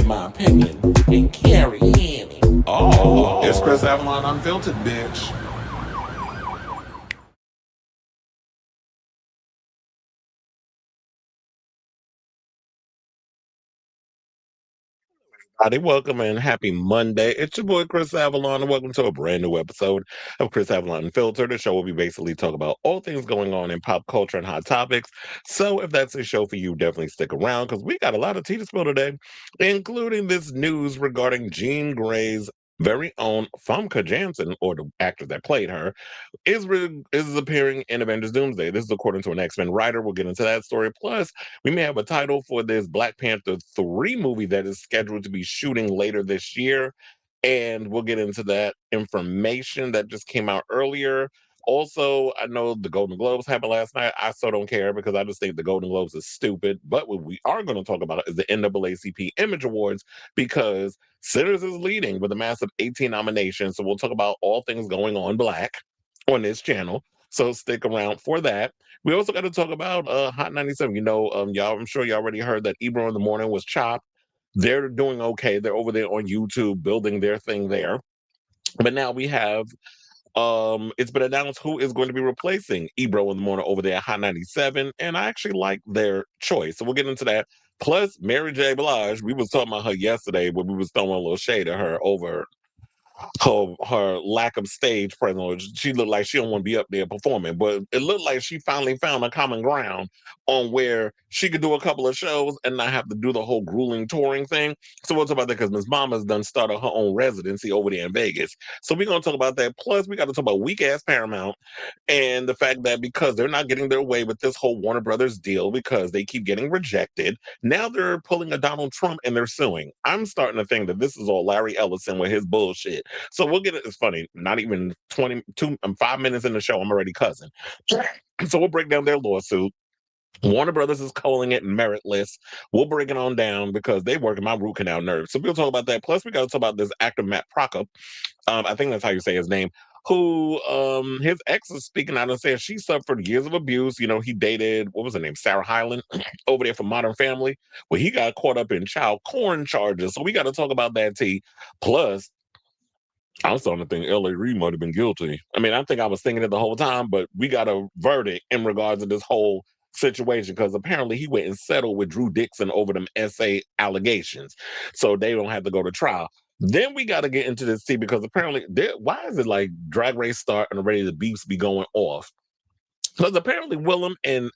my opinion, and Carey in it. Oh, it's Chris Avalon Unfiltered, bitch. Howdy, welcome and happy Monday. It's your boy Chris Avalon, and welcome to a brand new episode of Chris Avalon Unfiltered, the show where we basically talk about all things going on in pop culture and hot topics. So if that's a show for you, definitely stick around because we got a lot of tea to spill today, including this news regarding Jean Grey's very own Famke Janssen, or the actor that played her, is appearing in Avengers Doomsday. This is according to an X-Men writer. We'll get into that story. Plus, we may have a title for this Black Panther 3 movie that is scheduled to be shooting later this year. And we'll get into that information that just came out earlier. Also, I know the Golden Globes happened last night. I still don't care because I just think the Golden Globes is stupid. But what we are going to talk about is the NAACP Image Awards because Sinners is leading with a massive 18 nominations. So we'll talk about all things going on Black on this channel. So stick around for that. We also got to talk about Hot 97. Y'all, I'm sure you already heard that Ebro in the Morning was chopped. They're doing okay. They're over there on YouTube building their thing there. But now we have it's been announced who is going to be replacing Ebro in the Morning over there at Hot 97. And I actually like their choice. So we'll get into that. Plus, Mary J. Blige, we was talking about her yesterday when we was throwing a little shade at her over her lack of stage presence. She looked like she don't want to be up there performing, but it looked like she finally found a common ground on where she could do a couple of shows and not have to do the whole grueling touring thing. So we'll talk about that because Miss Mama's done started her own residency over there in Vegas. So we're gonna talk about that. Plus, we got to talk about weak ass Paramount and the fact that because they're not getting their way with this whole Warner Brothers deal because they keep getting rejected, now they're pulling a Donald Trump and they're suing. I'm starting to think that this is all Larry Ellison with his bullshit. So we'll get it. It's funny. Not even 5 minutes in the show, I'm already cussing. So we'll break down their lawsuit. Warner Brothers is calling it meritless. We'll break it on down because they work in my root canal nerves. So we'll talk about that. Plus, we got to talk about this actor Matt Prokop. I think that's how you say his name. Who his ex is speaking out and saying she suffered years of abuse. He dated, what was her name, Sarah Hyland, over there from Modern Family. Well, he got caught up in child porn charges. So we got to talk about that tea. Plus, I'm starting to think L.A. Reid might have been guilty. I mean, I think I was thinking it the whole time, but we got a verdict in regards to this whole situation because apparently he went and settled with Drew Dixon over them SA allegations. So they don't have to go to trial. Then we got to get into this, because apparently, why is it like Drag Race start and already the beefs be going off? Because apparently Willam and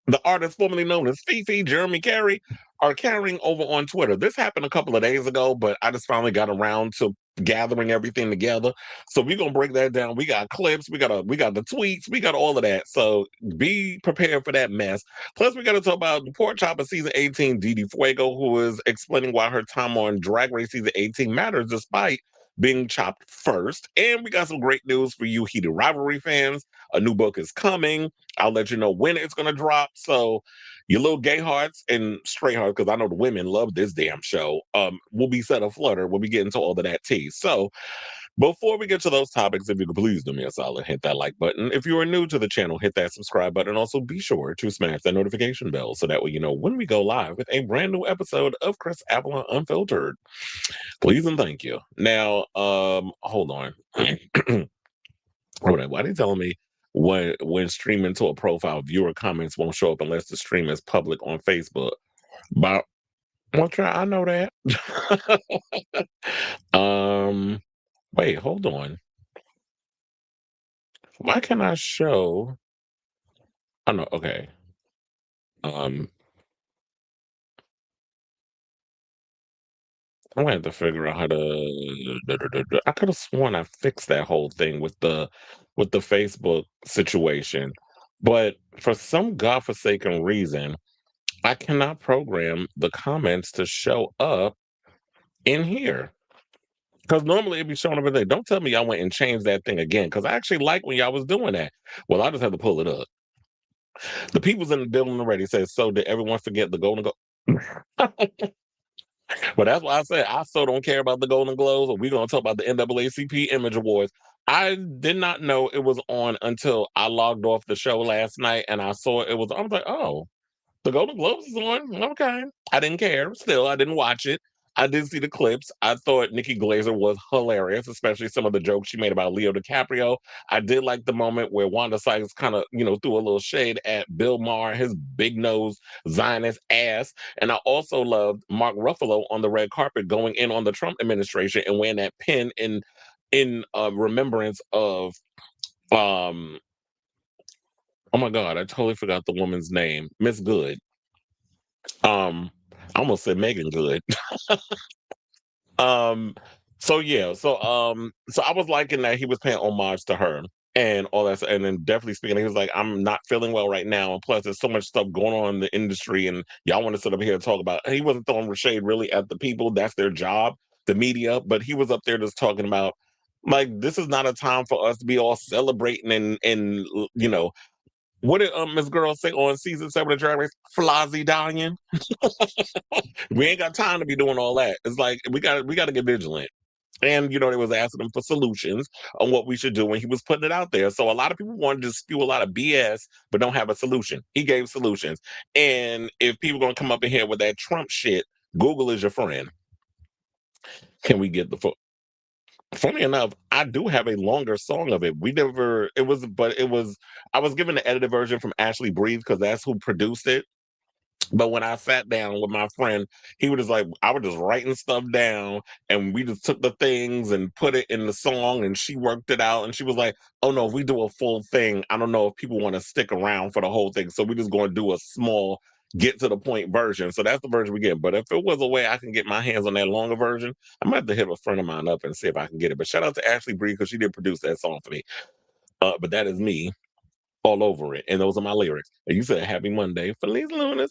the artist formerly known as Fifi, Jaremi, Carey, are carrying over on Twitter. This happened a couple of days ago, but I just finally got around to gathering everything together. So we're gonna break that down. We got clips, we got the tweets, we got all of that. So be prepared for that mess. Plus, we got to talk about the Pork Chopper season 18, Didi Fuego, who is explaining why her time on Drag Race season 18 matters despite being chopped first. And we got some great news for you heated rivalry fans. A new book is coming. I'll let you know when it's going to drop. So your little gay hearts and straight hearts, because I know the women love this damn show, will be set aflutter. We'll be getting to all of that tea. So before we get to those topics, if you could please do me a solid, hit that like button. If you are new to the channel, hit that subscribe button. Also, be sure to smash that notification bell so that way you know when we go live with a brand new episode of Chris Avalon Unfiltered. Please and thank you. Now, hold on. Why are they telling me when streaming to a profile, viewer comments won't show up unless the stream is public on Facebook? But well, I know that. Wait, hold on. Why can I show? Oh no, okay. Um, I'm gonna have to figure out how to. I could have sworn I fixed that whole thing with the Facebook situation, but for some godforsaken reason, I cannot program the comments to show up in here. Because normally it'd be showing up in there. Don't tell me y'all went and changed that thing again. Because I actually like when y'all was doing that. Well, I just have to pull it up. The people's in the building already says, so did everyone forget the Golden Globe? But that's why I said I so don't care about the Golden Globes. We're gonna talk about the NAACP Image Awards. I did not know it was on until I logged off the show last night and I saw it was. I was like, oh, the Golden Globes is on. Okay, I didn't care. Still, I didn't watch it. I did see the clips. I thought Nikki Glazer was hilarious, especially some of the jokes she made about Leo DiCaprio. I did like the moment where Wanda Sykes kind of, threw a little shade at Bill Maher, his big nose Zionist ass. And I also loved Mark Ruffalo on the red carpet going in on the Trump administration and wearing that pin in remembrance of um oh my god, I totally forgot the woman's name. Miss Good. I almost said Megan Good. Um, so yeah, so I was liking that he was paying homage to her and all that, and then definitely speaking, he was like, "I'm not feeling well right now, and plus there's so much stuff going on in the industry, and y'all want to sit up here and talk about." He wasn't throwing shade really at the people; that's their job, the media. But he was up there just talking about like this is not a time for us to be all celebrating and what did Miss Girl say on season 7 of Drag Race? Flozzy dying. We ain't got time to be doing all that. It's like we got to get vigilant. And they was asking him for solutions on what we should do, and he was putting it out there. So a lot of people wanted to spew a lot of BS, but don't have a solution. He gave solutions. And if people gonna come up in here with that Trump shit, Google is your friend. Can we get the funny enough, I do have a longer song of it. We never it was but it was I was given the edited version from Ashley Breeze because that's who produced it. But when I sat down with my friend, he was just like, I was just writing stuff down, and we just took the things and put it in the song, and she worked it out. And she was like, "Oh no, if we do a full thing, I don't know if people want to stick around for the whole thing. So we're just going to do a small, get to the point version." So that's the version we get. But if it was a way I can get my hands on that longer version, I might have to hit a friend of mine up and see if I can get it. But shout out to Ashley Bree because she did produce that song for me. But that is me all over it, and those are my lyrics. And you said Happy Monday, Feliz Lunes.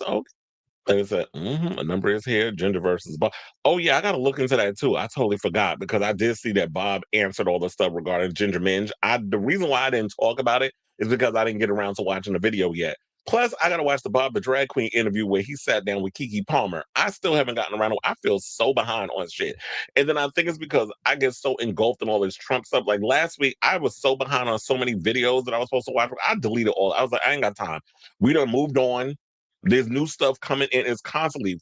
Like I said, a number is here, gender versus Bob. Oh yeah, I gotta look into that too. I totally forgot because I did see that Bob answered all the stuff regarding Ginger Minge. The reason why I didn't talk about it is because I didn't get around to watching the video yet. Plus, I gotta watch the Bob the Drag Queen interview where he sat down with Keke Palmer. I still haven't gotten around to I feel so behind on shit. And then I think it's because I get so engulfed in all this Trump stuff. Like last week, I was so behind on so many videos that I was supposed to watch. I deleted all. I was like, I ain't got time. We done moved on. There's new stuff coming in. It's constantly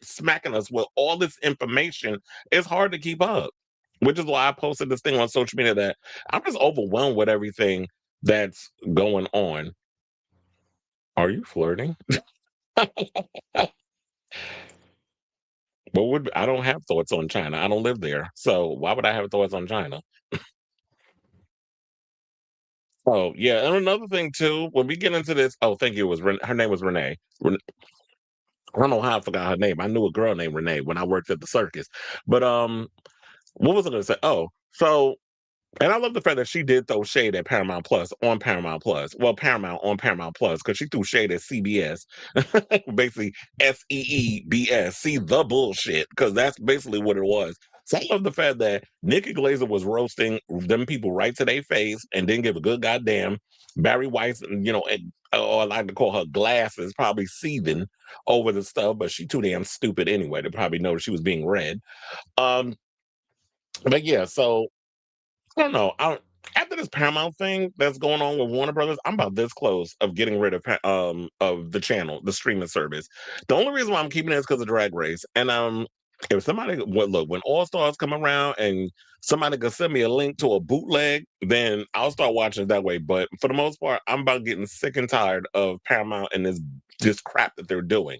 smacking us with all this information. It's hard to keep up, which is why I posted this thing on social media that I'm just overwhelmed with everything that's going on. Are you flirting? I don't have thoughts on China. I don't live there. So why would I have thoughts on China? Oh, yeah. And another thing too, when we get into this, oh, thank you. Her name was Renee. I don't know how I forgot her name. I knew a girl named Renee when I worked at the circus. But what was I gonna say? Oh, so and I love the fact that she did throw shade at Paramount Plus on Paramount Plus. Well, Paramount on Paramount Plus because she threw shade at CBS, basically SEEBS. See the bullshit because that's basically what it was. So I love the fact that Nikki Glazer was roasting them people right to their face and didn't give a good goddamn. Barry Weiss, or I like to call her glasses, probably seething over the stuff, but she too damn stupid anyway to probably know she was being read. Um, but yeah, so I don't know. After this Paramount thing that's going on with Warner Brothers, I'm about this close of getting rid of the channel, the streaming service. The only reason why I'm keeping it is because of Drag Race. And if somebody look when All Stars come around and somebody can send me a link to a bootleg, then I'll start watching it that way. But for the most part, I'm about getting sick and tired of Paramount and this crap that they're doing.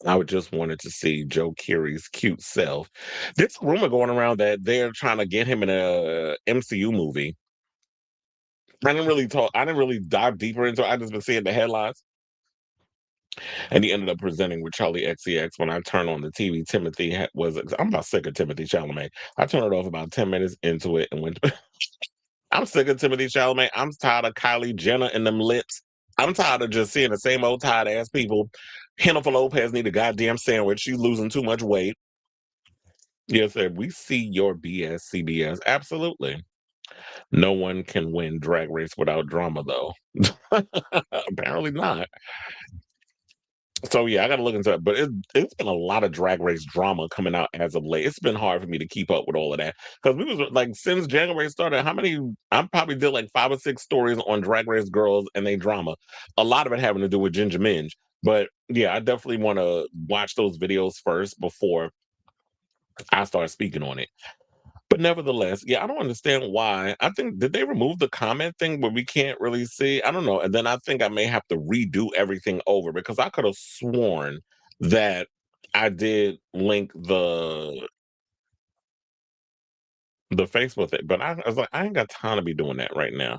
I would just wanted to see Joe Keery's cute self. There's a rumor going around that they're trying to get him in a MCU movie. I didn't really dive deeper into it. I just been seeing the headlines. And he ended up presenting with Charlie XCX. When I turned on the TV, I'm about sick of Timothy Chalamet. I turned it off about 10 minutes into it and went, I'm sick of Timothy Chalamet. I'm tired of Kylie Jenner and them lips. I'm tired of just seeing the same old tired ass people. Jennifer Lopez need a goddamn sandwich. She's losing too much weight. Yes, sir. We see your BS, CBS. Absolutely. No one can win Drag Race without drama, though. Apparently not. So yeah, I got to look into it. But it's been a lot of Drag Race drama coming out as of late. It's been hard for me to keep up with all of that because we was like since January started. How many? I probably did like 5 or 6 stories on Drag Race girls and they drama. A lot of it having to do with Ginger Minge. But yeah, I definitely want to watch those videos first before I start speaking on it. But nevertheless, yeah, I don't understand why. I think did they remove the comment thing where we can't really see? I don't know. And then I think I may have to redo everything over because I could have sworn that I did link the Facebook thing, but I was like, I ain't got time to be doing that right now.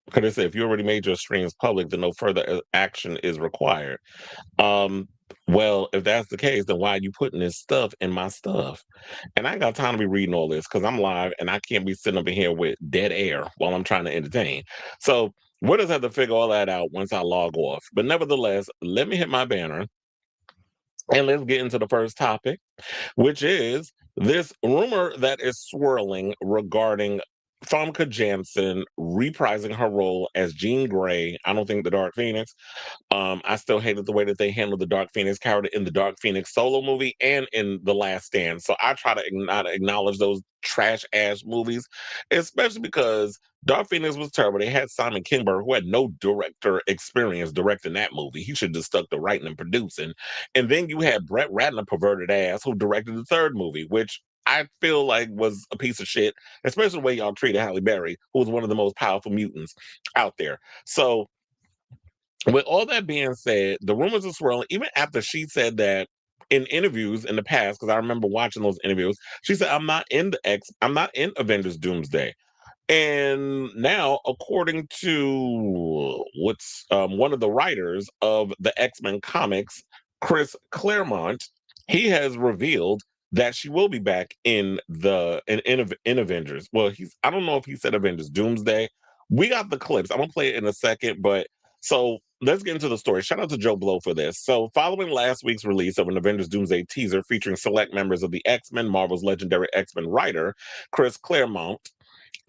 Because they said if you already made your streams public, then no further action is required. Um, well, if that's the case, then why are you putting this stuff in my stuff? And I ain't got time to be reading all this because I'm live and I can't be sitting up in here with dead air while I'm trying to entertain. So we'll just have to figure all that out once I log off. But nevertheless, let me hit my banner and let's get into the first topic, which is this rumor that is swirling regarding Famke Janssen reprising her role as Jean Grey. I don't think the Dark Phoenix. I still hated the way that they handled the Dark Phoenix character in the Dark Phoenix solo movie and in The Last Stand. So I try to not acknowledge those trash ass movies, especially because Dark Phoenix was terrible. They had Simon Kinberg, who had no director experience directing that movie. He should have stuck to writing and producing. And then you had Brett Ratner, perverted ass, who directed the third movie, which I feel like was a piece of shit, especially the way y'all treated Halle Berry, who was one of the most powerful mutants out there. So with all that being said, the rumors are swirling. Even after she said that in interviews in the past, because I remember watching those interviews, she said, I'm not in Avengers Doomsday." And now, according to what's one of the writers of the X-Men comics, Chris Claremont, he has revealed that she will be back in Avengers. Well, I don't know if he said Avengers Doomsday. We got the clips. I'm gonna play it in a second, but so let's get into the story. Shout out to Joe Blow for this. So, following last week's release of an Avengers Doomsday teaser featuring select members of the X-Men, Marvel's legendary X-Men writer, Chris Claremont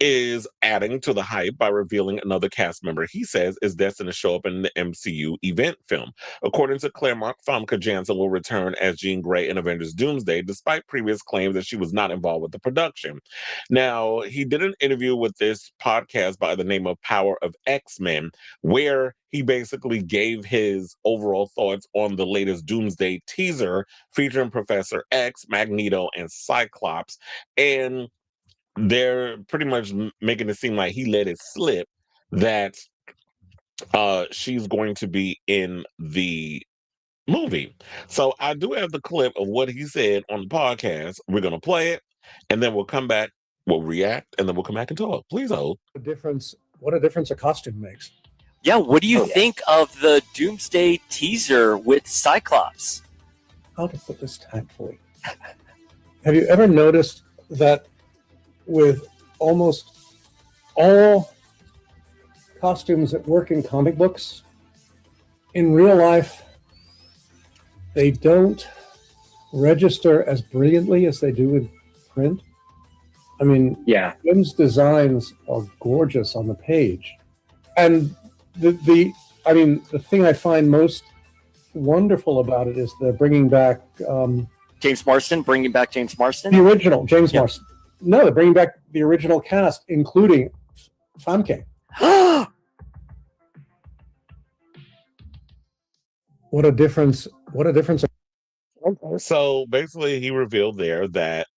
is adding to the hype by revealing another cast member he says is destined to show up in the MCU event film. According to Claremont, Famke Janssen will return as Jean Grey in Avengers Doomsday, despite previous claims that she was not involved with the production. Now, he did an interview with this podcast by the name of Power of X-Men, where he basically gave his overall thoughts on the latest Doomsday teaser featuring Professor X, Magneto, and Cyclops. And they're pretty much making it seem like he let it slip that she's going to be in the movie. So I do have the clip of what he said on the podcast. We're going to play it and then we'll come back, we'll react, and then we'll come back and talk. Please hold. What a difference a costume makes. Yeah, what do you think of the Doomsday teaser with Cyclops? How to put this tactfully? Have you ever noticed that with almost all costumes that work in comic books, in real life, they don't register as brilliantly as they do in print? I mean, Yeah. Jim's designs are gorgeous on the page. And the thing I find most wonderful about it is they're bringing back James Marsden, bringing back James Marsden? the original James Marsden. No, they're bringing back the original cast, including Famke. What a difference! What a difference! So basically, he revealed there that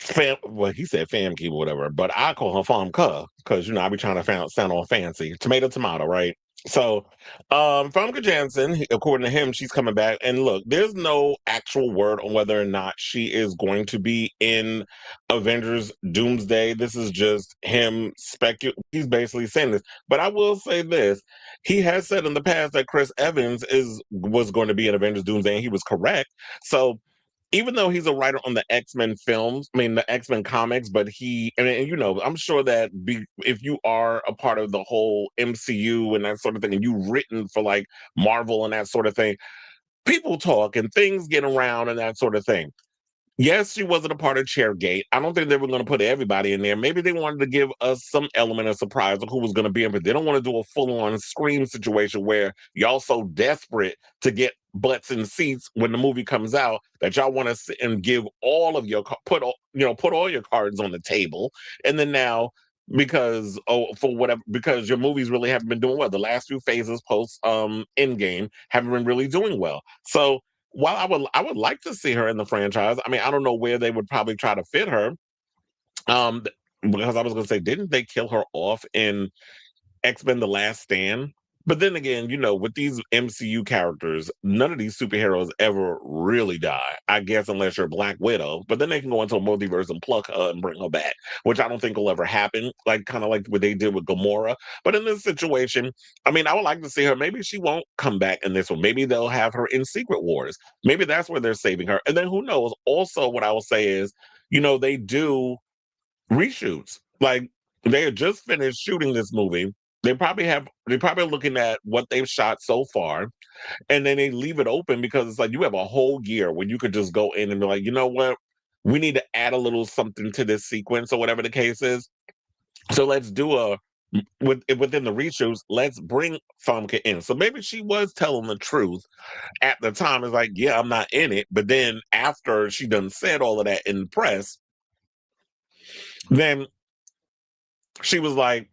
he said Famke, whatever, but I call her Famke because I be trying to sound all fancy. Tomato, right? So, Famke Janssen, according to him, she's coming back. And look, there's no actual word on whether or not she is going to be in Avengers Doomsday. This is just him He's basically saying this. But I will say this: he has said in the past that Chris Evans was going to be in Avengers Doomsday, and he was correct. So, even though he's a writer on the X-Men films, the X-Men comics, but I'm sure that if you are a part of the whole MCU and that sort of thing, and you've written for like Marvel and that sort of thing, people talk and things get around and that sort of thing. Yes, she wasn't a part of Chairgate. I don't think they were going to put everybody in there. Maybe they wanted to give us some element of surprise of who was going to be in, but they don't want to do a full-on Scream situation where y'all so desperate to get butts in seats when the movie comes out that y'all want to sit and give all of your put all your cards on the table, and then now because for whatever, because your movies really haven't been doing well. The last few phases post Endgame haven't been really doing well. So while I would like to see her in the franchise, I mean, I don't know where they would probably try to fit her. Um, because I was going to say, didn't they kill her off in X-Men: The Last Stand? But then again, with these MCU characters, none of these superheroes ever really die. I guess unless you're Black Widow, but then they can go into a multiverse and pluck her and bring her back, which I don't think will ever happen. Like kind of like what they did with Gamora. But in this situation, I mean, I would like to see her. Maybe she won't come back in this one. Maybe they'll have her in Secret Wars. Maybe that's where they're saving her. And then who knows? Also, what I will say is, they do reshoots. Like they had just finished shooting this movie. They probably looking at what they've shot so far, and then they leave it open because it's like you have a whole year when you could just go in and be like, you know what, we need to add a little something to this sequence or whatever the case is. So let's do within the reshoots, let's bring Famke in. So maybe she was telling the truth at the time. It's like, yeah, I'm not in it. But then after she done said all of that in the press, then she was like,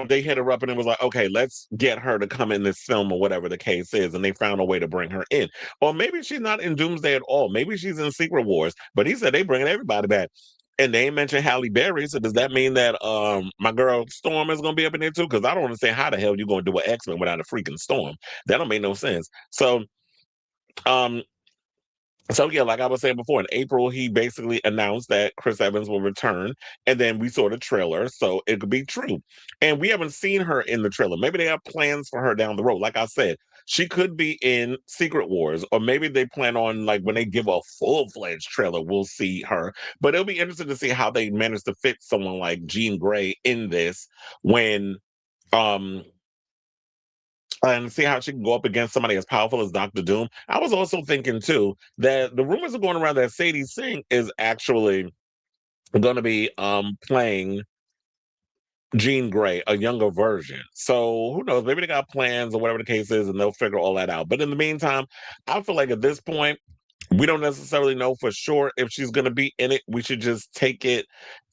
they hit her up and it was like, okay, let's get her to come in this film or whatever the case is. And they found a way to bring her in. Or maybe she's not in Doomsday at all. Maybe she's in Secret Wars. But he said they bringing everybody back. And they ain't mentioned Halle Berry. So does that mean that my girl Storm is going to be up in there too? Because I don't understand how the hell you're going to do an X-Men without a freaking Storm. That don't make no sense. Um, so yeah, like I was saying before, in April he basically announced that Chris Evans will return, and then we saw the trailer, so it could be true. And we haven't seen her in the trailer. Maybe they have plans for her down the road. Like I said, she could be in Secret Wars, or maybe they plan on like when they give a full-fledged trailer, we'll see her. But it'll be interesting to see how they manage to fit someone like Jean Grey in this when um and see how she can go up against somebody as powerful as Doctor Doom. I was also thinking too that the rumors are going around that Sadie Sink is actually going to be playing Jean Grey, a younger version. So who knows? Maybe they got plans or whatever the case is, and they'll figure all that out. But in the meantime, I feel like at this point, we don't necessarily know for sure if she's going to be in it. We should just take it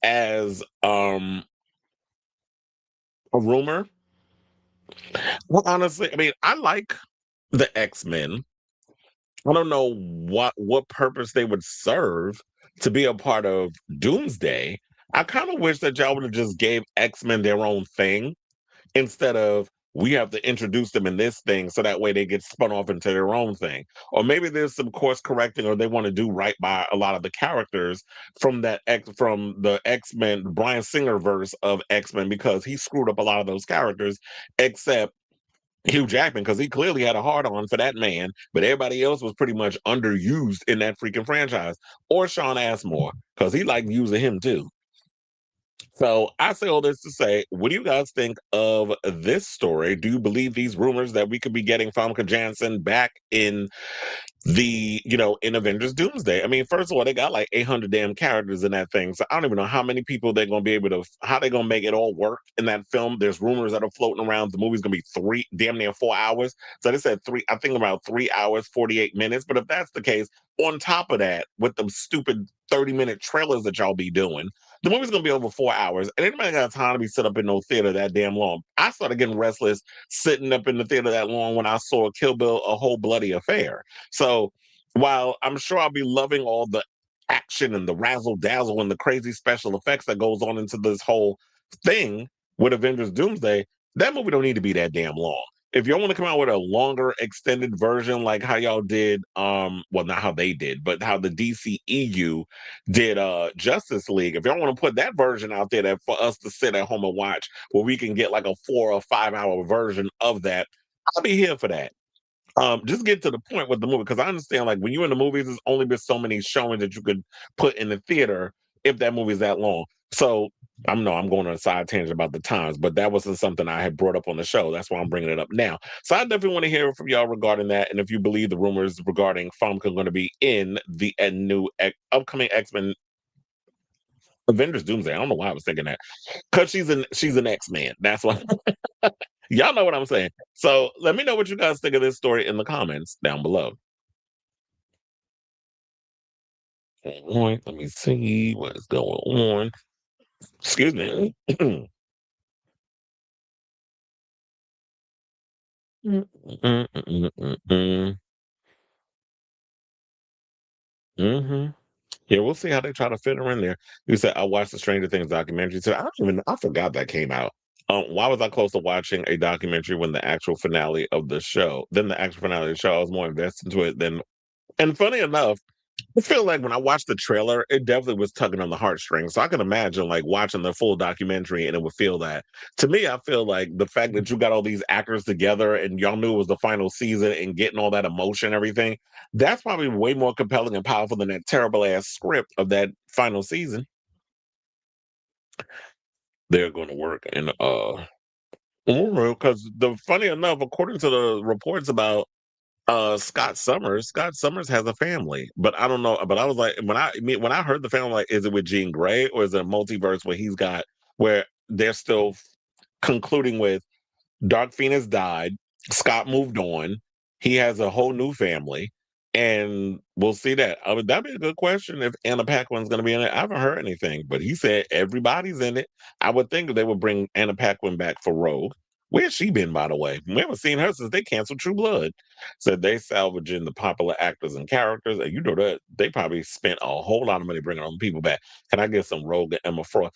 as a rumor. Well, honestly, I mean, I like the X-Men. I don't know what purpose they would serve to be a part of Doomsday. I kind of wish that y'all would have just gave X-Men their own thing instead of we have to introduce them in this thing so that way they get spun off into their own thing. Or maybe there's some course correcting or they want to do right by a lot of the characters from from the X-Men, Bryan Singer verse of X-Men, because he screwed up a lot of those characters, except Hugh Jackman, because he clearly had a hard on for that man, but everybody else was pretty much underused in that freaking franchise. Or Sean Asmore, because he liked using him too. So I say all this to say, what do you guys think of this story? Do you believe these rumors that we could be getting Famke Janssen back in in Avengers Doomsday? I mean, first of all, they got like 800 damn characters in that thing. So I don't even know how many people they're going to be able to, how they're going to make it all work in that film. There's rumors that are floating around. The movie's going to be damn near 4 hours. So they said I think about 3 hours, 48 minutes. But if that's the case, on top of that, with the stupid 30-minute trailers that y'all be doing, the movie's going to be over 4 hours. And anybody got time to be set up in no theater that damn long? I started getting restless sitting up in the theater that long when I saw Kill Bill, A Whole Bloody Affair. So while I'm sure I'll be loving all the action and the razzle dazzle and the crazy special effects that goes on into this whole thing with Avengers Doomsday, that movie don't need to be that damn long. If y'all want to come out with a longer extended version, like how y'all did, well, not how they did, but how the DCEU did Justice League. If y'all want to put that version out there that for us to sit at home and watch, where we can get like a 4 or 5 hour version of that, I'll be here for that. Just get to the point with the movie, because I understand like when you're in the movies, there's only been so many showings that you could put in the theater if that movie is that long. So I'm going on a side tangent about the times, but that wasn't something I had brought up on the show. That's why I'm bringing it up now. So I definitely want to hear from y'all regarding that, and if you believe the rumors regarding Famke going to be in the new upcoming X-Men Avengers Doomsday. I don't know why I was thinking that, because she's an X-Man. That's why. Y'all know what I'm saying. So let me know what you guys think of this story in the comments down below. All right, let me see what is going on. Excuse me. Mm-hmm. Yeah, we'll see how they try to fit her in there. You said I watched the Stranger Things documentary. So I forgot that came out. Why was I close to watching a documentary when the actual finale of the show? Then the actual finale of the show, I was more invested into it than. And funny enough, I feel like when I watched the trailer, it definitely was tugging on the heartstrings. So I can imagine like watching the full documentary and it would feel that. To me, I feel like the fact that you got all these actors together and y'all knew it was the final season and getting all that emotion and everything, that's probably way more compelling and powerful than that terrible ass script of that final season. They're going to work and because the funny enough, according to the reports about Scott Summers has a family, but I don't know. But I was like, when I heard the family, like, is it with Jean Grey or is it a multiverse where they're still concluding with Dark Phoenix died, Scott moved on, he has a whole new family, and we'll see that. I mean, that'd be a good question if Anna Paquin's going to be in it. I haven't heard anything, but he said everybody's in it. I would think they would bring Anna Paquin back for Rogue. Where's she been, by the way? We haven't seen her since they canceled True Blood. Said they salvaging the popular actors and characters, and you know that they probably spent a whole lot of money bringing all the people back. Can I get some Rogue and Emma Frost?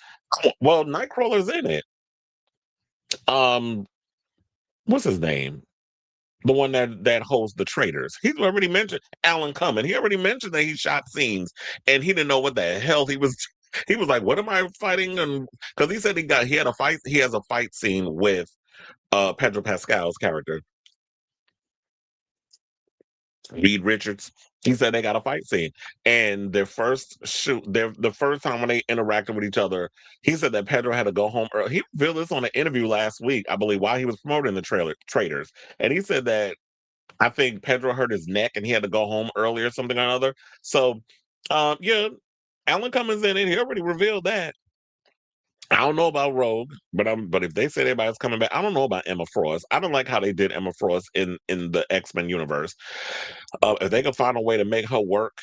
Well, Nightcrawler's in it. Um, what's his name? The one that hosts the Traitors. He's already mentioned Alan Cumming. He already mentioned that he shot scenes and he didn't know what the hell he was. He was like, "What am I fighting?" And because he said he had a fight. He has a fight scene with Pedro Pascal's character, Reed Richards. He said they got a fight scene, and the first time when they interacted with each other, he said that Pedro had to go home early. He revealed this on an interview last week, I believe, while he was promoting the Traitors, and he said that I think Pedro hurt his neck and he had to go home early or something or another. So, yeah, Alan Cummings in it. He already revealed that. I don't know about Rogue, but if they say everybody's coming back, I don't know about Emma Frost. I don't like how they did Emma Frost in the X-Men universe. If they could find a way to make her work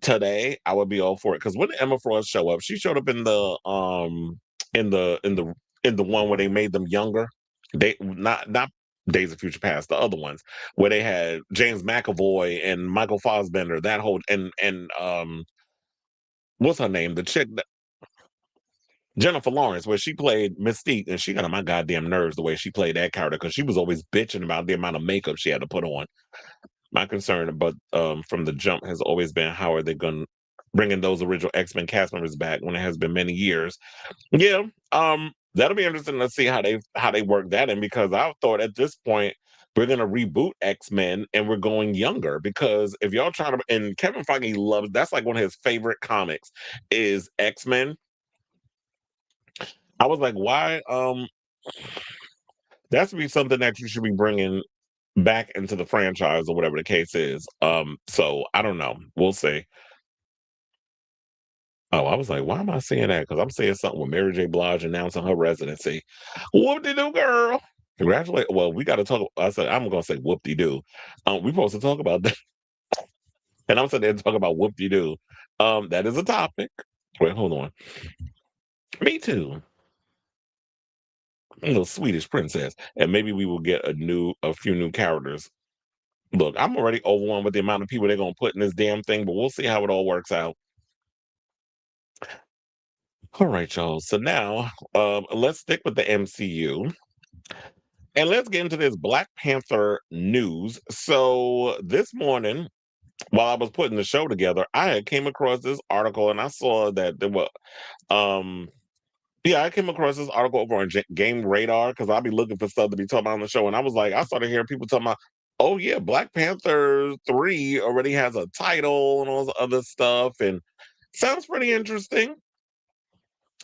today, I would be all for it. Because when did Emma Frost show up? She showed up in in the in the in the one where they made them younger. They not Days of Future Past, the other ones where they had James McAvoy and Michael Fassbender. That whole and what's her name? The chick Jennifer Lawrence, where she played Mystique, and she got on my goddamn nerves the way she played that character because she was always bitching about the amount of makeup she had to put on. My concern, but from the jump, has always been how are they going to bringing those original X-Men cast members back when it has been many years. Yeah, that'll be interesting to see how they work that in because I thought at this point we're going to reboot X-Men and we're going younger because if y'all trying to and Kevin Feige loves that's like one of his favorite comics is X-Men. I was like, why? That should be something that you should be bringing back into the franchise or whatever the case is. So I don't know. We'll see. Oh, I was like, why am I saying that? Because I'm saying something with Mary J. Blige announcing her residency. Whoop de doo, girl. Congratulations. Well, we got to talk. I said, I'm going to say whoop de doo. We supposed to talk about that. And I'm sitting there talking about whoop de doo. That is a topic. Wait, hold on. Me too. A little Swedish princess. And maybe we will get a few new characters. Look, I'm already overwhelmed with the amount of people they're going to put in this damn thing, but we'll see how it all works out. All right, y'all. So now let's stick with the MCU and let's get into this Black Panther news. So this morning, while I was putting the show together, I had came across this article and I saw that there were, um, yeah, I came across this article over on Game Radar because I'll be looking for stuff to be talking about on the show. And I was like, I started hearing people talking about, oh, yeah, Black Panther 3 already has a title and all this other stuff. And sounds pretty interesting.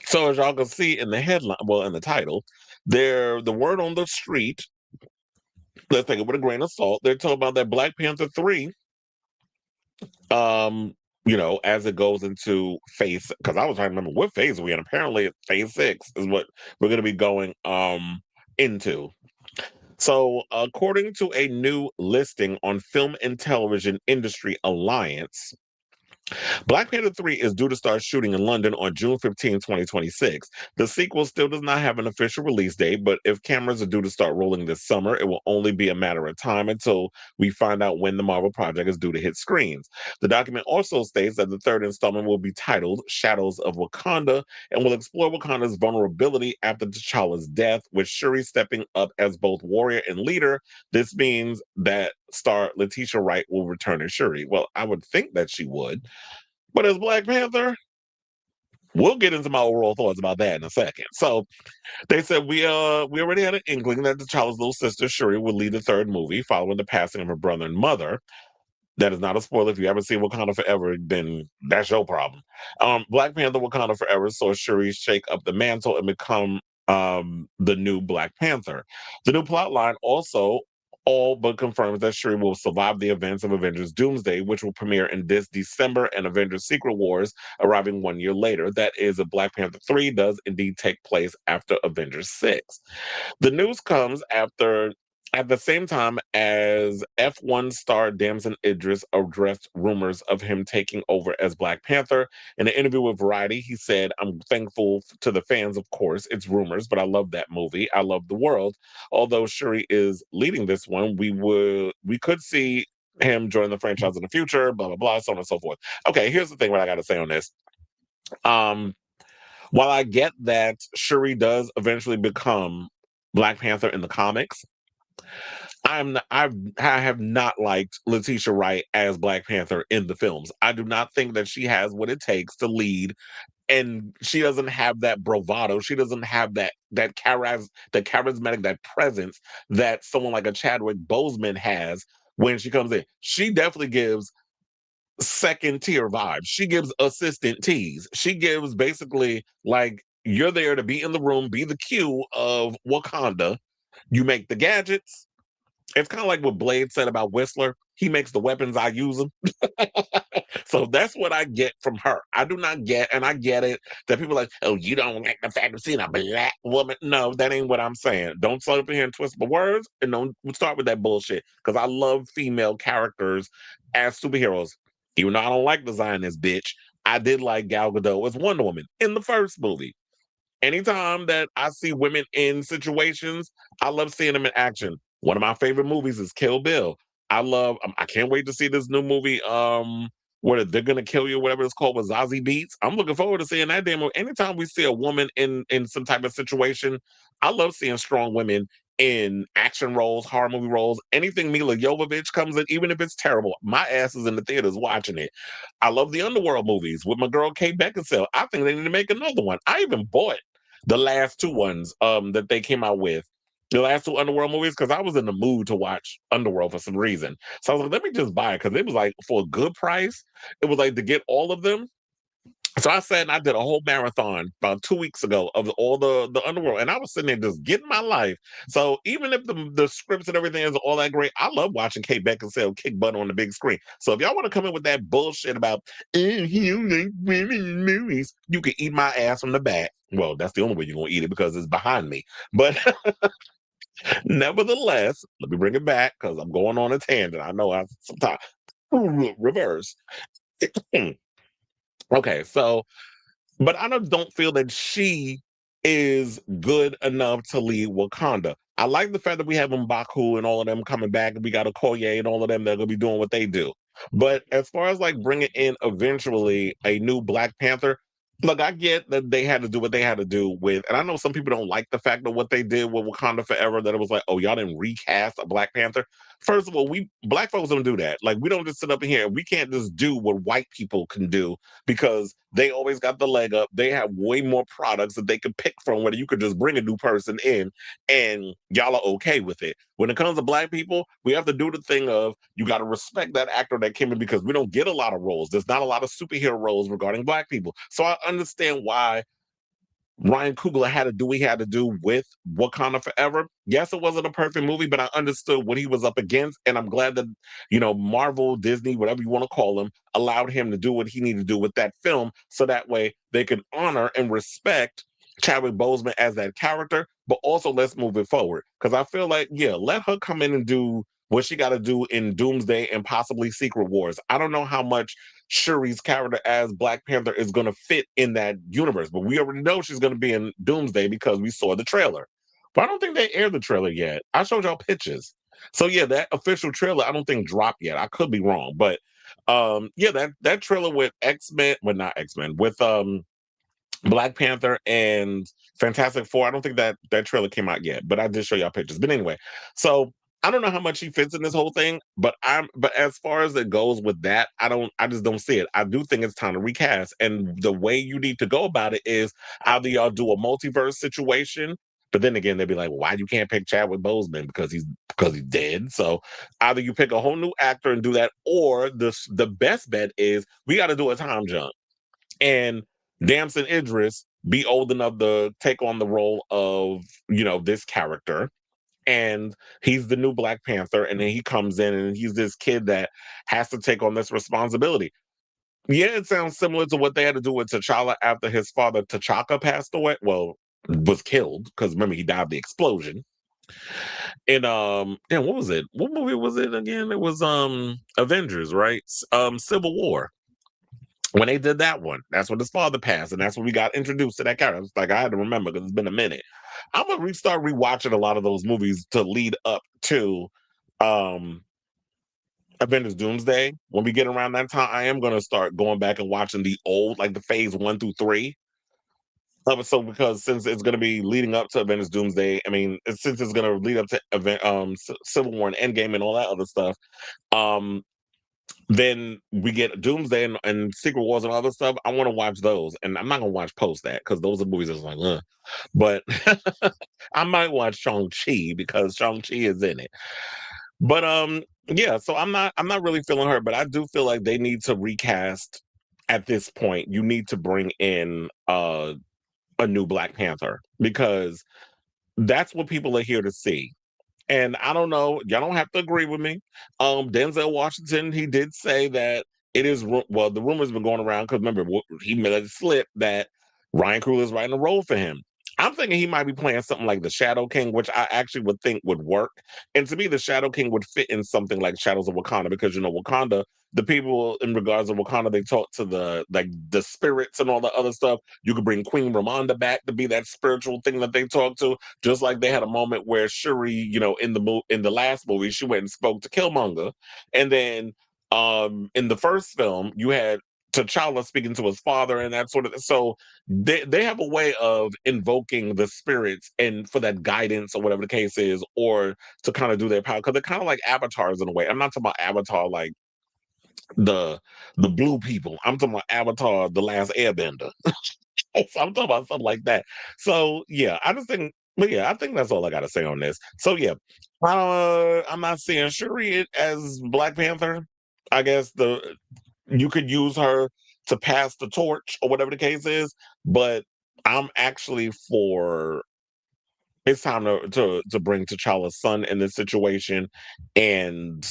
So as y'all can see in the headline, well, in the title, the word on the street, let's take it with a grain of salt. They're talking about that Black Panther 3, um, as it goes into phase, because I was trying to remember what phase are we in. Apparently phase 6 is what we're gonna be going into. So according to a new listing on Film and Television Industry Alliance, Black Panther 3 is due to start shooting in London on June 15, 2026. The sequel still does not have an official release date, but if cameras are due to start rolling this summer, it will only be a matter of time until we find out when the Marvel project is due to hit screens. The document also states that the third installment will be titled Shadows of Wakanda and will explore Wakanda's vulnerability after T'Challa's death, with Shuri stepping up as both warrior and leader. This means that star Letitia Wright will return as Shuri. Well, I would think that she would. But as Black Panther, we'll get into my overall thoughts about that in a second. So they said we already had an inkling that T'Challa's little sister Shuri would lead the third movie following the passing of her brother and mother. That is not a spoiler. If you haven't seen Wakanda Forever, then that's your problem. Black Panther Wakanda Forever saw Shuri shake up the mantle and become the new Black Panther. The new plot line also all but confirms that Shuri will survive the events of Avengers Doomsday, which will premiere in this December, and Avengers Secret Wars arriving 1 year later. That is, if Black Panther 3 does indeed take place after Avengers 6. The news comes at the same time as F1 star Damson Idris addressed rumors of him taking over as Black Panther. In an interview with Variety, he said, "I'm thankful to the fans, of course. It's rumors, but I love that movie. I love the world. Although Shuri is leading this one, we could see him join the franchise in the future, blah, blah, blah, so on and so forth." Okay, here's the thing what I got to say on this. While I get that Shuri does eventually become Black Panther in the comics, I have not liked Letitia Wright as Black Panther in the films. I do not think that she has what it takes to lead, and she doesn't have that bravado. She doesn't have that charismatic, that presence that someone like a Chadwick Boseman has when she comes in. She definitely gives second tier vibes. She gives assistant T's. She gives basically like you're there to be in the room, be the Q of Wakanda. You make the gadgets. It's kind of like what Blade said about Whistler. He makes the weapons, I use them. So that's what I get from her. I do not get, and I get it, that people are like, oh, you don't like the fact of seeing a black woman. No, that ain't what I'm saying. Don't start up here and twist my words, and don't start with that bullshit. Because I love female characters as superheroes. Even though I don't like the Zionist bitch, I did like Gal Gadot as Wonder Woman in the first movie. Anytime that I see women in situations, I love seeing them in action. One of my favorite movies is Kill Bill. I can't wait to see this new movie, where they're gonna kill you, whatever it's called, with Zazie Beetz. I'm looking forward to seeing that damn movie. Anytime we see a woman in some type of situation, I love seeing strong women in action roles, horror movie roles, anything Mila Jovovich comes in, even if it's terrible. My ass is in the theaters watching it. I love the Underworld movies with my girl Kate Beckinsale. I think they need to make another one. I even bought the last two ones that they came out with. The last two Underworld movies, because I was in the mood to watch Underworld for some reason. So I was like, let me just buy it, because it was like for a good price. It was like to get all of them. So I sat and I did a whole marathon about 2 weeks ago of all the Underworld, and I was sitting there just getting my life. So even if the scripts and everything is all that great, I love watching Kate Beckinsale kick butt on the big screen. So if y'all want to come in with that bullshit about you like women movies, you can eat my ass from the back. Well, that's the only way you're gonna eat it, because it's behind me. But nevertheless, let me bring it back, because I'm going on a tangent. I know I sometimes reverse. Okay, so but I don't feel that she is good enough to lead Wakanda. I like the fact that we have M'Baku and all of them coming back, and we got Okoye and all of them that are going to be doing what they do. But as far as like bringing in eventually a new Black Panther, look, I get that they had to do what they had to do with, and I know some people don't like the fact of what they did with Wakanda Forever, that it was like, oh, y'all didn't recast a Black Panther. First of all, we Black folks don't do that. Like, we don't just sit up in here. We can't just do what white people can do, because they always got the leg up. They have way more products that they could pick from, where you could just bring a new person in and y'all are okay with it. When it comes to Black people, we have to do the thing of, you got to respect that actor that came in, because we don't get a lot of roles. There's not a lot of superhero roles regarding Black people. So I understand why Ryan Coogler had to do what he had to do with Wakanda Forever. Yes, it wasn't a perfect movie, but I understood what he was up against, and I'm glad that, Marvel, Disney, whatever you want to call them, allowed him to do what he needed to do with that film, so that way they could honor and respect Chadwick Boseman as that character, but also let's move it forward. Because I feel like, yeah, let her come in and do what she got to do in Doomsday and possibly Secret Wars. I don't know how much Shuri's character as Black Panther is going to fit in that universe. But we already know she's going to be in Doomsday because we saw the trailer. But I don't think they aired the trailer yet. I showed y'all pictures. So yeah, that official trailer I don't think dropped yet. I could be wrong, but yeah, that trailer with X-Men, well not X-Men, with Black Panther and Fantastic Four. I don't think that trailer came out yet, but I did show y'all pictures. But anyway, so I don't know how much he fits in this whole thing, but as far as it goes with that, I just don't see it. I do think it's time to recast. And the way you need to go about it is either y'all do a multiverse situation, but then again, they'd be like, well, why you can't pick Chadwick Boseman because he's dead. So either you pick a whole new actor and do that, or the best bet is we got to do a time jump. And Damson Idris be old enough to take on the role of, this character. And he's the new Black Panther. And then he comes in and he's this kid that has to take on this responsibility. Yeah, it sounds similar to what they had to do with T'Challa after his father T'Chaka passed away. Well, was killed, because remember he died of the explosion. And damn, what was it? What movie was it again? It was Avengers, right? Civil War. When they did that one, that's when his father passed, and that's when we got introduced to that character. It's like I had to remember because it's been a minute. I'm gonna restart rewatching a lot of those movies to lead up to um Avengers Doomsday. When we get around that time, I am gonna start going back and watching the old, like the phase 1 through 3 of it. So because since it's gonna be leading up to Avengers Doomsday, I mean, since it's gonna lead up to Civil War and Endgame and all that other stuff, um then we get Doomsday and Secret Wars and other stuff. I want to watch those, and I'm not gonna watch post that because those are movies that's like, ugh. But I might watch Shang-Chi because Shang-Chi is in it. But yeah. So I'm not really feeling her, but I do feel like they need to recast at this point. You need to bring in a new Black Panther because that's what people are here to see. And I don't know, y'all don't have to agree with me. Denzel Washington, he did say that it is well, the rumor's been going around because remember he made it slip that Ryan Coogler's writing a role for him. I'm thinking he might be playing something like the Shadow King, which I actually would think would work. And to me, the Shadow King would fit in something like Shadows of Wakanda because Wakanda, the people in regards of Wakanda, they talk to the spirits and all the other stuff. You could bring Queen Ramonda back to be that spiritual thing that they talk to. Just like they had a moment where Shuri, in the last movie, she went and spoke to Killmonger, and then in the first film, you had T'Challa speaking to his father and that sort of. So they have a way of invoking the spirits and for that guidance or whatever the case is, or to kind of do their power because they're kind of like avatars in a way. I'm not talking about Avatar like the blue people. I'm talking about Avatar, the Last Airbender. So I'm talking about something like that. So yeah, I just think, but yeah, I think that's all I got to say on this. So yeah, I'm not seeing Shuri as Black Panther. I guess you could use her to pass the torch or whatever the case is, but I'm actually for it's time to bring T'Challa's son in this situation and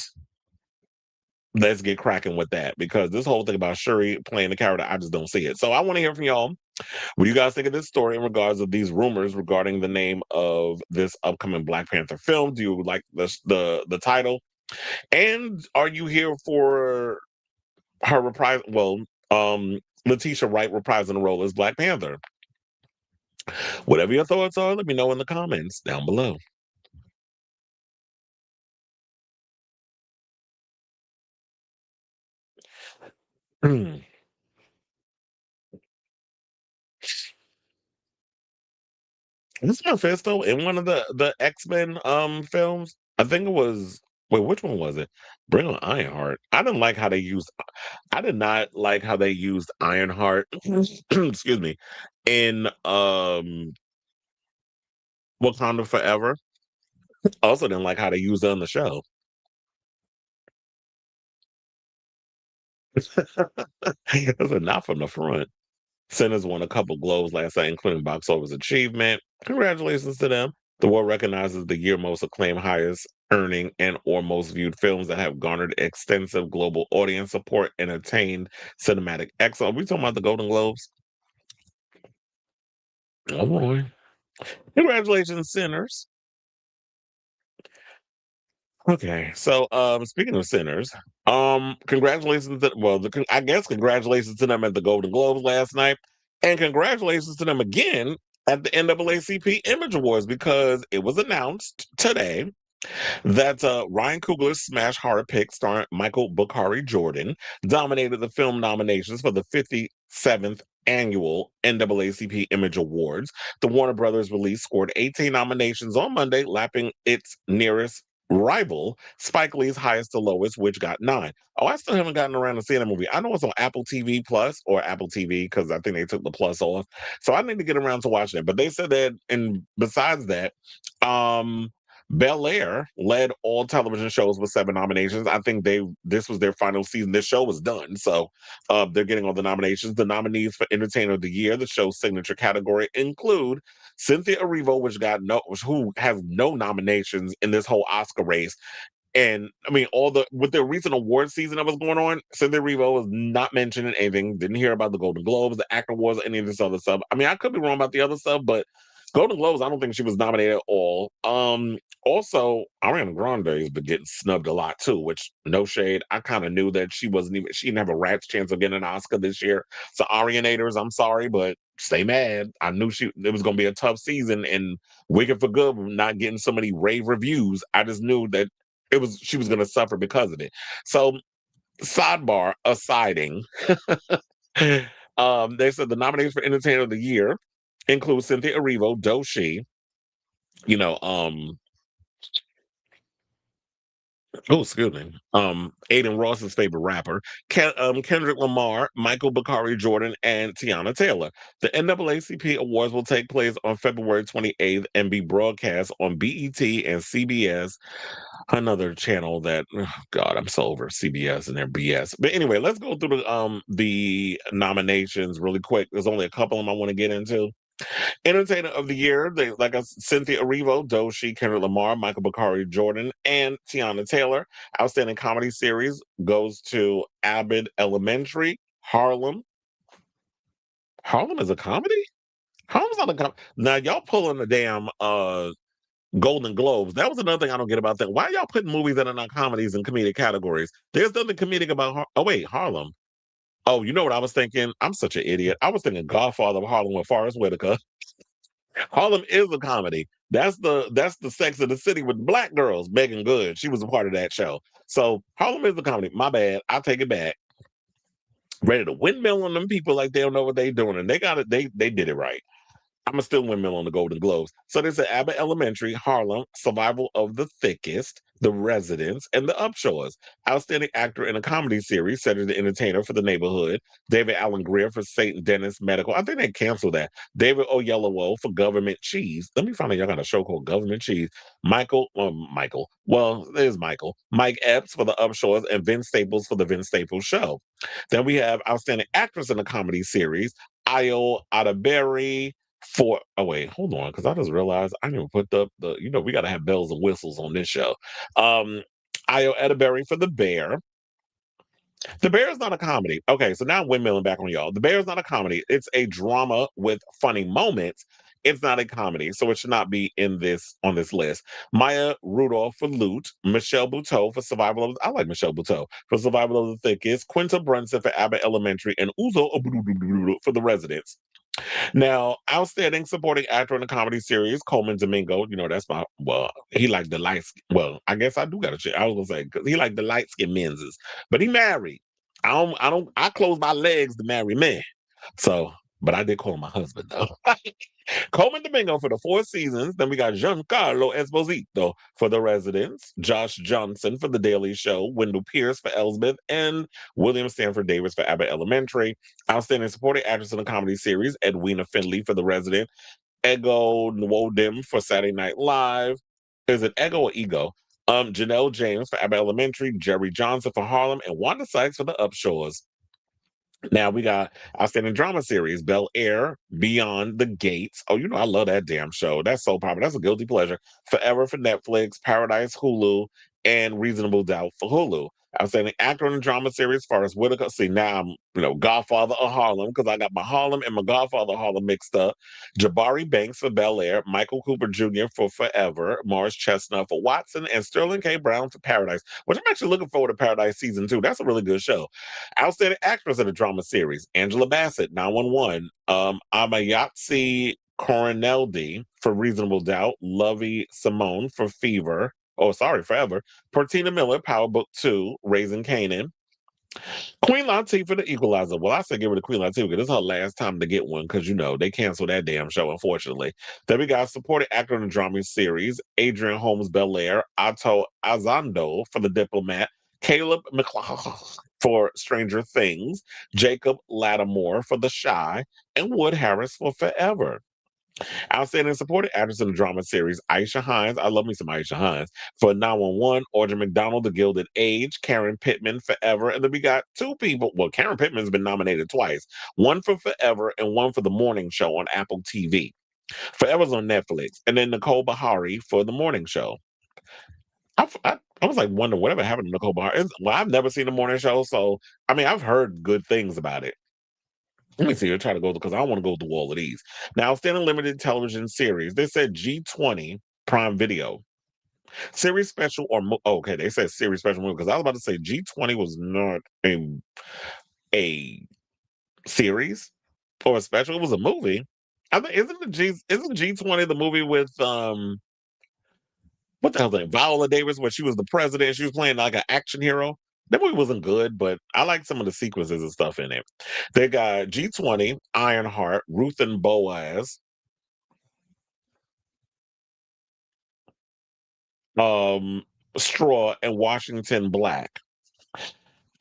let's get cracking with that because this whole thing about Shuri playing the character, I just don't see it. So I want to hear from y'all. What do you guys think of this story in regards of these rumors regarding the name of this upcoming Black Panther film? Do you like the title? And are you here for her reprise? Well, Letitia Wright reprising the role as Black Panther. Whatever your thoughts are, let me know in the comments down below. This Mephisto in one of the X-Men films. I think it was wait, which one was it? Bring on Ironheart. I did not like how they used Ironheart excuse me in Wakanda Forever. Also didn't like how they used it on the show. It was not from the front. Sinners won a couple Globes last night, including box office achievement. Congratulations to them. The award recognizes the year most acclaimed, highest earning, and or most viewed films that have garnered extensive global audience support and attained cinematic excellence. Are we talking about the Golden Globes? Oh boy. Congratulations, Sinners. Okay, so speaking of sinners, congratulations to, I guess congratulations to them at the Golden Globes last night, and congratulations to them again at the NAACP Image Awards, because it was announced today that Ryan Coogler's smash horror pick starring Michael Bakari Jordan dominated the film nominations for the 57th annual NAACP Image Awards. The Warner Brothers release scored 18 nominations on Monday, lapping its nearest rival, Spike Lee's Highest to Lowest, which got 9. Oh, I still haven't gotten around to seeing the movie. I know it's on Apple TV Plus or Apple TV, because I think they took the plus off. So I need to get around to watching it. But they said that, and besides that, Bel-Air led all television shows with 7 nominations. I think this was their final season. This show was done, so they're getting all the nominations. The nominees for Entertainer of the Year, the show's signature category, include Cynthia Erivo, who has no nominations in this whole Oscar race. And I mean, with the recent award season that was going on, Cynthia Erivo was not mentioned in anything. Didn't hear about the Golden Globes, the Actor Awards, any of this other stuff. I mean, I could be wrong about the other stuff, but Golden Globes, I don't think she was nominated at all. Also, Ariana Grande has been getting snubbed a lot too, which, no shade. I kind of knew that she didn't have a rat's chance of getting an Oscar this year. So Arianators, I'm sorry, but stay mad. I knew it was going to be a tough season, and Wicked for Good not getting so many rave reviews. I just knew that she was going to suffer because of it. So, sidebar asiding, they said the nominees for Entertainer of the Year include Cynthia Erivo, Doshi, you know, excuse me. Aiden Ross's favorite rapper, Kendrick Lamar, Michael Bakari Jordan, and Tiana Taylor. The NAACP Awards will take place on February 28th and be broadcast on BET and CBS, another channel that, oh God, I'm so over CBS and their BS. But anyway, let's go through the nominations really quick. There's only a couple of them I want to get into. Entertainer of the Year, Cynthia Erivo, Doshi, Kendrick Lamar, Michael Bakari Jordan, and Tiana Taylor. Outstanding Comedy Series goes to Abbott Elementary, Harlem. Harlem is a comedy? Harlem's not a comedy. Now, y'all pulling the damn Golden Globes. That was another thing I don't get about that. Why y'all putting movies that are not comedies in comedic categories? There's nothing comedic about Harlem. Oh, you know what I was thinking? I'm such an idiot. I was thinking Godfather of Harlem with Forrest Whitaker. Harlem is a comedy. That's the Sex of the City with black girls. Megan Good, she was a part of that show. So Harlem is a comedy. My bad. I take it back. Ready to windmill on them people like they don't know what they're doing, and they got it. They did it right. I'm a still windmill on the Golden Globes. So there's an Abbott Elementary, Harlem, Survival of the Thickest, The Residents, and The Upshaw's. Outstanding Actor in a Comedy Series, Cedric the Entertainer for The Neighborhood, David Allen Greer for St. Dennis Medical. I think they canceled that. David Oyelowo for Government Cheese. Let me find out y'all got a show called Government Cheese. There's Michael. Mike Epps for The Upshaws, and Vince Staples for The Vince Staples Show. Then we have Outstanding Actress in a Comedy Series, Ayo Adaberry hold on, because I just realized I didn't put we got to have bells and whistles on this show. Ayo Edeberry for The Bear. The Bear is not a comedy. Okay, so now I'm windmilling back on y'all. The Bear is not a comedy. It's a drama with funny moments. It's not a comedy, so it should not be on this list. Maya Rudolph for Loot, Michelle Buteau for Survival of I like Michelle Buteau for Survival of the Thickest, Quinta Brunson for Abbott Elementary, and Uzo for The Residents. Now, Outstanding Supporting Actor in a Comedy Series, Coleman Domingo. That's he like the light. I guess I do got to check. I was gonna say, because he like the light skinned menses, but he married. I close my legs to marry men. So, but I did call him my husband though. Coleman Domingo for the 4 seasons. Then we got Giancarlo Esposito for The Residents, Josh Johnson for The Daily Show, Wendell Pierce for Elsbeth, and William Stanford Davis for Abbott Elementary. Outstanding Supporting Actress in a Comedy Series, Edwina Findlay for The Resident, Ego Nwodim for Saturday Night Live. Is it Ego or Ego? Janelle James for Abbott Elementary, Jerry Johnson for Harlem, and Wanda Sykes for The Upshaws. Now we got Outstanding Drama Series, Bel-Air, Beyond the Gates. Oh, I love that damn show. That's so popular. That's a guilty pleasure. Forever for Netflix, Paradise Hulu, and Reasonable Doubt for Hulu. Outstanding actor in a drama series, Forrest Whitaker. See, now I'm, Godfather of Harlem, because I got my Harlem and my Godfather of Harlem mixed up. Jabari Banks for Bel-Air, Michael Cooper Jr. for Forever, Morris Chestnut for Watson, and Sterling K. Brown for Paradise, which I'm actually looking forward to Paradise Season 2. That's a really good show. Outstanding actress in a drama series, Angela Bassett, 911. Amayatsi Coroneldi for Reasonable Doubt, Lovey Simone for Fever. Oh, sorry, Forever. Portina Miller, Power Book 2, Raising Kanan. Queen Latifah, The Equalizer. Well, I say give her to Queen Latifah because this is her last time to get one because, they canceled that damn show, unfortunately. Then we got supporting actor in the drama series, Adrian Holmes Bel-Air, Otto Azando for The Diplomat, Caleb McLaughlin for Stranger Things, Jacob Lattimore for The Shy, and Wood Harris for Forever. Outstanding supporting actress in the drama series, Aisha Hines. I love me some Aisha Hines. For 911, Audrey McDonald, The Gilded Age, Karen Pittman, Forever. And then we got two people. Well, Karen Pittman's been nominated twice. One for Forever and one for The Morning Show on Apple TV. Forever's on Netflix. And then Nicole Bahari for The Morning Show. I was like wondering whatever happened to Nicole Bahari. Well, I've never seen The Morning Show, so I've heard good things about it. Let me see. I'll try to go because I don't want to go through all of these. Now, standing limited television series. They said G20 Prime Video series special or okay. They said series special movie because I was about to say G20 was not a series or a special. It was a movie. I think isn't G20 the movie with what the hell's name? Viola Davis, where she was the president. She was playing like an action hero. That movie wasn't good, but I like some of the sequences and stuff in it. They got G20, Ironheart, Ruth and Boaz, Straw, and Washington Black.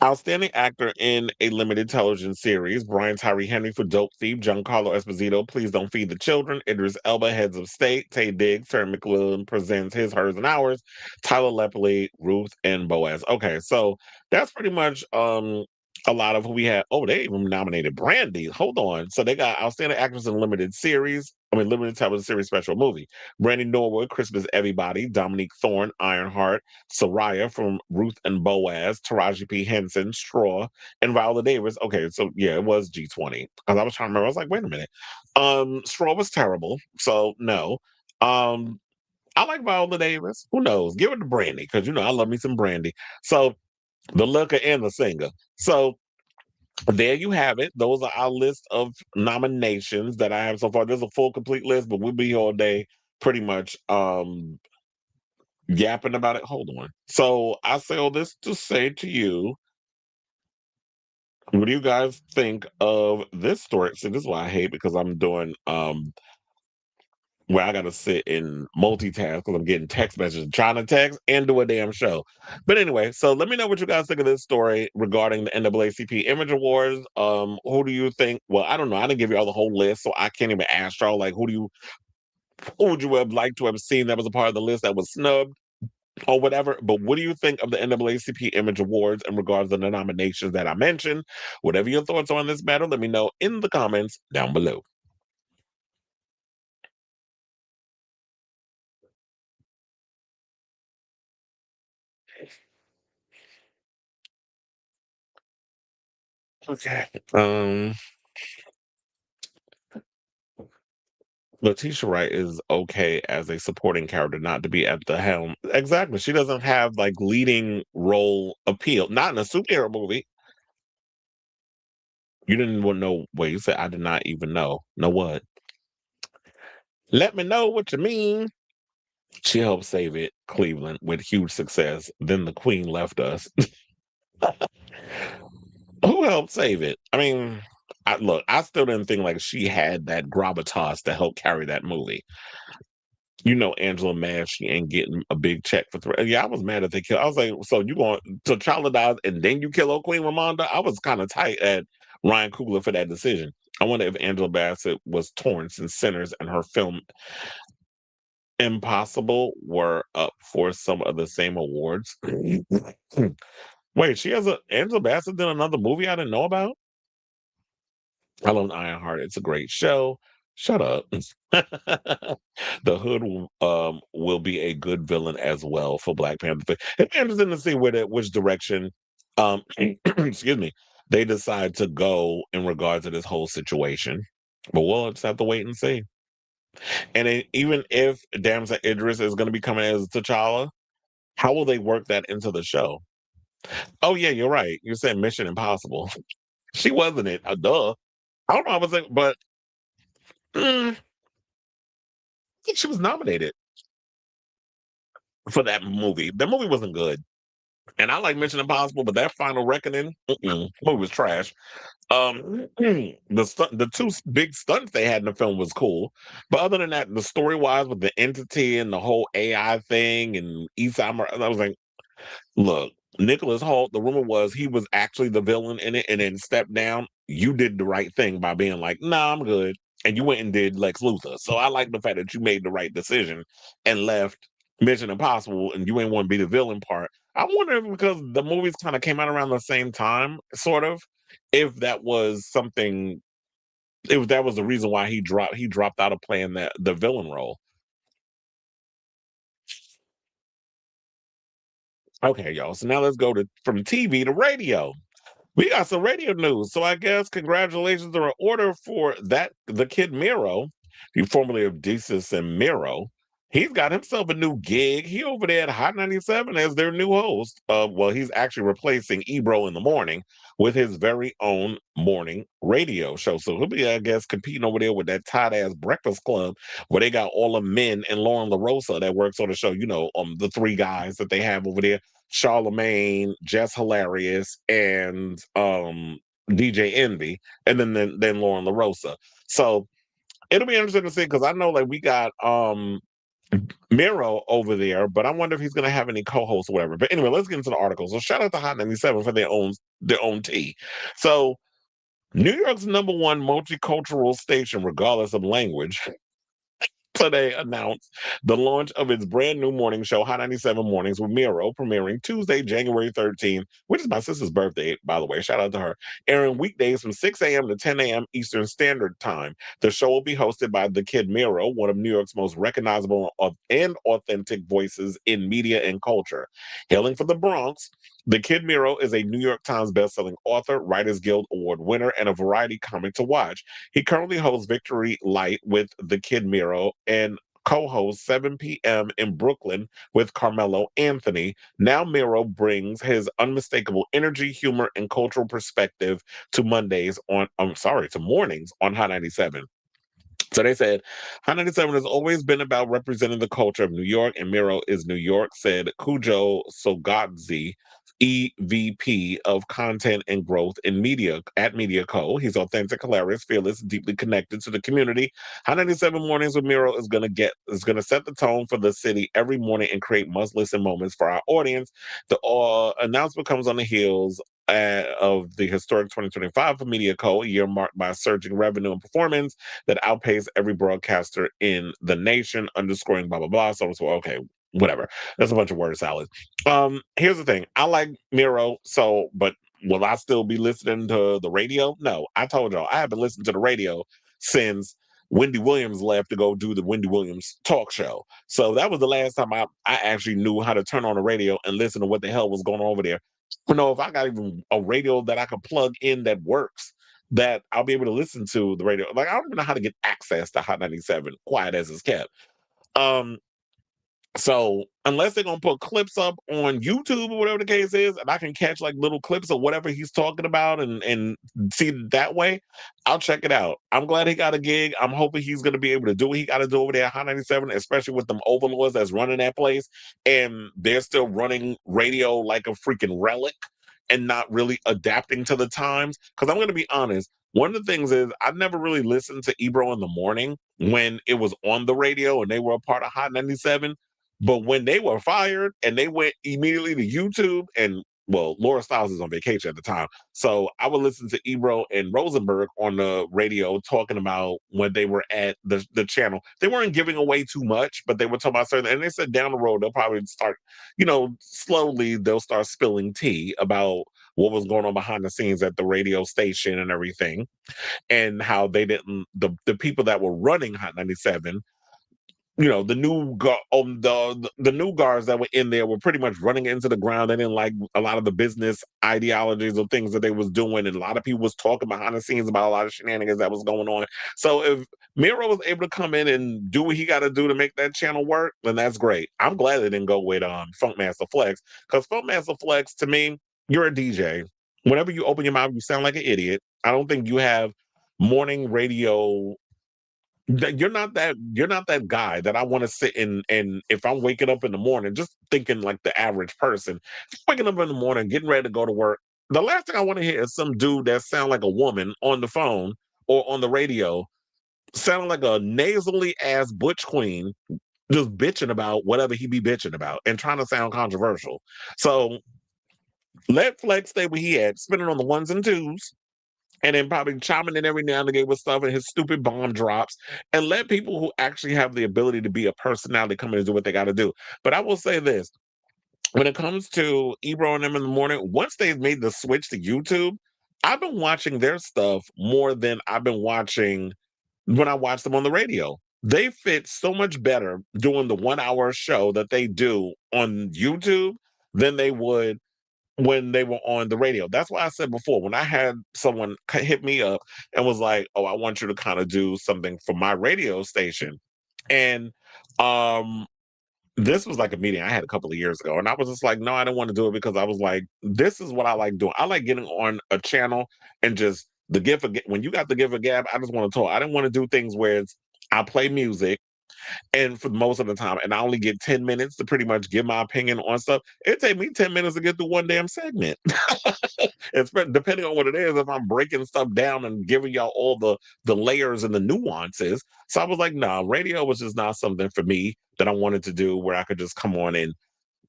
Outstanding actor in a limited television series, Brian Tyree Henry for Dope Thief, Giancarlo Esposito, Please Don't Feed the Children, Idris Elba, Heads of State, Taye Diggs, Terry McLuhan presents His, Hers, and Ours, Tyler Lepley, Ruth, and Boaz. Okay, so that's pretty much a lot of who we had. Oh, they even nominated Brandy. Hold on. So they got Outstanding Actress in Limited Series, limited television series special movie. Brandy Norwood, Christmas Everybody, Dominique Thorne, Ironheart, Soraya from Ruth and Boaz, Taraji P. Henson, Straw, and Viola Davis. Okay, so yeah, it was G20. Because I was trying to remember. I was like, wait a minute. Straw was terrible, so no. I like Viola Davis. Who knows? Give it to Brandy, because I love me some Brandy. So the looker and the singer. So there you have it. Those are our list of nominations that I have so far. There's a full complete list, but we'll be here all day pretty much yapping about it. Hold on. So I say all this to say to you, what do you guys think of this story? See, this is why I hate because I'm doing where I gotta sit and multitask because I'm getting text messages, trying to text and do a damn show. But anyway, so let me know what you guys think of this story regarding the NAACP Image Awards. Who do you think? Well, I don't know. I didn't give you all the whole list, so I can't even ask y'all like who would you have liked to have seen that was a part of the list that was snubbed or whatever. But what do you think of the NAACP Image Awards in regards to the nominations that I mentioned? Whatever your thoughts are on this matter, let me know in the comments down below. Okay. Letitia Wright is okay as a supporting character, not to be at the helm. Exactly. She doesn't have like leading role appeal. Not in a superhero movie. You didn't want to know what you said. I did not even know. Know what? Let me know what you mean. She helped save it, Cleveland, with huge success. Then the Queen left us. Who helped save it? I still didn't think like she had that gravitas to help carry that movie. Angela mad she ain't getting a big check for yeah, I was mad that they killed. I was like, so you going to T'Challa dies and then you kill old Queen Ramonda? I was kind of tight at Ryan Coogler for that decision. I wonder if Angela Bassett was torn since Sinners and her film Impossible were up for some of the same awards. Wait, Angela Bassett did another movie I didn't know about? I love Ironheart. It's a great show. Shut up. The Hood will be a good villain as well for Black Panther. It's interesting to see which direction, excuse me, they decide to go in regards to this whole situation. But we'll just have to wait and see. And even if Damson Idris is going to be coming as T'Challa, how will they work that into the show? Oh yeah, you're right. You said Mission Impossible. She wasn't it. Duh. I don't know. I was like, but I think she was nominated for that movie. That movie wasn't good. And I like Mission Impossible, but that Final Reckoning movie was trash. The two big stunts they had in the film was cool, but other than that, the story wise with the entity and the whole AI thing and Eastside, I was like, look, Nicholas Hoult. The rumor was he was actually the villain in it, and then stepped down. You did the right thing by being like, "Nah, I'm good," and you went and did Lex Luthor. So I like the fact that you made the right decision and left Mission Impossible, and you ain't want to be the villain part. I wonder if because the movies kind of came out around the same time, sort of, if that was something, if that was the reason why he dropped out of playing the villain role. Okay, y'all. So now let's go from TV to radio. We got some radio news. So I guess congratulations are in order for the kid Mero, he formerly of Desus and Mero. He's got himself a new gig. He over there at Hot 97 as their new host. Well, he's actually replacing Ebro in the morning with his very own morning radio show. So he'll be, I guess, competing over there with that tight ass Breakfast Club where they got all the men and Lauren LaRosa that works on the show. The three guys that they have over there. Charlemagne, Jess Hilarious, and DJ Envy, and then Lauren LaRosa. So it'll be interesting to see because I know like we got Mero over there, but I wonder if he's gonna have any co-hosts or whatever. But anyway, let's get into the article. So shout out to Hot 97 for their own tea. So New York's #1 multicultural station, regardless of language, today announced the launch of its brand new morning show, Hot 97 Mornings with Mero, premiering Tuesday, January 13th, which is my sister's birthday, by the way. Shout out to her. Airing weekdays from 6 a.m. to 10 a.m. Eastern Standard Time. The show will be hosted by the kid Mero, one of New York's most recognizable and authentic voices in media and culture. Hailing from the Bronx, the Kid Mero is a New York Times bestselling author, Writers Guild Award winner, and a variety comic to watch. He currently hosts Victory Light with the Kid Mero and co-hosts 7 p.m. in Brooklyn with Carmelo Anthony. Now Mero brings his unmistakable energy, humor, and cultural perspective to mornings on Hot 97. So they said, Hot 97 has always been about representing the culture of New York, and Mero is New York, said Cujo Sogadzi, EVP of Content and Growth in Media at Media Co. He's authentic, hilarious, fearless, deeply connected to the community. Hot 97 Mornings with Mero is gonna set the tone for the city every morning and create must-listen moments for our audience. The announcement comes on the heels of the historic 2025 for Media Co., a year marked by surging revenue and performance that outpaced every broadcaster in the nation, underscoring blah, blah, blah. So, okay, whatever. That's a bunch of word salad. Here's the thing. I like Mero, but will I still be listening to the radio? No. I told y'all, I haven't listened to the radio since Wendy Williams left to go do the Wendy Williams talk show. So that was the last time I actually knew how to turn on the radio and listen to what the hell was going on over there. If I got even a radio that I could plug in that works, that I'll be able to listen to the radio. Like I don't even know how to get access to Hot 97, quiet as it's kept. So unless they're gonna put clips up on YouTube or whatever the case is, and I can catch like little clips of whatever he's talking about and see it that way, I'll check it out. I'm glad he got a gig. I'm hoping he's gonna be able to do what he got to do over there at Hot 97, especially with them overlords that's running that place, and they're still running radio like a freaking relic and not really adapting to the times. Because I'm gonna be honest. One of the things is I never really listened to Ebro in the morning when it was on the radio and they were a part of Hot 97. But when they were fired and they went immediately to YouTube, and well, Laura Stiles is on vacation at the time. So I would listen to Ebro and Rosenberg on the radio talking about when they were at the channel. They weren't giving away too much, but they were talking about certain, and they said down the road, they'll probably start, slowly they'll start spilling tea about what was going on behind the scenes at the radio station and everything, and how they didn't the people that were running Hot 97, the the new guards that were in there were pretty much running into the ground. They didn't like a lot of the business ideologies or things that they was doing, and a lot of people was talking behind the scenes about a lot of shenanigans that was going on. So if Mero was able to come in and do what he got to do to make that channel work, then that's great. I'm glad they didn't go with Funkmaster Flex, because Funkmaster Flex, to me, you're a DJ. Whenever you open your mouth, you sound like an idiot. I don't think you have morning radio. You're not that guy that I want to sit in, and if I'm waking up in the morning, just thinking like the average person, waking up in the morning, getting ready to go to work, the last thing I want to hear is some dude that sound like a woman on the phone or on the radio, sounding like a nasally ass butch queen, just bitching about whatever he be bitching about and trying to sound controversial. So let Flex stay where he at, spinning on the ones and twos, and then probably chiming in every now and again with stuff and his stupid bomb drops, and let people who actually have the ability to be a personality come in and do what they got to do. But I will say this, when it comes to Ebro and them in the morning, once they've made the switch to YouTube, I've been watching their stuff more than I've been watching when I watch them on the radio. They fit so much better doing the 1 hour show that they do on YouTube than they would when they were on the radio. That's why I said before, when I had someone hit me up and was like, "Oh, I want you to kind of do something for my radio station," and um, this was like a meeting I had a couple of years ago, and I was just like, "No, I didn't want to do it," because I was like, "This is what I like doing. I like getting on a channel and just the gift of when you got the gift of gab. I just want to talk. I didn't want to do things where I play music." And for most of the time, and I only get 10 minutes to pretty much give my opinion on stuff. It take me 10 minutes to get through one damn segment. Depending on what it is, if I'm breaking stuff down and giving y'all all the layers and the nuances. So I was like, nah, radio was just not something for me that I wanted to do where I could just come on and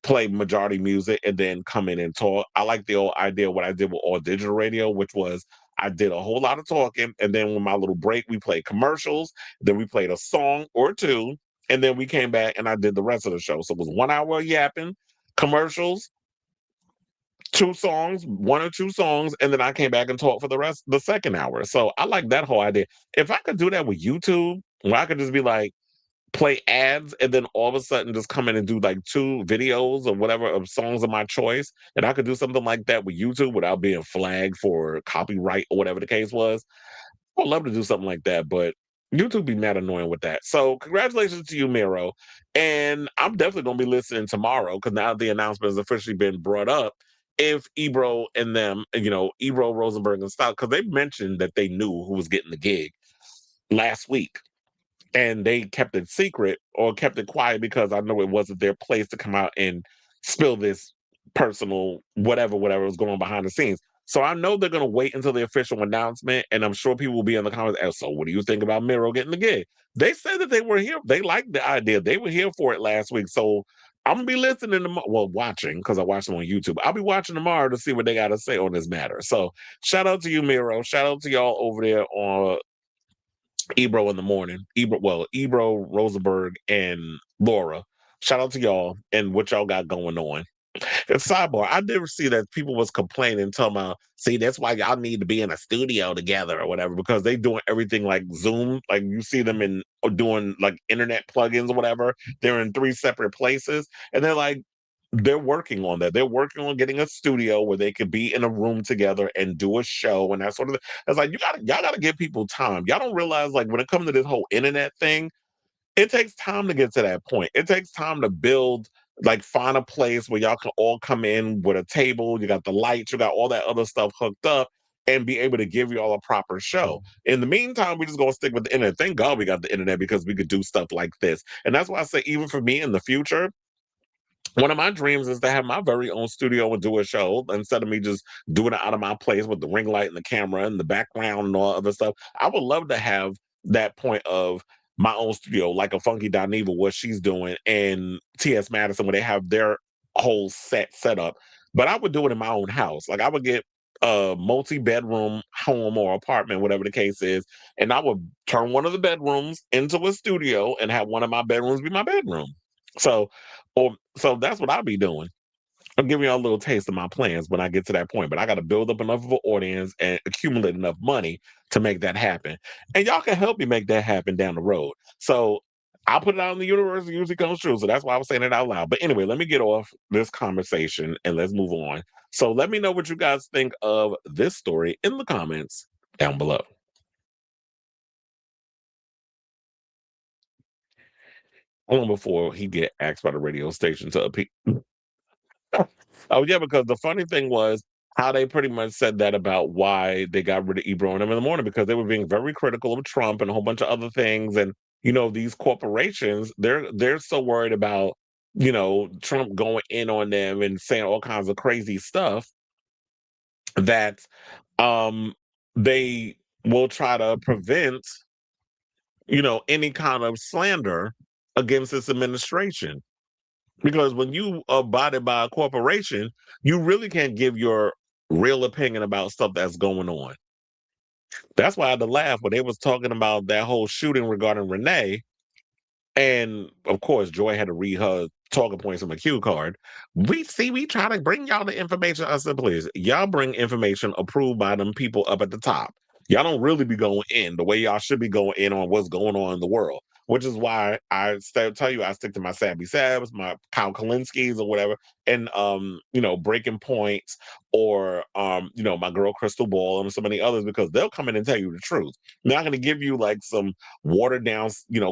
play majority music and then come in and talk. I like the old idea of what I did with all digital radio, which was I did a whole lot of talking, and then with my little break, we played commercials, then we played a song or two, and then we came back and I did the rest of the show. So it was 1 hour yapping, commercials, two songs, one or two songs, and then I came back and talked for the second hour. So I like that whole idea. If I could do that with YouTube, where I could just be like, play ads and then all of a sudden just come in and do like 2 videos or whatever of songs of my choice, and I could do something like that with YouTube without being flagged for copyright or whatever the case was, I would love to do something like that, but YouTube be mad annoying with that. So congratulations to you, Mero. And I'm definitely gonna be listening tomorrow, because now the announcement has officially been brought up. If Ebro and them, Ebro, Rosenberg, and Stout, because they mentioned that they knew who was getting the gig last week, and they kept it secret or kept it quiet because I know it wasn't their place to come out and spill this personal whatever was going on behind the scenes. So I know they're going to wait until the official announcement, and I'm sure people will be in the comments. So what do you think about Mero getting the gig? They said that they were here. They liked the idea. They were here for it last week. So I'm gonna be listening to watching, because I watched them on YouTube. I'll be watching tomorrow to see what they got to say on this matter. So shout out to you, Mero. Shout out to y'all over there on Ebro in the morning. Ebro, Rosenberg, and Laura. Shout out to y'all and what y'all got going on. And sidebar, I did see that people was complaining, talking about, see, that's why y'all need to be in a studio together or whatever, because they doing everything like Zoom. Like you see them in doing like internet plugins or whatever. They're in 3 separate places. And they're like, they're working on that. They're working on getting a studio where they could be in a room together and do a show and that sort of thing. It's like y'all gotta give people time. Y'all don't realize, like, when it comes to this whole internet thing, it takes time to get to that point. It takes time to build, like, find a place where y'all can all come in with a table, you got the lights, you got all that other stuff hooked up, and be able to give you all a proper show. In the meantime, we just gonna stick with the internet. Thank God we got the internet, because we could do stuff like this. And that's why I say, even for me in the future, one of my dreams is to have my very own studio and do a show, instead of me just doing it out of my place with the ring light and the camera and the background and all other stuff. I would love to have that point of my own studio, like a Funky Dineva, what she's doing, and T.S. Madison, where they have their whole set up. But I would do it in my own house. Like, I would get a multi-bedroom home or apartment, whatever the case is, and I would turn one of the bedrooms into a studio and have one of my bedrooms be my bedroom. So, so that's what I'll be doing. I'm giving y'all a little taste of my plans when I get to that point, but I got to build up enough of an audience and accumulate enough money to make that happen. And y'all can help me make that happen down the road. So I'll put it out in the universe. It usually comes true. So that's why I was saying it out loud. But anyway, let me get off this conversation and let's move on. So let me know what you guys think of this story in the comments down below. Long before he get asked by the radio station to appeal. Oh yeah, because the funny thing was how they pretty much said that about why they got rid of Ebro and them in the morning, because they were being very critical of Trump and a whole bunch of other things. And these corporations, they're so worried about Trump going in on them and saying all kinds of crazy stuff that they will try to prevent any kind of slander against this administration. Because when you are bodied by a corporation, you really can't give your real opinion about stuff that's going on. That's why I had to laugh when they was talking about that whole shooting regarding Renee. And of course, Joy had to read her talking points on the cue card. We try to bring y'all the information. I said, please, y'all bring information approved by them people up at the top. Y'all don't really be going in the way y'all should be going in on what's going on in the world. Which is why I tell you I stick to my Sabby Sabs, my Kyle Kalinskis or whatever, and Breaking Points or my girl Crystal Ball and so many others, because they'll come in and tell you the truth. They're not going to give you like some watered down,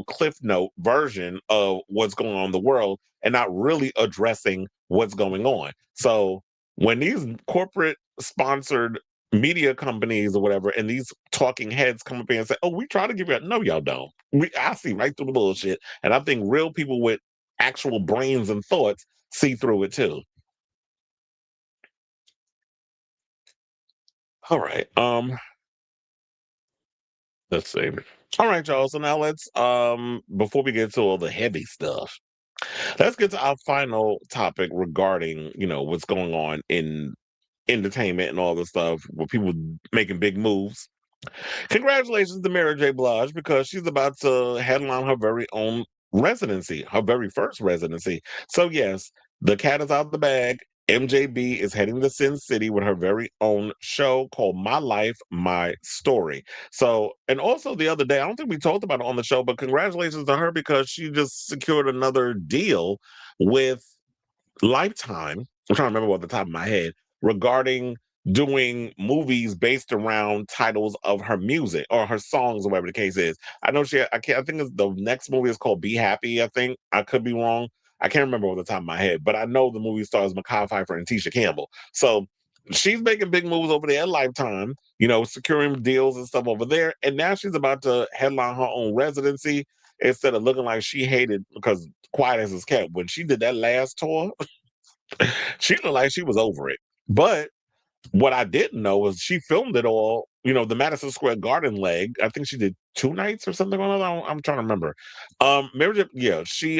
cliff note version of what's going on in the world and not really addressing what's going on. So when these corporate sponsored media companies or whatever and these talking heads come up here and say, oh, we try to give you no, y'all don't. I see right through the bullshit. And I think real people with actual brains and thoughts see through it too. All right. Let's see. All right, y'all. So now let's before we get to all the heavy stuff, let's get to our final topic regarding, what's going on in entertainment and all this stuff with people making big moves. Congratulations to Mary J. Blige, because she's about to headline her very own residency, her very first residency. So yes, the cat is out of the bag. MJB is heading to Sin City with her very own show called My Life, My Story. So, and also the other day, I don't think we talked about it on the show, but congratulations to her because she just secured another deal with Lifetime. I'm trying to remember off the top of my head regarding doing movies based around titles of her music or her songs or whatever the case is. I know I think the next movie is called Be Happy. I think I could be wrong. I can't remember off the top of my head, but I know the movie stars Mekhi Phifer and Tisha Campbell. So she's making big moves over there at Lifetime, securing deals and stuff over there. And now she's about to headline her own residency instead of looking like she hated, because quiet as it's kept, when she did that last tour, she looked like she was over it. But what I didn't know was she filmed it all, the Madison Square Garden leg. I think she did 2 nights or something on it. I'm trying to remember. Mary J, yeah, she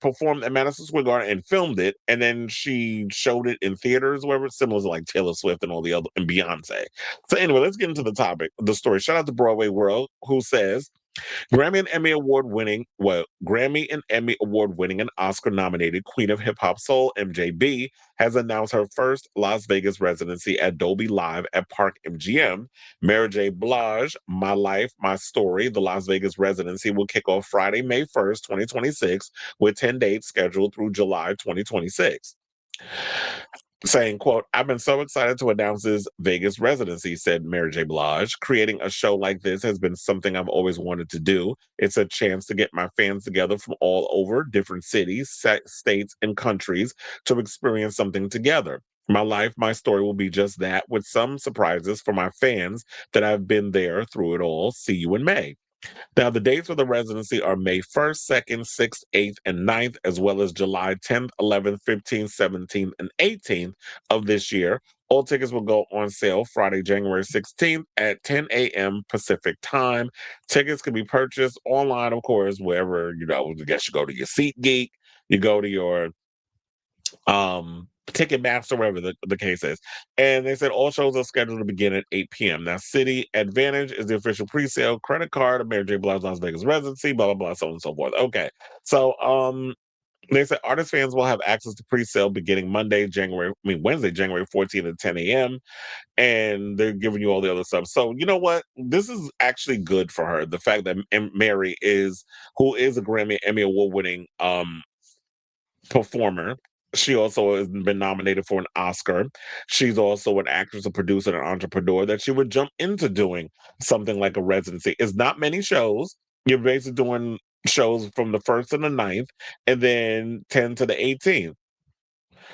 performed at Madison Square Garden and filmed it, and then she showed it in theaters, wherever, similar to like Taylor Swift and all the other, and Beyonce. So anyway, let's get into the topic, the story. Shout out to Broadway World, who says Grammy and Emmy Award winning and Oscar nominated Queen of Hip Hop Soul, MJB, has announced her first Las Vegas residency at Dolby Live at Park MGM. Mary J. Blige, My Life, My Story, the Las Vegas residency will kick off Friday, May 1st, 2026, with 10 dates scheduled through July 2026. Saying, quote, I've been so excited to announce this Vegas residency, said Mary J. Blige. Creating a show like this has been something I've always wanted to do. It's a chance to get my fans together from all over, different cities, states, and countries to experience something together. My life, my story will be just that, with some surprises for my fans that I've been there through it all. See you in May. Now, the dates for the residency are May 1st, 2nd, 6th, 8th, and 9th, as well as July 10th, 11th, 15th, 17th, and 18th of this year. All tickets will go on sale Friday, January 16th at 10 a.m. Pacific time. Tickets can be purchased online, of course, wherever, I guess you go to your SeatGeek, you go to your Ticketmaster, whatever the case is. And they said all shows are scheduled to begin at 8 p.m. Now, City Advantage is the official pre-sale credit card of Mary J. Blige Las Vegas residency, blah, blah, blah, so on and so forth. Okay. So, They said artist fans will have access to pre-sale beginning Wednesday, January 14th at 10 a.m. And they're giving you all the other stuff. So you know what? This is actually good for her. The fact that Mary who is a Grammy Emmy award winning performer. She also has been nominated for an Oscar. She's also an actress, a producer, and an entrepreneur. That she would jump into doing something like a residency. It's not many shows. You're basically doing shows from the 1st to the 9th, and then 10 to the 18th.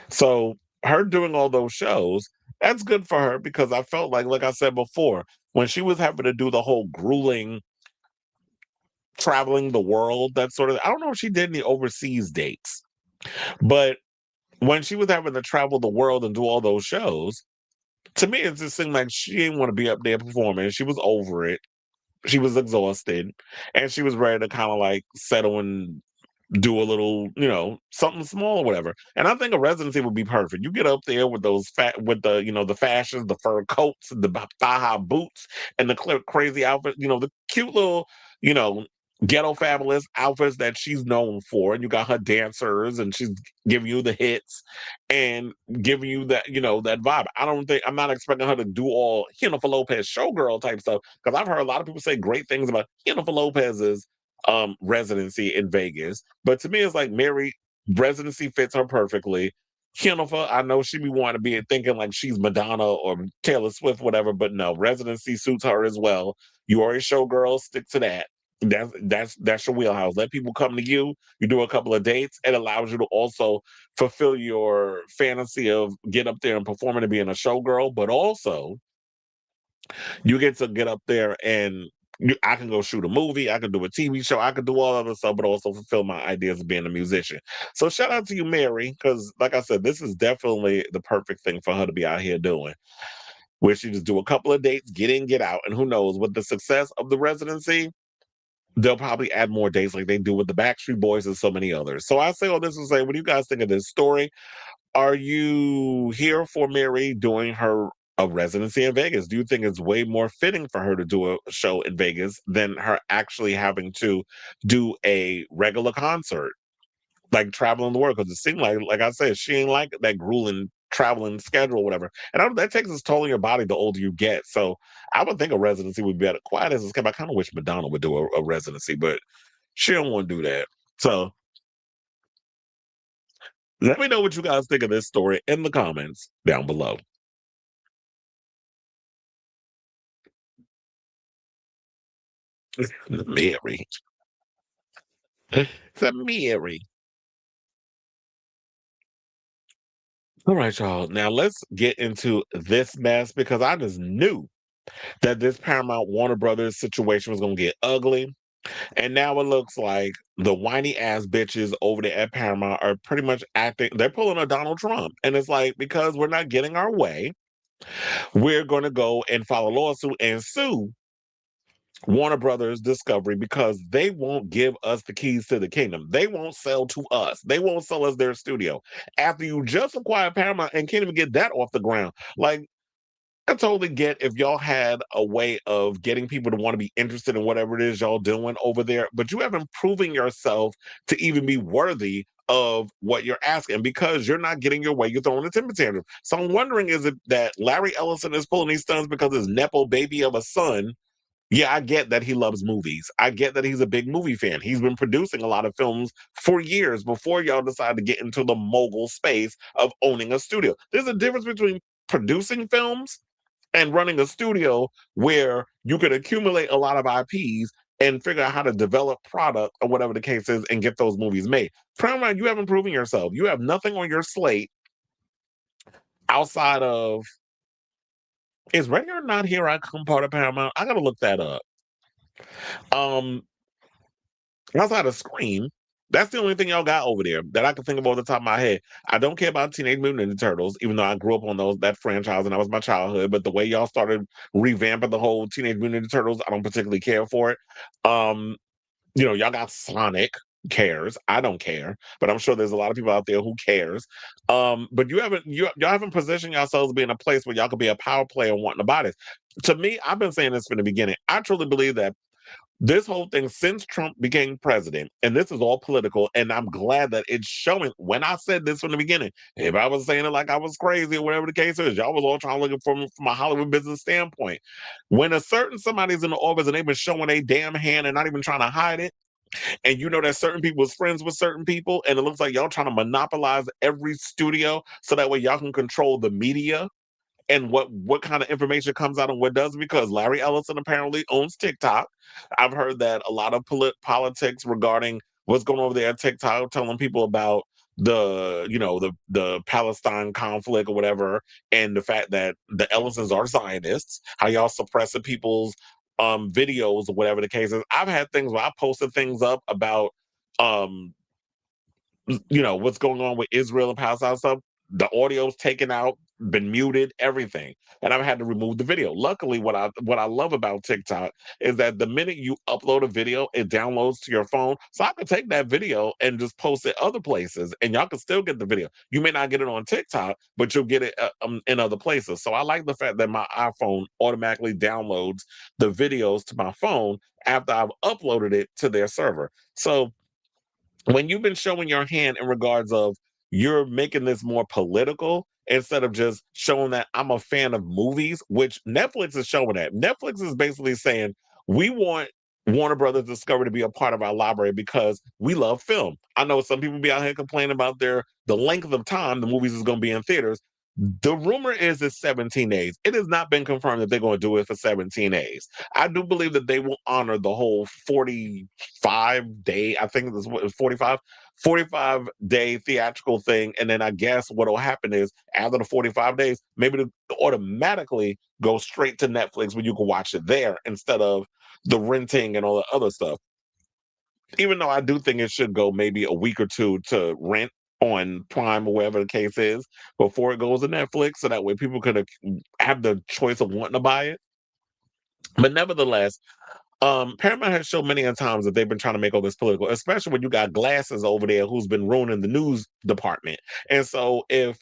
So her doing all those shows, that's good for her because I felt like I said before, when she was having to do the whole grueling traveling the world, that sort of, I don't know if she did any overseas dates, but when she was having to travel the world and do all those shows, to me, it just seemed like she didn't want to be up there performing. She was over it. She was exhausted, and she was ready to kind of like settle and do a little, something small or whatever. And I think a residency would be perfect. You get up there with those the fashions, the fur coats, the thigh-high boots, and the crazy outfit, the cute little, you know, ghetto fabulous outfits that she's known for. And you got her dancers, and she's giving you the hits and giving you that, that vibe. I'm not expecting her to do all Jennifer Lopez showgirl type stuff, because I've heard a lot of people say great things about Jennifer Lopez's residency in Vegas. But to me, it's like Mary residency fits her perfectly. Jennifer, I know she be wanting to be thinking like she's Madonna or Taylor Swift, whatever, but no, residency suits her as well. You are a showgirl, stick to that. That's your wheelhouse. Let people come to you. You do a couple of dates. It allows you to also fulfill your fantasy of get up there and performing and being a showgirl, but also you get to get up there and I can go shoot a movie, I can do a TV show, I can do all other stuff, but also fulfill my ideas of being a musician. So shout out to you, Mary, because like I said, this is definitely the perfect thing for her to be out here doing, where she just do a couple of dates, get in, get out, and who knows, with the success of the residency, they'll probably add more dates like they do with the Backstreet Boys and so many others. So I say all this to say, what do you guys think of this story? Are you here for Mary doing her a residency in Vegas? Do you think it's way more fitting for her to do a show in Vegas than her actually having to do a regular concert, like traveling the world? Because it seemed like I said, she ain't like that grueling traveling schedule or whatever. And that takes its toll on your body the older you get. So I would think a residency would be better. Quiet as it's kept, I kind of wish Madonna would do a residency, but she don't want to do that. So let me know what you guys think of this story in the comments down below. Mary. It's a Mary. All right, y'all. Now let's get into this mess because I just knew that this Paramount Warner Brothers situation was going to get ugly. And now it looks like the whiny ass bitches over there at Paramount are pretty much acting, they're pulling a Donald Trump. And it's like, because we're not getting our way, we're going to go and file a lawsuit and sue Warner Brothers Discovery because they won't give us the keys to the kingdom. They won't sell to us. They won't sell us their studio. After you just acquired Paramount and can't even get that off the ground. Like, I totally get if y'all had a way of getting people to want to be interested in whatever it is y'all doing over there, but you haven't proven yourself to even be worthy of what you're asking because you're not getting your way. You're throwing a temper tantrum. So I'm wondering, is it that Larry Ellison is pulling these stunts because his nepo baby of a son? Yeah, I get that he loves movies. I get that he's a big movie fan. He's been producing a lot of films for years before y'all decided to get into the mogul space of owning a studio. There's a difference between producing films and running a studio where you could accumulate a lot of IPs and figure out how to develop product or whatever the case is and get those movies made. Paramount, you haven't proven yourself. You have nothing on your slate outside of, is Ready or Not Here I Come part of Paramount? I gotta look that up. Um, Outside of Scream, that's the only thing y'all got over there that I can think of off the top of my head. I don't care about Teenage Mutant Ninja Turtles, even though I grew up on that franchise and that was my childhood. But the way y'all started revamping the whole Teenage Mutant Ninja Turtles, I don't particularly care for it. Y'all got Sonic. Cares? I don't care, but I'm sure there's a lot of people out there who cares. But y'all haven't positioned yourselves to be in a place where y'all could be a power player and wanting to buy this. To me, I've been saying this from the beginning. I truly believe that This whole thing since Trump became president, and this is all political, and I'm glad that it's showing. When I said this from the beginning, if I was saying it like I was crazy or whatever the case is, y'all was all trying to look at it from a Hollywood business standpoint. When a certain somebody's in the office and they've been showing a damn hand and not even trying to hide it, and you know that certain people's friends with certain people, and it looks like y'all trying to monopolize every studio so that way y'all can control the media and what kind of information comes out and what doesn't, because Larry Ellison apparently owns TikTok. I've heard that a lot of politics regarding what's going on over there at TikTok, telling people about the Palestine conflict or whatever, and the fact that the Ellisons are Zionists, how y'all suppressing people's videos or whatever the case is. I've had things where I posted things up about um what's going on with Israel and Palestine stuff. The audio's taken out, been muted, everything, and I've had to remove the video. Luckily, what I love about TikTok is that the minute you upload a video, it downloads to your phone, so I can take that video and just post it other places, and y'all can still get the video. You may not get it on TikTok, but you'll get it in other places. So I like the fact that my iPhone automatically downloads the videos to my phone after I've uploaded it to their server. So when you've been showing your hand in regards of you're making this more political instead of just showing that I'm a fan of movies, which Netflix is showing that. Netflix is basically saying, we want Warner Brothers Discovery to be a part of our library because we love film. I know some people be out here complaining about the length of time the movies is going to be in theaters. The rumor is it's 17 days. It has not been confirmed that they're going to do it for 17 days. I do believe that they will honor the whole 45-day, I think it's 45-day theatrical thing. And then I guess what will happen is after the 45 days, maybe it'll automatically go straight to Netflix where you can watch it there instead of the renting and all the other stuff. Even though I do think it should go maybe a week or two to rent on Prime or wherever the case is before it goes to Netflix, so that way people could have the choice of wanting to buy it. But nevertheless, Paramount has shown many a times that they've been trying to make all this political, especially when you got Glasses over there who's been ruining the news department. And so if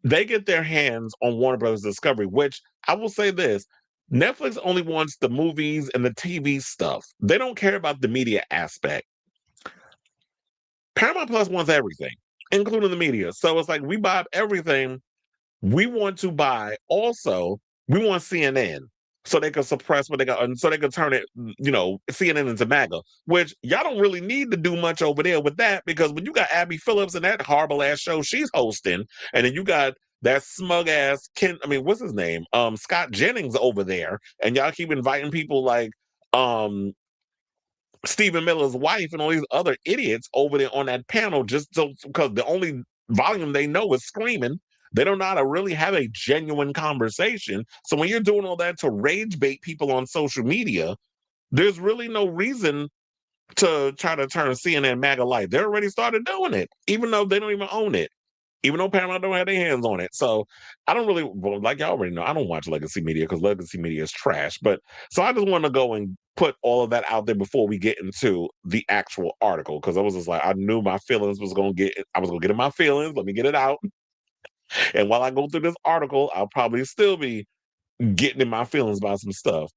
they get their hands on Warner Brothers Discovery, which I will say this, Netflix only wants the movies and the TV stuff. They don't care about the media aspect. Paramount Plus wants everything, including the media. So it's like we buy everything. We want to buy also, we want CNN so they can suppress what they got, and so they can turn it, CNN into MAGA, which y'all don't really need to do much over there with that, because when you got Abby Phillips and that horrible ass show she's hosting, and then you got that smug ass what's his name? Scott Jennings over there, and y'all keep inviting people like Stephen Miller's wife and all these other idiots over there on that panel just so because the only volume they know is screaming. They don't know how to really have a genuine conversation. So when you're doing all that to rage bait people on social media, there's really no reason to try to turn CNN MAGA light. They already started doing it, even though they don't even own it. Even though Paramount don't have their hands on it. So I don't really, like y'all already know, I don't watch legacy media because legacy media is trash. But so I just want to go and put all of that out there before we get into the actual article. Because I was just like, I knew my feelings I was going to get in my feelings. Let me get it out. And while I go through this article, I'll probably still be getting in my feelings about some stuff.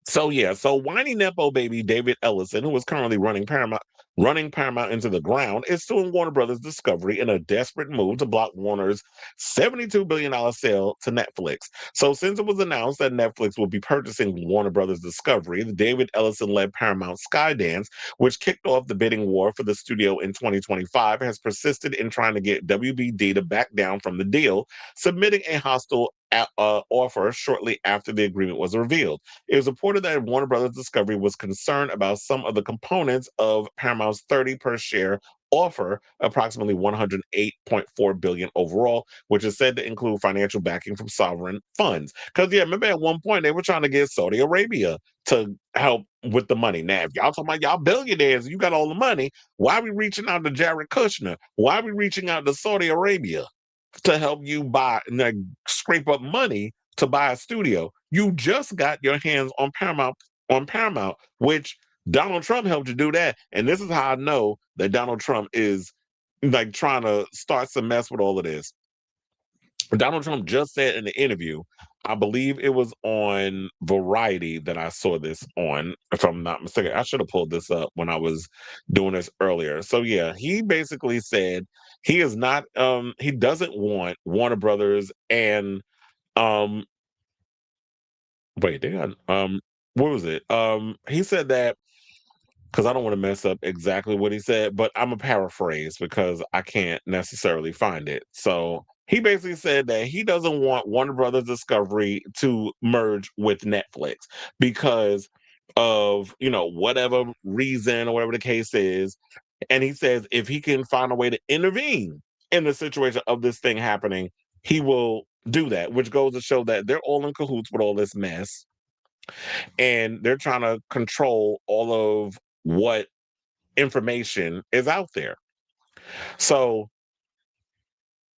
So whiny Nepo baby David Ellison, who is currently running Paramount into the ground, is suing Warner Brothers Discovery in a desperate move to block Warner's $72 billion sale to Netflix. So since it was announced that Netflix will be purchasing Warner Brothers Discovery, the David Ellison-led Paramount Skydance, which kicked off the bidding war for the studio in 2025, has persisted in trying to get WBD to back down from the deal, submitting a hostile offer shortly after the agreement was revealed. It was reported that Warner Brothers Discovery was concerned about some of the components of Paramount's 30 per share offer, approximately $108.4 billion overall, which is said to include financial backing from sovereign funds. Because remember at one point they were trying to get Saudi Arabia to help with the money. Now, if y'all talking about y'all billionaires, you got all the money, why are we reaching out to Jared Kushner? Why are we reaching out to Saudi Arabia to help you buy and scrape up money to buy a studio? You just got your hands on Paramount, which Donald Trump helped you do that. And this is how I know that Donald Trump is like trying to start some mess with all of this. Donald Trump just said in the interview, I believe it was on Variety that I saw this on, if I'm not mistaken. I should have pulled this up when I was doing this earlier. So yeah, he basically said he is not he doesn't want Warner Brothers and um wait, they got what was it? He said that because I don't want to mess up exactly what he said, but I'm a paraphrase because I can't necessarily find it. So he basically said that he doesn't want Warner Brothers Discovery to merge with Netflix because of, whatever reason or whatever the case is. And he says if he can find a way to intervene in the situation of this thing happening, he will do that, which goes to show that they're all in cahoots with all this mess and they're trying to control all of what information is out there. So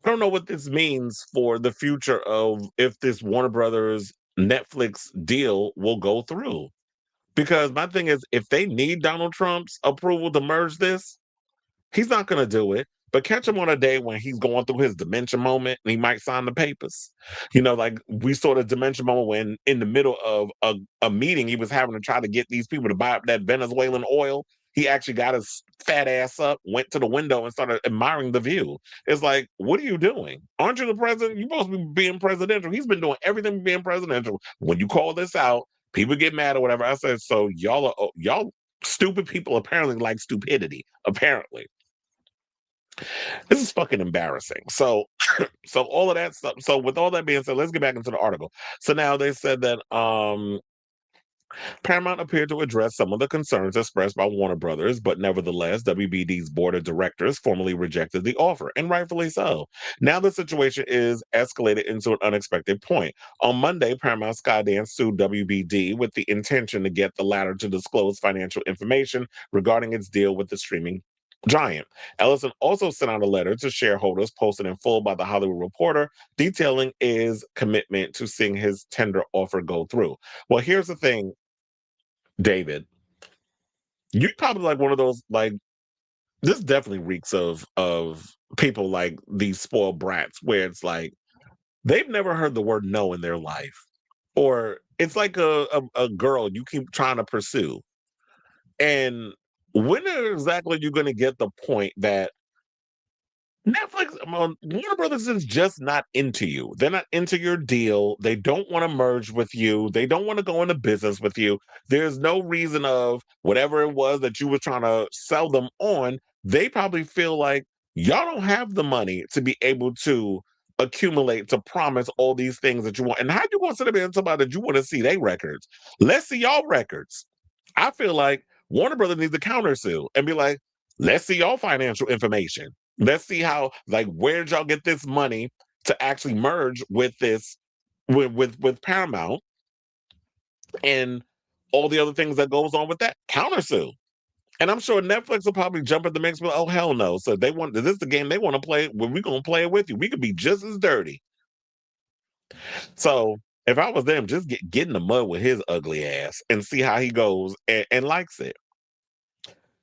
I don't know what this means for the future of if this Warner Brothers Netflix deal will go through. Because my thing is, if they need Donald Trump's approval to merge this, he's not going to do it. But catch him on a day when he's going through his dementia moment and he might sign the papers. Like we saw the dementia moment when in the middle of a meeting he was having to try to get these people to buy up that Venezuelan oil. He actually got his fat ass up, went to the window and started admiring the view. It's like, what are you doing? Aren't you the president? You're supposed to be being presidential. He's been doing everything being presidential. When you call this out, people get mad or whatever. I said, so y'all stupid people apparently like stupidity, apparently. This is fucking embarrassing. So all of that stuff. So with all that being said, let's get back into the article. So now they said that Paramount appeared to address some of the concerns expressed by Warner Brothers, but nevertheless, WBD's board of directors formally rejected the offer, and rightfully so. Now the situation is escalated into an unexpected point. On Monday, Paramount Skydance sued WBD with the intention to get the latter to disclose financial information regarding its deal with the streaming giant. Ellison also sent out a letter to shareholders posted in full by the Hollywood Reporter detailing his commitment to seeing his tender offer go through. Well, here's the thing, David. You're probably like one of those, like, this definitely reeks of people like these spoiled brats where it's like they've never heard the word no in their life. Or it's like a girl you keep trying to pursue. And when exactly are you going to get the point that Netflix, Warner Brothers is just not into you. They're not into your deal. They don't want to merge with you. They don't want to go into business with you. There's no reason of whatever it was that you were trying to sell them on. They probably feel like y'all don't have the money to be able to accumulate to promise all these things that you want. And how you want to sit there and somebody that you want to see their records? Let's see y'all records. I feel like Warner Brothers needs to countersue and be like, let's see y'all financial information. Let's see how, like, where did y'all get this money to actually merge with this, with Paramount and all the other things that goes on with that? Countersue. And I'm sure Netflix will probably jump in the mix with, oh, hell no. So they want, this is the game they want to play. Well, we're going to play it with you. We could be just as dirty. So if I was them, just get in the mud with his ugly ass and see how he goes and likes it.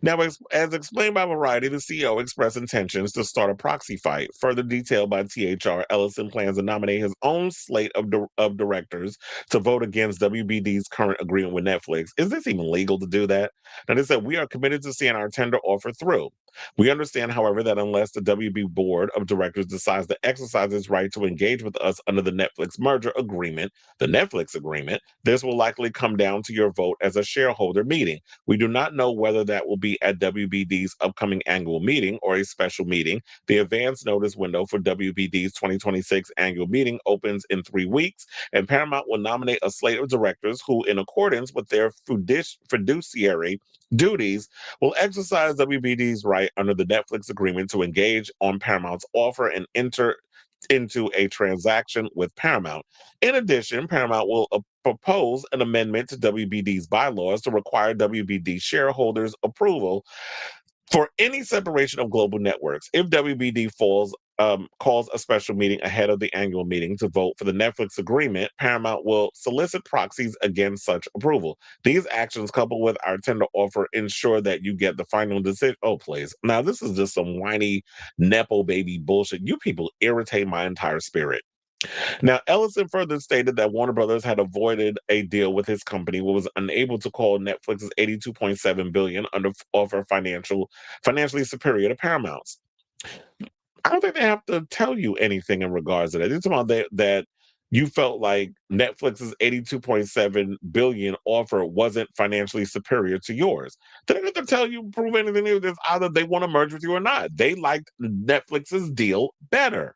Now, as explained by Variety, the CEO expressed intentions to start a proxy fight. Further detailed by THR, Ellison plans to nominate his own slate of directors to vote against WBD's current agreement with Netflix. Is this even legal to do that? Now, they said, we are committed to seeing our tender offer through. We understand, however, that unless the WB board of directors decides to exercise its right to engage with us under the Netflix merger agreement, the Netflix agreement, this will likely come down to your vote as a shareholder meeting. We do not know whether that will be at WBD's upcoming annual meeting or a special meeting. The advance notice window for WBD's 2026 annual meeting opens in 3 weeks, and Paramount will nominate a slate of directors who, in accordance with their fiduciary duties, will exercise WBD's right under the Netflix agreement to engage on Paramount's offer and enter into a transaction with Paramount. In addition, Paramount will propose an amendment to WBD's bylaws to require WBD shareholders' approval for any separation of global networks. If WBD calls a special meeting ahead of the annual meeting to vote for the Netflix agreement, Paramount will solicit proxies against such approval. These actions, coupled with our tender offer, ensure that you get the final decision. Oh, please. Now, this is just some whiny Nepo baby bullshit. You people irritate my entire spirit. Now, Ellison further stated that Warner Brothers had avoided a deal with his company, but was unable to call Netflix's $82.7 billion under offer financially superior to Paramount's. I don't think they have to tell you anything in regards to that. It's about that you felt like Netflix's $82.7 billion offer wasn't financially superior to yours. They don't have to tell you, prove anything. It's either they want to merge with you or not. They liked Netflix's deal better.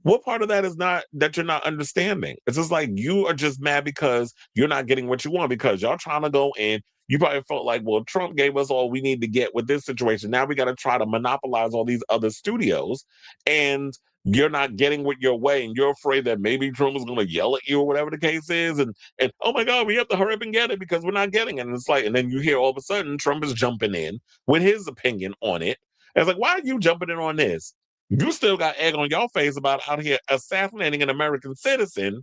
What part of that is not that you're not understanding? It's just like you are just mad because you're not getting what you want because y'all trying to go in. You probably felt like, well, Trump gave us all we need to get with this situation. Now we got to try to monopolize all these other studios, and you're not getting what your way, and you're afraid that maybe Trump is going to yell at you or whatever the case is, and oh my God, we have to hurry up and get it because we're not getting it. And it's like, and then you hear all of a sudden Trump is jumping in with his opinion on it. And it's like, why are you jumping in on this? You still got egg on your face about out here assassinating an American citizen,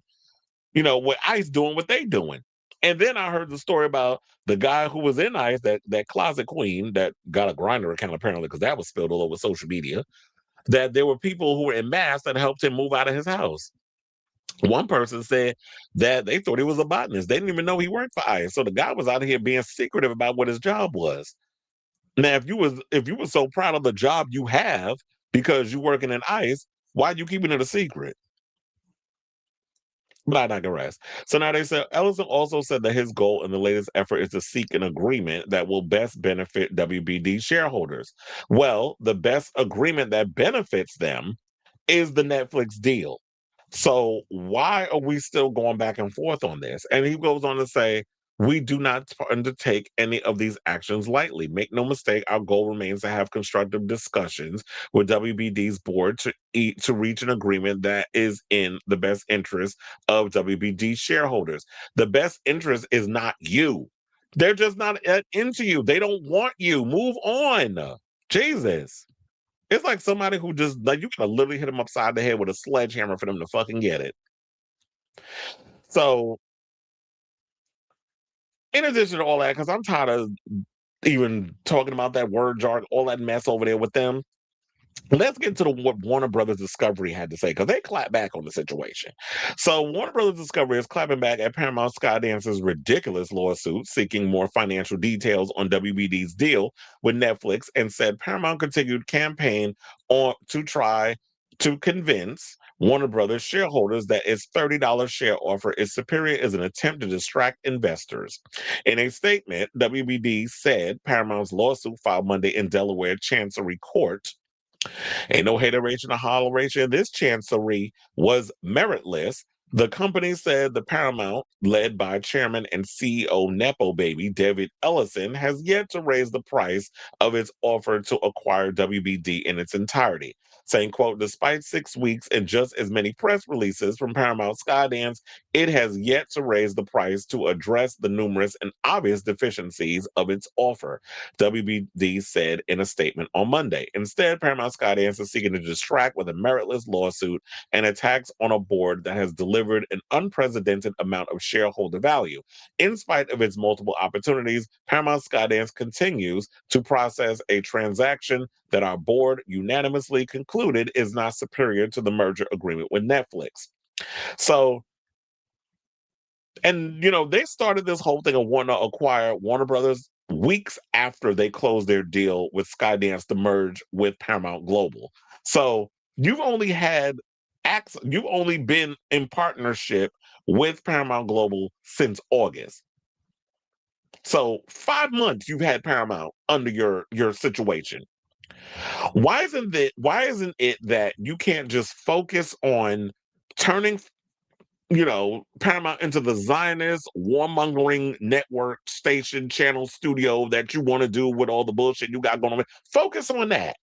with ICE doing what they doing. And then I heard the story about the guy who was in ICE, that closet queen that got a Grindr account apparently because that was spilled all over social media, that there were people who were in masks that helped him move out of his house. One person said that they thought he was a botanist. They didn't even know he worked for ICE. So the guy was out here being secretive about what his job was. Now, if you were so proud of the job you have because you working in ICE, why are you keeping it a secret? But I digress. So now they said Ellison also said that his goal in the latest effort is to seek an agreement that will best benefit WBD shareholders. Well, the best agreement that benefits them is the Netflix deal. So why are we still going back and forth on this? And he goes on to say, we do not undertake any of these actions lightly. Make no mistake, our goal remains to have constructive discussions with WBD's board to reach an agreement that is in the best interest of WBD shareholders. The best interest is not you. They're just not into you. They don't want you. Move on. Jesus. It's like somebody who just, like, you can literally hit them upside the head with a sledgehammer for them to fucking get it. So, in addition to all that, because I'm tired of even talking about that word jargon, all that mess over there with them, let's get to what Warner Brothers Discovery had to say, because they clapped back on the situation. So Warner Brothers Discovery is clapping back at Paramount Skydance's ridiculous lawsuit seeking more financial details on WBD's deal with Netflix, and said Paramount continued campaign to try to convince Warner Brothers shareholders that its $30 share offer is superior as an attempt to distract investors. In a statement, WBD said Paramount's lawsuit filed Monday in Delaware Chancery Court. Ain't no hateration or holleration. This chancery was meritless. The company said the Paramount, led by Chairman and CEO Nepo Baby David Ellison, has yet to raise the price of its offer to acquire WBD in its entirety, saying, quote, despite 6 weeks and just as many press releases from Paramount Skydance, it has yet to raise the price to address the numerous and obvious deficiencies of its offer, WBD said in a statement on Monday. Instead, Paramount Skydance is seeking to distract with a meritless lawsuit and attacks on a board that has delivered an unprecedented amount of shareholder value. In spite of its multiple opportunities, Paramount Skydance continues to process a transaction that our board unanimously concluded is not superior to the merger agreement with Netflix. So, and they started this whole thing of wanting to acquire Warner Brothers weeks after they closed their deal with Skydance to merge with Paramount Global. So you've only been in partnership with Paramount Global since August. So 5 months you've had Paramount under your situation. Why isn't it that you can't just focus on turning Paramount into the Zionist warmongering network station channel studio that you want to do with all the bullshit you got going on? Focus on that.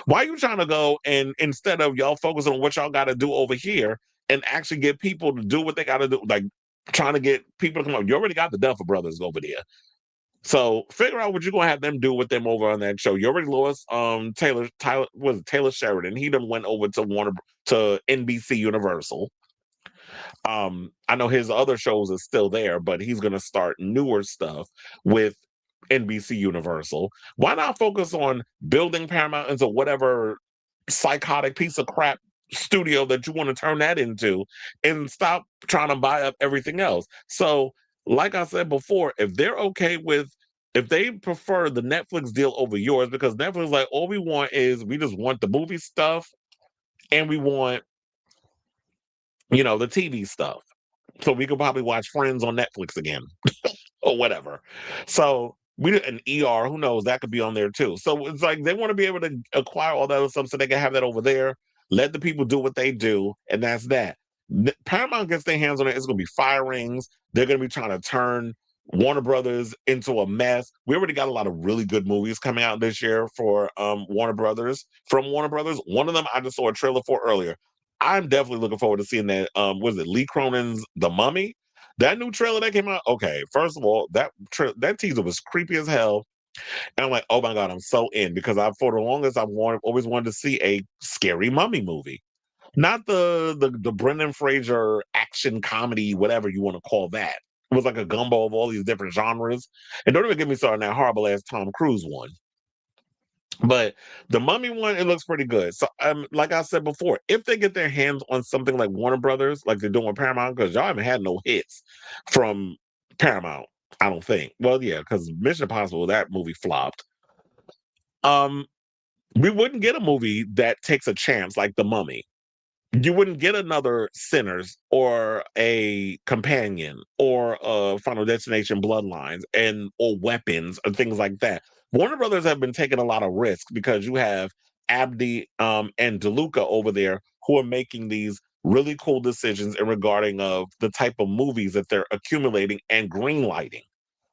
Why are you trying to go and instead of y'all focus on what y'all got to do over here and actually get people to do what they got to do, like trying to get people to come up? You already got the Duffer Brothers over there. So figure out what you're gonna have them do with them over on that show. You already lost Taylor Sheridan. He done went over to NBC Universal. I know his other shows are still there, but he's going to start newer stuff with NBC Universal. Why not focus on building Paramount into whatever psychotic piece of crap studio that you want to turn that into, and stop trying to buy up everything else. So, like I said before, if they're okay with, if they prefer the Netflix deal over yours, because Netflix is like, all we want is, we just want the movie stuff and we want, the TV stuff. So we could probably watch Friends on Netflix again or whatever. So we an ER, who knows, that could be on there too. So it's like they want to be able to acquire all that other stuff so they can have that over there. Let the people do what they do, and that's that. Paramount gets their hands on it, it's going to be firings. They're going to be trying to turn Warner Brothers into a mess. We already got a lot of really good movies coming out this year for Warner Brothers. From Warner Brothers, one of them I just saw a trailer for earlier. I'm definitely looking forward to seeing that. Was it Lee Cronin's The Mummy? That new trailer that came out. Okay, first of all, that teaser was creepy as hell, and I'm like, oh my god, I'm so in, because for the longest always wanted to see a scary mummy movie, not the Brendan Fraser action comedy, whatever you want to call that. It was like a gumbo of all these different genres, and don't even get me started on that horrible ass Tom Cruise one. But the Mummy one, it looks pretty good. So, like I said before, if they get their hands on something like Warner Brothers, like they're doing with Paramount, because y'all haven't had no hits from Paramount, I don't think. Well, yeah, because Mission Impossible, that movie flopped. We wouldn't get a movie that takes a chance like The Mummy. You wouldn't get another Sinners or a Companion or a Final Destination Bloodlines or Weapons or things like that. Warner Brothers have been taking a lot of risks because you have Abdi and DeLuca over there who are making these really cool decisions in regarding of the type of movies that they're accumulating and greenlighting.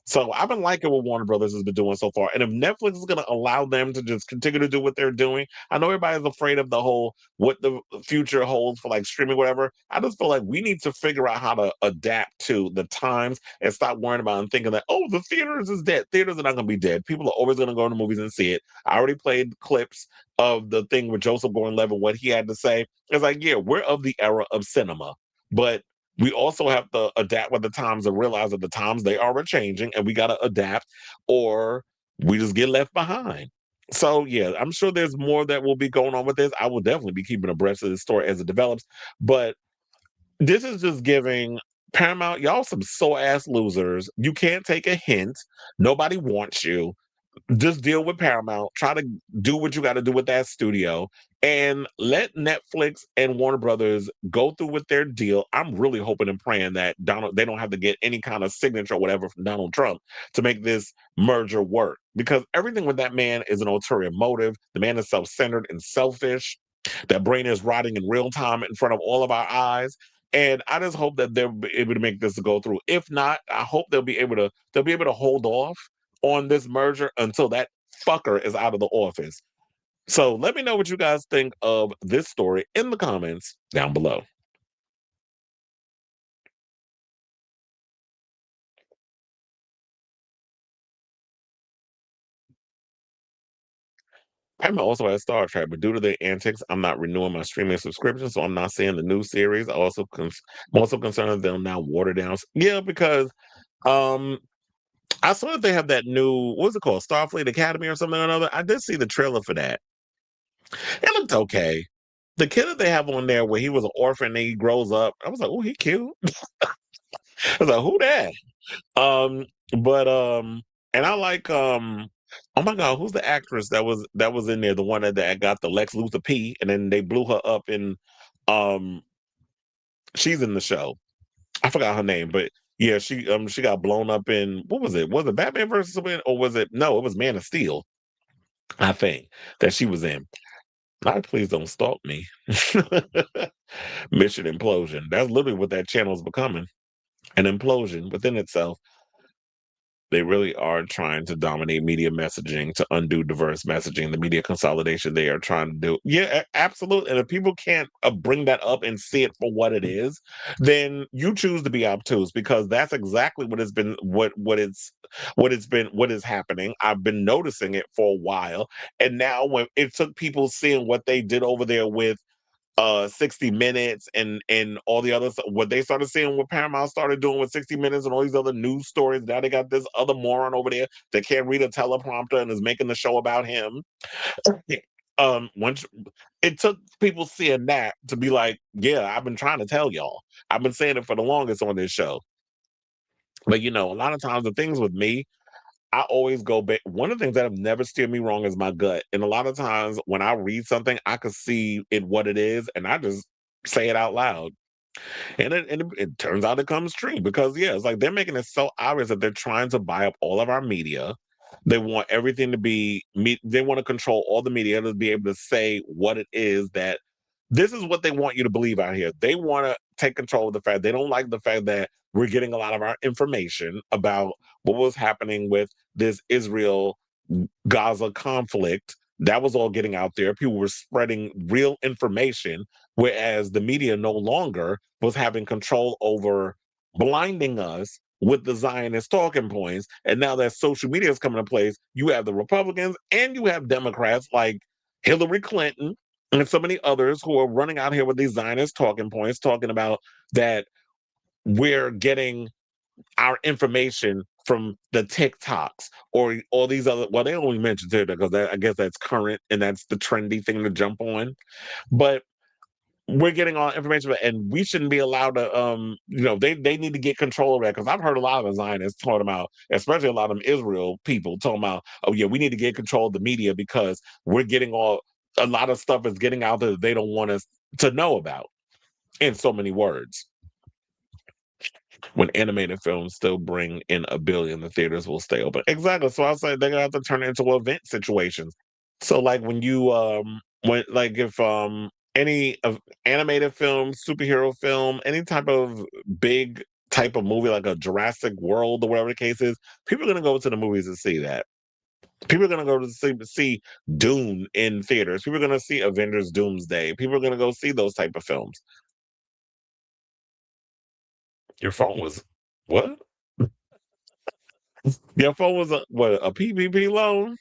So I've been liking what Warner Brothers has been doing so far. And if Netflix is going to allow them to just continue to do what they're doing, I know everybody's afraid of the whole, what the future holds for like streaming, whatever. I just feel like we need to figure out how to adapt to the times and stop worrying about and thinking that, oh, the theaters is dead. Theaters are not going to be dead. People are always going to go to movies and see it. I already played clips of the thing with Joseph Gordon-Levitt, what he had to say. It's like, yeah, we're of the era of cinema, but we also have to adapt with the times and realize that the times, they are changing, and we got to adapt, or we just get left behind. So yeah, I'm sure there's more that will be going on with this. I will definitely be keeping abreast of this story as it develops. But this is just giving Paramount, y'all some sore ass losers. You can't take a hint. Nobody wants you. Just deal with Paramount. Try to do what you got to do with that studio, and let Netflix and Warner Brothers go through with their deal. I'm really hoping and praying that they don't have to get any kind of signature or whatever from Donald Trump to make this merger work, because everything with that man is an ulterior motive. The man is self-centered and selfish. That brain is rotting in real time in front of all of our eyes. And I just hope that they'll be able to make this go through. If not, I hope they'll be able to hold off on this merger until that fucker is out of the office. So let me know what you guys think of this story in the comments down below. Paramount also has Star Trek, but due to their antics, I'm not renewing my streaming subscription, so I'm not seeing the new series. I'm also concerned that they'll now water down. Yeah, because um, I saw that they have that new, what's it called, Starfleet Academy or something or another. I did see the trailer for that. It looked okay. The kid that they have on there, where he was an orphan and he grows up, I was like, oh, he cute. I was like, who that? Um, but and I like oh my god, who's the actress that was in there? The one that got the Lex Luthor P, and then they blew her up in um she's in the show. I forgot her name, but yeah, she got blown up in, what was it? Was it Batman versus Superman, or was it, no, it was Man of Steel, I think, that she was in. God, please don't stalk me. Mission Implosion. That's literally what that channel is becoming. An implosion within itself. They really are trying to dominate media messaging to undo diverse messaging, the media consolidation they are trying to do. Yeah, absolutely. And if people can't bring that up and see it for what it is, then you choose to be obtuse, because that's exactly what has been what is happening. I've been noticing it for a while, and now when it took people seeing what they did over there with 60 Minutes and all the other stuff, what they started seeing, what Paramount started doing with 60 Minutes and all these other news stories. Now they got this other moron over there that can't read a teleprompter and is making the show about him. once it took people seeing that to be like, yeah, I've been trying to tell y'all. I've been saying it for the longest on this show. But a lot of times the things with me, I always go back. One of the things that have never steered me wrong is my gut. And a lot of times when I read something, I can see it what it is, and I just say it out loud. And it turns out it comes true because it's like they're making it so obvious that they're trying to buy up all of our media. They want everything to be they want to control all the media to be able to say what it is that this is what they want you to believe out here. They want to take control of the fact they don't like the fact that we're getting a lot of our information about what was happening with this Israel Gaza conflict. That was all getting out there. People were spreading real information, whereas the media no longer was having control over blinding us with the Zionist talking points. And now that social media is coming to place, you have the Republicans and you have Democrats like Hillary Clinton and so many others who are running out here with these Zionist talking points, talking about that we're getting our information from the TikToks or all these other. Well, they only mention Twitter because I guess that's current and that's the trendy thing to jump on. But we're getting all information, and we shouldn't be allowed to. They need to get control of that because I've heard a lot of the Zionists talking about, especially a lot of them Israel people talking about, oh yeah, we need to get control of the media because we're getting a lot of stuff is getting out there that they don't want us to know about in so many words. When animated films still bring in $1 billion, the theaters will stay open. Exactly. So I say they're gonna have to turn it into event situations. So like when you when like if any of animated film, superhero film, any type of big type of movie like a Jurassic World or whatever the case is, people are gonna go to the movies to see that. People are gonna go to see Dune in theaters. People are gonna see Avengers Doomsday. People are gonna go see those type of films. Your phone was what? Your phone was a PPP loan?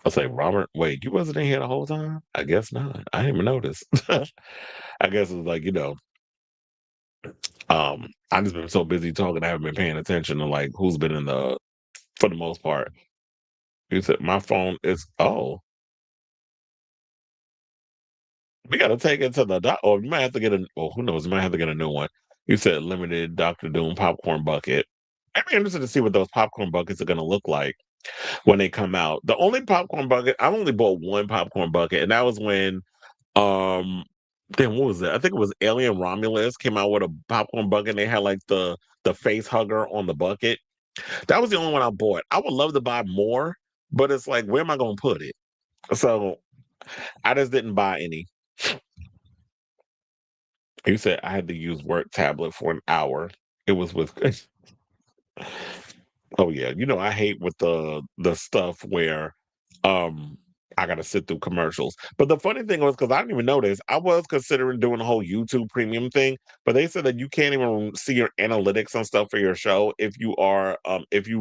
I'll say, Robert, wait, you wasn't in here the whole time? I guess not. I didn't even notice. I guess it was like, I just been so busy talking, I haven't been paying attention to like who's been in for the most part. You said my phone is, we got to take it to the doc, or you might have to get who knows, you might have to get a new one. You said limited Dr. Doom popcorn bucket. I'm interested to see what those popcorn buckets are going to look like when they come out. The only popcorn bucket, I've only bought one popcorn bucket, and that was when um then what was it? I think it was Alien Romulus came out with a popcorn bucket and they had like the face hugger on the bucket. That was the only one I bought. I would love to buy more, but it's like where am I gonna put it? So I just didn't buy any. You said I had to use work tablet for an hour. It was with oh yeah, I hate with the stuff where um I gotta sit through commercials. But the funny thing was because I didn't even know this, I was considering doing the whole YouTube premium thing, but they said that you can't even see your analytics and stuff for your show if you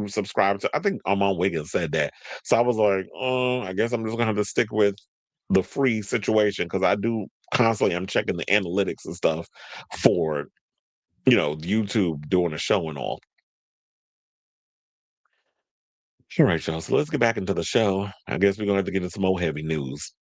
subscribe to I think Armand Wiggins said that. So I was like, oh, I guess I'm just gonna have to stick with the free situation because I do constantly I'm checking the analytics and stuff for YouTube doing a show and all. All right, y'all. So let's get back into the show. I guess we're gonna have to get into some more heavy news.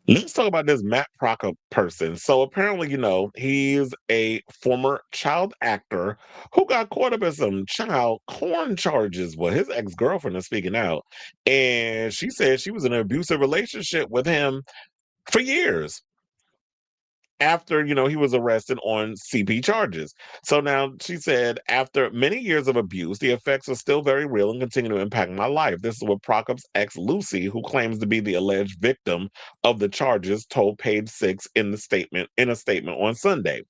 Let's talk about this Matt Prokop person. So apparently, he's a former child actor who got caught up in some child porn charges. Well, his ex-girlfriend is speaking out, and she said she was in an abusive relationship with him for years after he was arrested on CP charges. So now she said, after many years of abuse, the effects are still very real and continue to impact my life. This is what Prokop's ex Lucy, who claims to be the alleged victim of the charges, told Page Six in a statement on Sunday.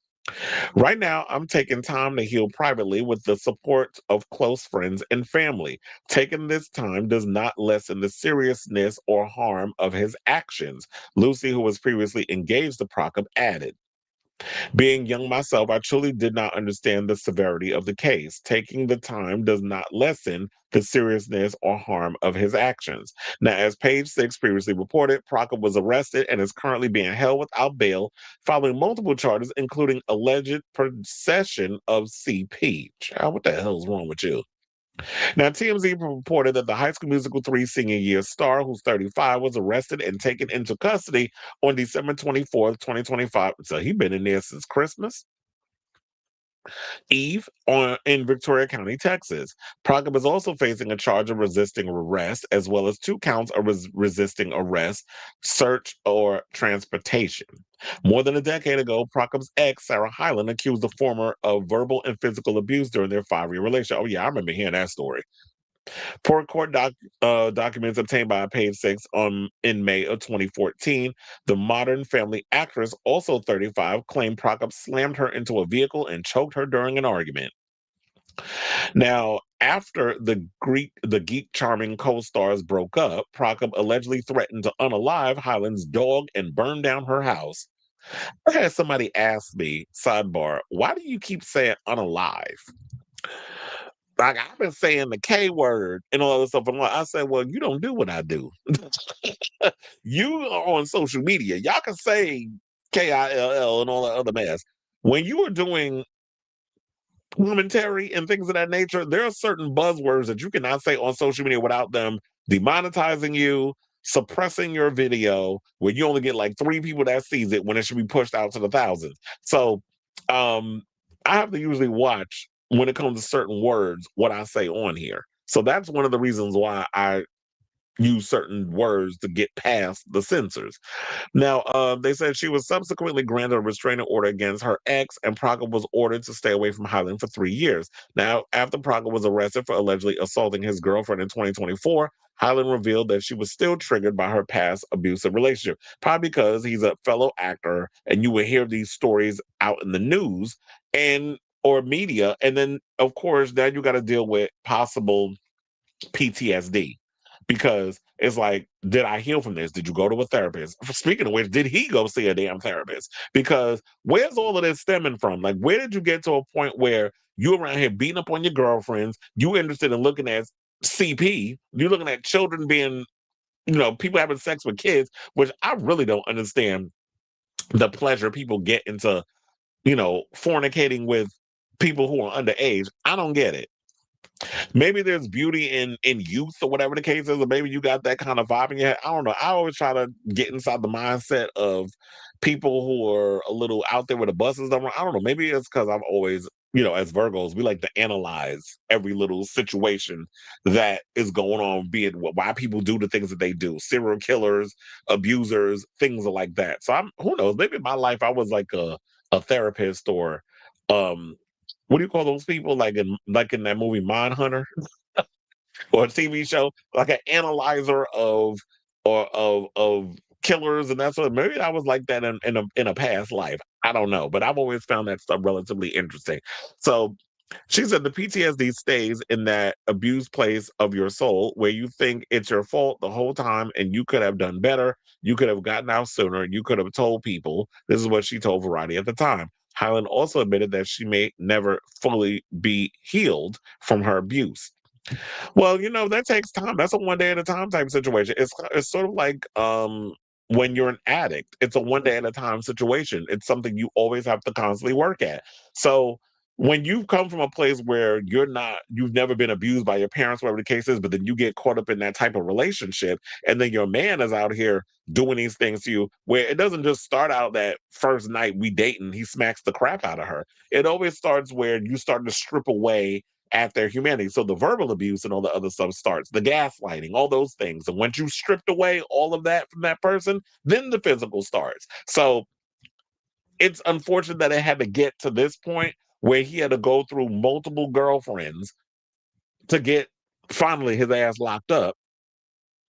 Right now, I'm taking time to heal privately with the support of close friends and family. Taking this time does not lessen the seriousness or harm of his actions, Lucy, who was previously engaged to Prokop, added. Being young myself, I truly did not understand the severity of the case. Taking the time does not lessen the seriousness or harm of his actions. Now, as Page Six previously reported, Prokop was arrested and is currently being held without bail following multiple charges, including alleged possession of CP. Child, what the hell is wrong with you? Now, TMZ reported that the High School Musical 3 senior year star, who's 35, was arrested and taken into custody on December 24th, 2025. So he's been in there since Christmas Eve in Victoria County, Texas. Prokop is also facing a charge of resisting arrest, as well as 2 counts of resisting arrest, search, or transportation. More than a decade ago, Prokop's ex, Sarah Hyland, accused the former of verbal and physical abuse during their 5-year relationship. Oh, yeah, I remember hearing that story. Per court documents obtained by Page Six in May of 2014, the Modern Family actress, also 35, claimed Prokop slammed her into a vehicle and choked her during an argument. Now, after the Geek Charming co-stars broke up, Prokop allegedly threatened to unalive Hyland's dog and burn down her house. I had somebody ask me, sidebar, why do you keep saying unalive? Like, I've been saying the K word and all this stuff. And I said, well, you don't do what I do. You are on social media. Y'all can say KILL and all that other mess. When you are doing commentary and things of that nature, there are certain buzzwords that you cannot say on social media without them demonetizing you, suppressing your video, where you only get like 3 people that sees it when it should be pushed out to the thousands. So I have to usually watch when it comes to certain words what I say on here. So that's one of the reasons why I use certain words to get past the censors. Now, they said she was subsequently granted a restraining order against her ex, and Prokop was ordered to stay away from Hyland for 3 years. Now, after Prokop was arrested for allegedly assaulting his girlfriend in 2024, Hyland revealed that she was still triggered by her past abusive relationship, probably because he's a fellow actor, and you would hear these stories out in the news and or media, and then of course now you got to deal with possible PTSD. Because it's like, did I heal from this? Did you go to a therapist? Speaking of which, did he go see a damn therapist? Because where's all of this stemming from? Like, where did you get to a point where you around here beating up on your girlfriends? You interested in looking at CP? You're looking at children being, people having sex with kids, which I really don't understand the pleasure people get into, fornicating with people who are underage. I don't get it. Maybe there's beauty in youth or whatever the case is, or maybe you got that kind of vibe in your head. I don't know. I always try to get inside the mindset of people who are a little out there with the buses. I don't know. Maybe it's because I've always, as Virgos, we like to analyze every little situation that is going on, be it why people do the things that they do, serial killers, abusers, things like that. So who knows? Maybe in my life I was like a therapist or what do you call those people like in that movie Mindhunter or a TV show, like an analyzer of killers and that sort of. Maybe I was like that in a past life. I don't know, but I've always found that stuff relatively interesting. So she said the PTSD stays in that abused place of your soul where you think it's your fault the whole time and you could have done better. You could have gotten out sooner. You could have told people. This is what she told Variety at the time. Hyland also admitted that she may never fully be healed from her abuse. Well, that takes time. That's a one day at a time type situation. It's sort of like when you're an addict. It's a one day at a time situation. It's something you always have to constantly work at. So when you come from a place where you've never been abused by your parents, whatever the case is, but then you get caught up in that type of relationship, and then your man is out here doing these things to you, where it doesn't just start out that first night we dating, he smacks the crap out of her. It always starts where you start to strip away at their humanity. So the verbal abuse and all the other stuff starts, the gaslighting, all those things. And once you've stripped away all of that from that person, then the physical starts. So it's unfortunate that it had to get to this point where he had to go through multiple girlfriends to get finally his ass locked up.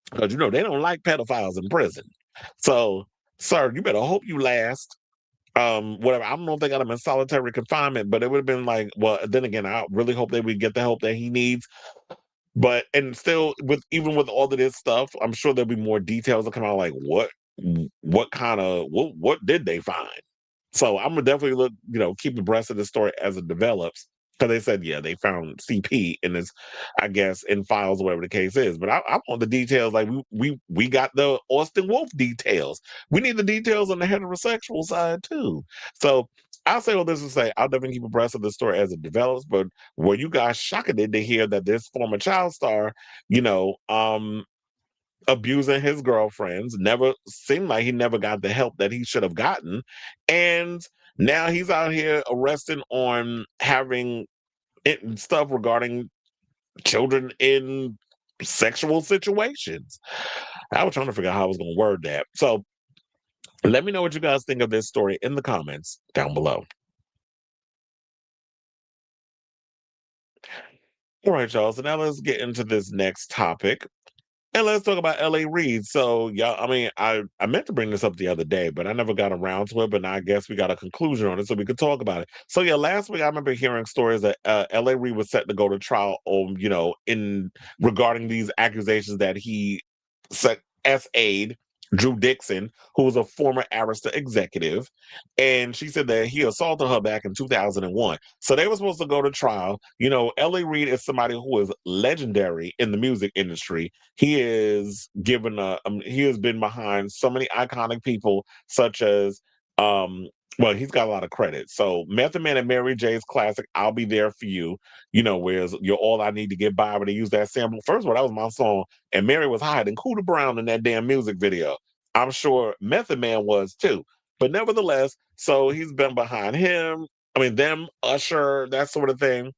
Because they don't like pedophiles in prison. So, sir, you better hope you last. Whatever. I don't know if they got him in solitary confinement, but it would have been like, well, then again, I really hope they would get the help that he needs. But and still, even with all of this stuff, I'm sure there'll be more details that come out. Like what kind of what did they find? So I'm gonna definitely keep abreast of the story as it develops. Because they said, yeah, they found CP in this, I guess, in files or whatever the case is. But I want the details. Like we got the Austin Wolf details. We need the details on the heterosexual side too. So I'll say all this to say I'll definitely keep abreast of the story as it develops. But were you guys shocked to hear that this former child star, you know, abusing his girlfriends, never seemed like he never got the help that he should have gotten, and now he's out here arrested on having stuff regarding children in sexual situations. I was trying to figure out how I was going to word that. So let me know what you guys think of this story in the comments down below. All right, y'all. So now let's get into this next topic. And let's talk about L.A. Reid. So, yeah, I mean, I meant to bring this up the other day, but I never got around to it. But now I guess we got a conclusion on it, so we could talk about it. So, yeah, last week I remember hearing stories that L.A. Reid was set to go to trial on, in regarding these accusations that he SA'd Drew Dixon, who was a former Arista executive, and she said that he assaulted her back in 2001. So they were supposed to go to trial. L.A. Reid is somebody who is legendary in the music industry. He is he has been behind so many iconic people, such as well, he's got a lot of credit. So Method Man and Mary J's classic "I'll Be There for You," whereas "You're All I Need to Get By," but they used that sample. First of all, that was my song, and Mary was hiding Cooter Brown in that damn music video. I'm sure Method Man was too. But nevertheless, so he's been behind him. I mean, them, Usher, that sort of thing.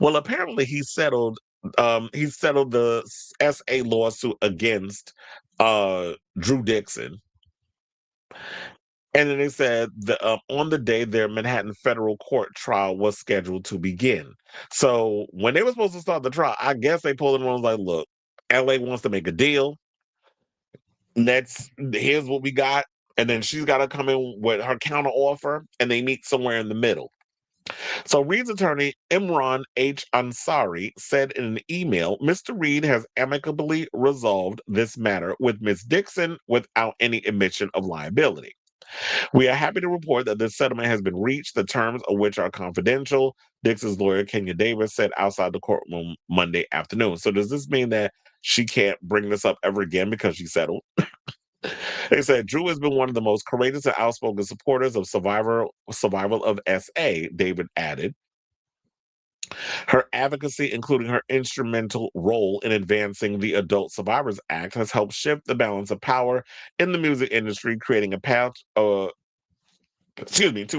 Well, apparently he settled the SA lawsuit against Drew Dixon. And then they said that on the day their Manhattan federal court trial was scheduled to begin. So when they were supposed to start the trial, I guess they pulled in and was like, look, LA wants to make a deal. Here's what we got. And then she's got to come in with her counter offer, and they meet somewhere in the middle. So Reid's attorney, Imran H. Ansari, said in an email, Mr. Reid has amicably resolved this matter with Ms. Dixon without any admission of liability. We are happy to report that this settlement has been reached, the terms of which are confidential, Dixon's lawyer, Kenya Davis, said outside the courtroom Monday afternoon. So does this mean that she can't bring this up ever again because she settled? They said Drew has been one of the most courageous and outspoken supporters of survival of SA, David added. Her advocacy, including her instrumental role in advancing the Adult Survivors Act, has helped shift the balance of power in the music industry, creating a path to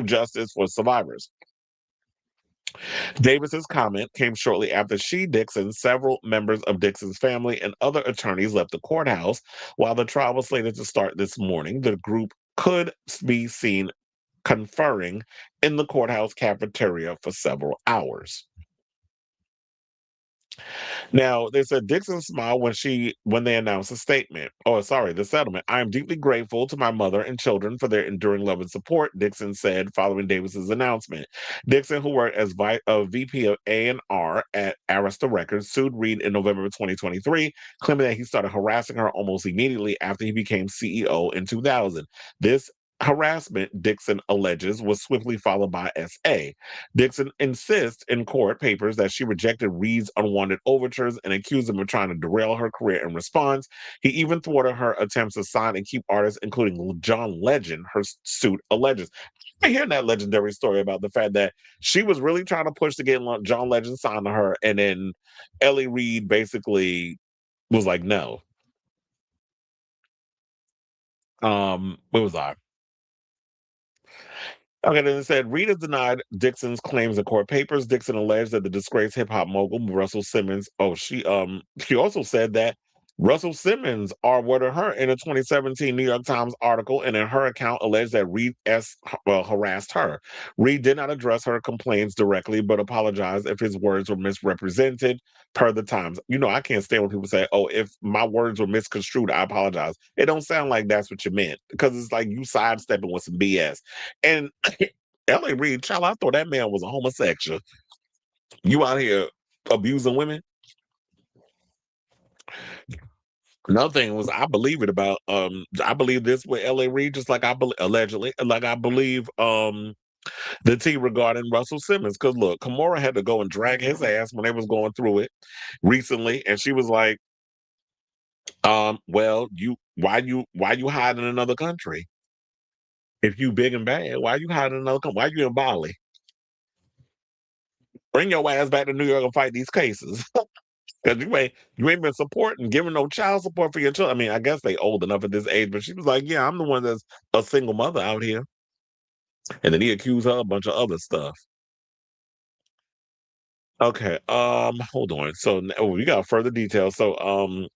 justice for survivors. Davis's comment came shortly after Dixon, several members of Dixon's family, and other attorneys left the courthouse. While the trial was slated to start this morning, the group could be seen conferring in the courthouse cafeteria for several hours. Now, they said Dixon smiled when they announced the settlement. I am deeply grateful to my mother and children for their enduring love and support, Dixon said following Davis's announcement. Dixon, who worked as VP of A&R at Arista Records, sued Reid in November 2023, claiming that he started harassing her almost immediately after he became CEO in 2000. This harassment, Dixon alleges, was swiftly followed by SA. Dixon insists in court papers that she rejected Reid's unwanted overtures and accused him of trying to derail her career in response. He even thwarted her attempts to sign and keep artists, including John Legend, her suit alleges. I hear that legendary story about the fact that she was really trying to push to get John Legend signed to her, and then Ellie Reid basically was like, no. Where was I? Okay, then it said Reid has denied Dixon's claims in court papers. Dixon alleged that the disgraced hip hop mogul Russell Simmons. She also said that Russell Simmons R-worded her in a 2017 New York Times article, and in her account alleged that Reid harassed her. Reid did not address her complaints directly, but apologized if his words were misrepresented per the Times. I can't stand when people say, "Oh, if my words were misconstrued, I apologize." It don't sound like that's what you meant, because it's like you sidestepping with some BS. And L.A. Reid, child, I thought that man was a homosexual. You out here abusing women? Another thing was I believe this with L.A. Reid, just like I believe allegedly, like I believe the tea regarding Russell Simmons. Because look, Kimora had to go and drag his ass when they was going through it recently, and she was like, well, why you hide in another country? If you big and bad, why you hiding another company? Why you in Bali? Bring your ass back to New York and fight these cases. Because you ain't been supporting, giving no child support for your children. I mean, I guess they old enough at this age, but she was like, yeah, I'm the one that's a single mother out here. And then he accused her of a bunch of other stuff. Okay, hold on. So we got further details. So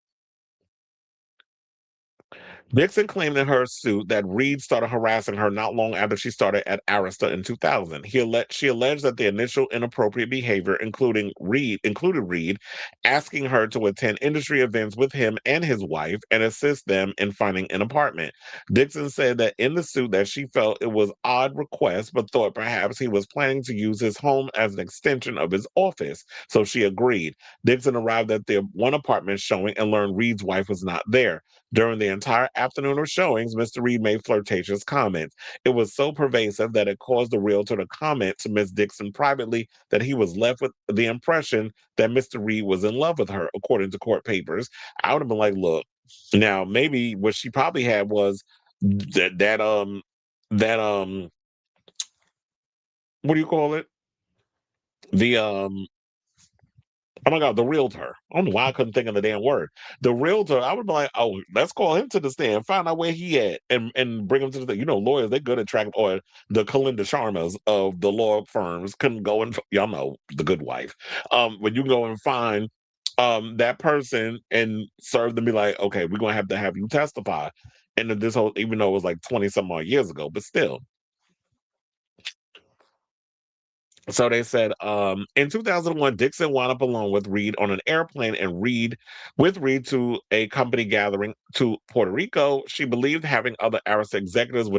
Dixon claimed in her suit that Reid started harassing her not long after she started at Arista in 2000. She alleged that the initial inappropriate behavior included Reid asking her to attend industry events with him and his wife and assist them in finding an apartment. Dixon said that in the suit that she felt it was odd request, but thought perhaps he was planning to use his home as an extension of his office. So she agreed. Dixon arrived at their one apartment showing and learned Reid's wife was not there. During the entire afternoon of showings, Mr. Reid made flirtatious comments. It was so pervasive that it caused the realtor to comment to Miss Dixon privately that he was left with the impression that Mr. Reid was in love with her, according to court papers. I would have been like, look, now maybe what she probably had was that what do you call it? The Oh my God, the realtor. I don't know why I couldn't think of the damn word. The realtor, I would be like, oh, let's call him to the stand, find out where he at, and bring him to the. You know, lawyers, they're good at tracking, or the Kalinda Sharmas of the law firms couldn't go and, y'all know, the good wife. When you go and find that person and serve them, be like, okay, we're going to have you testify. And this whole, even though it was like 20 some odd years ago, but still. So they said in 2001, Dixon wound up alone with Reid on an airplane and Reid to a company gathering to Puerto Rico. She believed having other Arista executives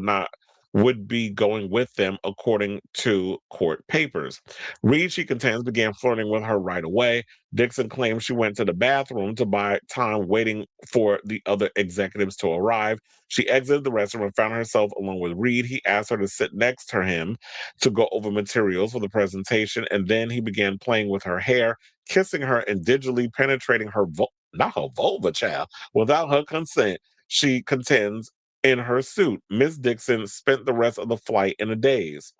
would be going with them, according to court papers. Reid, she contends, began flirting with her right away. Dixon claims she went to the bathroom to buy time waiting for the other executives to arrive. She exited the restaurant and found herself alone with Reid. He asked her to sit next to him to go over materials for the presentation, and then he began playing with her hair, kissing her, and digitally penetrating her not her vulva, child, without her consent. She contends in her suit. Miss Dixon spent the rest of the flight in a daze.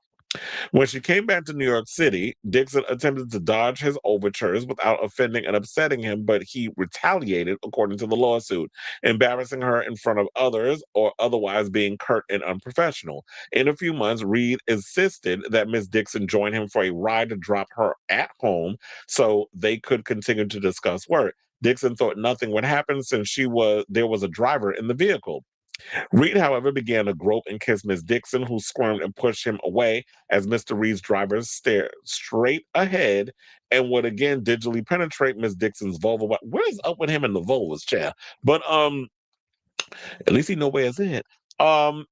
When she came back to New York City, Dixon attempted to dodge his overtures without offending and upsetting him, but he retaliated, according to the lawsuit, embarrassing her in front of others or otherwise being curt and unprofessional. In a few months, Reid insisted that Miss Dixon join him for a ride to drop her at home so they could continue to discuss work. Dixon thought nothing would happen since there was a driver in the vehicle. Reid, however, began to grope and kiss Miss Dixon, who squirmed and pushed him away as Mr. Reid's driver stared straight ahead and would again digitally penetrate Miss Dixon's vulva. What is up with him and the vulvas, chair? But at least he know where it's at. Um,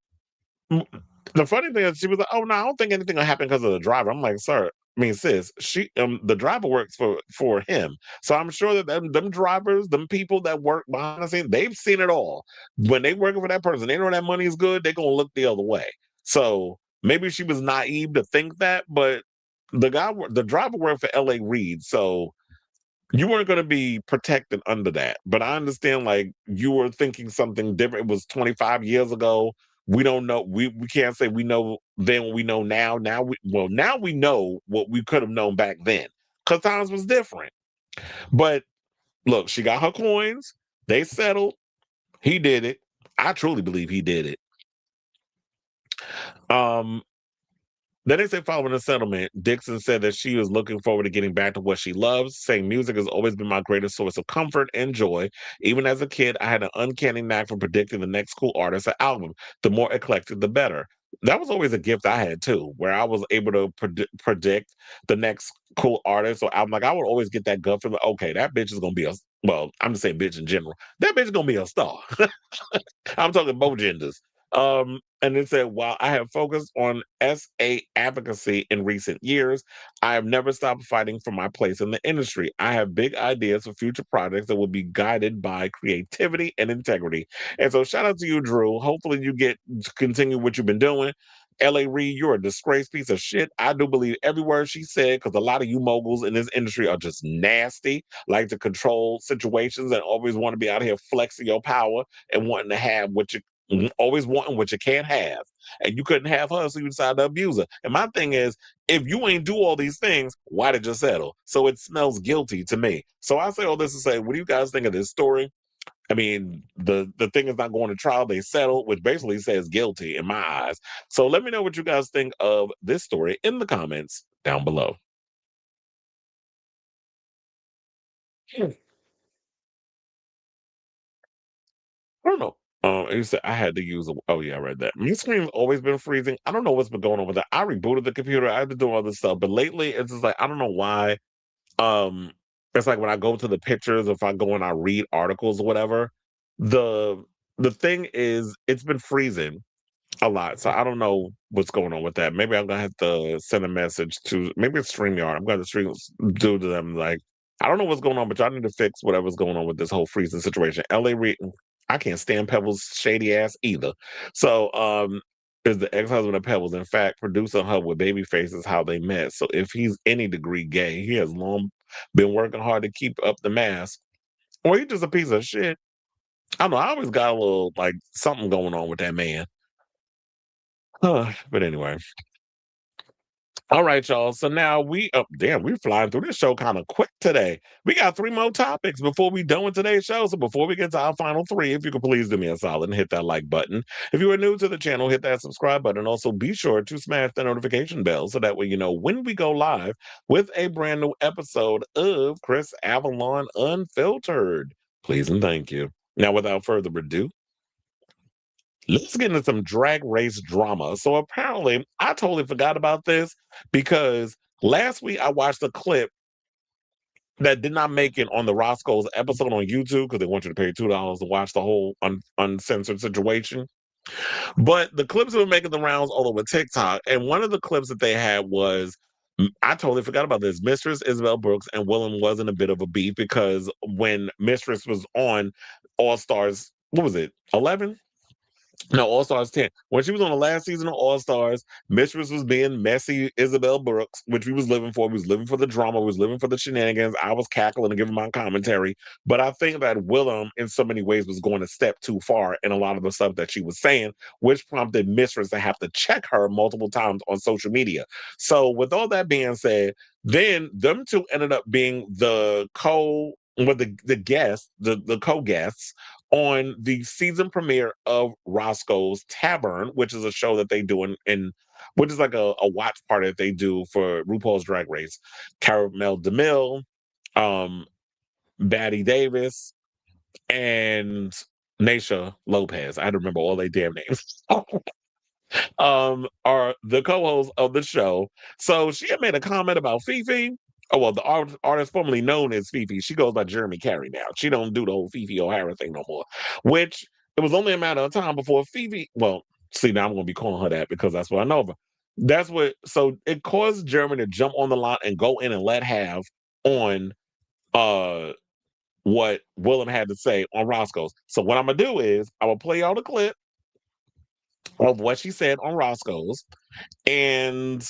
the funny thing is, she was like, "Oh no, I don't think anything will happen because of the driver." I'm like, "Sir, I mean, sis, the driver works for him, so I'm sure that them drivers, them people that work behind the scenes, they've seen it all. When they working for that person, they know that money is good. They're gonna look the other way. So maybe she was naive to think that, but the driver worked for L.A. Reid, so you weren't going to be protected under that. But I understand, like, you were thinking something different. It was 25 years ago. We don't know. We can't say we know then what we know now. Now we know what we could have known back then because times was different. But look, she got her coins. They settled. He did it. I truly believe he did it. Then they say following the settlement, Dixon said that she was looking forward to getting back to what she loves, saying music has always been my greatest source of comfort and joy. Even as a kid, I had an uncanny knack for predicting the next cool artist or album. The more eclectic, the better. That was always a gift I had too, where I was able to predict the next cool artist or album. Like I would always get that gut feeling, okay, that bitch is gonna be I'm just saying bitch in general. That bitch is gonna be a star. I'm talking both genders. And it said, while I have focused on SA advocacy in recent years, I have never stopped fighting for my place in the industry. I have big ideas for future projects that will be guided by creativity and integrity. And so shout out to you, Drew. Hopefully you get to continue what you've been doing. L.A. Reid, you're a disgraced piece of shit. I do believe every word she said because a lot of you moguls in this industry are just nasty, like to control situations and always want to be out here flexing your power and wanting to have always wanting what you can't have. And you couldn't have her, so you decided to abuse her. And my thing is, if you ain't do all these things, why did you settle? So it smells guilty to me. So I say all this to say, what do you guys think of this story? I mean, the thing is not going to trial. They settled, which basically says guilty in my eyes. So let me know what you guys think of this story in the comments down below. I don't know. You said I had to use oh yeah, I read that. My screen's always been freezing. I don't know what's been going on with that. I rebooted the computer. I've been doing all this stuff, but lately it's just like I don't know why. Um, it's like when I go to the pictures, if I go and I read articles or whatever, the the thing is it's been freezing a lot. So I don't know what's going on with that. Maybe I'm gonna have to send a message to maybe it's StreamYard. I'm gonna do to them like I don't know what's going on, but y'all need to fix whatever's going on with this whole freezing situation. LA Reid, I can't stand Pebbles' shady ass either. So is the ex-husband of Pebbles, in fact, producing her with Babyface is how they met. So if he's any degree gay, he has long been working hard to keep up the mask. Or he's just a piece of shit. I don't know. I always got a little like something going on with that man. But anyway. All right, y'all. So now we're flying through this show kind of quick today. We got 3 more topics before we done with today's show. So before we get to our final 3, if you could please do me a solid and hit that like button. If you are new to the channel, hit that subscribe button. Also, be sure to smash the notification bell so that way you know when we go live with a brand new episode of Chris Avalon Unfiltered. Please and thank you. Now, without further ado, let's get into some drag race drama. So apparently, I totally forgot about this because last week I watched a clip that did not make it on the Roscoe's episode on YouTube because they want you to pay $2 to watch the whole uncensored situation. But the clips were making the rounds all over TikTok, and one of the clips that they had was I totally forgot about this. Mistress Isabel Brooks and Willam was in a bit of a beef because when Mistress was on All Stars, what was it, 11? No, All Stars 10. When she was on the last season of All Stars, Mistress was being messy Isabel Brooks, which we was living for. We was living for the drama. We was living for the shenanigans. I was cackling and giving my commentary. But I think that Willam, in so many ways, was going a step too far in a lot of the stuff that she was saying, which prompted Mistress to have to check her multiple times on social media. So with all that being said, then them two ended up being the co-guests on the season premiere of Roscoe's Tavern, which is a show that they do which is like a watch party that they do for RuPaul's Drag Race. Caramel DeMille, Batty Davis, and Naysha Lopez. I had to remember all their damn names. Are the co-hosts of the show. So she had made a comment about Fifi. Oh, well, the artist formerly known as Fifi, she goes by Jaremi Carey now. She don't do the whole Fifi O'Hara thing no more, which it was only a matter of time before Fifi, well, see, now I'm going to be calling her that because that's what I know of her. So it caused Jaremi to jump on the lot and go in and let have on what Willam had to say on Roscoe's. So what I'm going to do is I will play y'all the clip of what she said on Roscoe's, and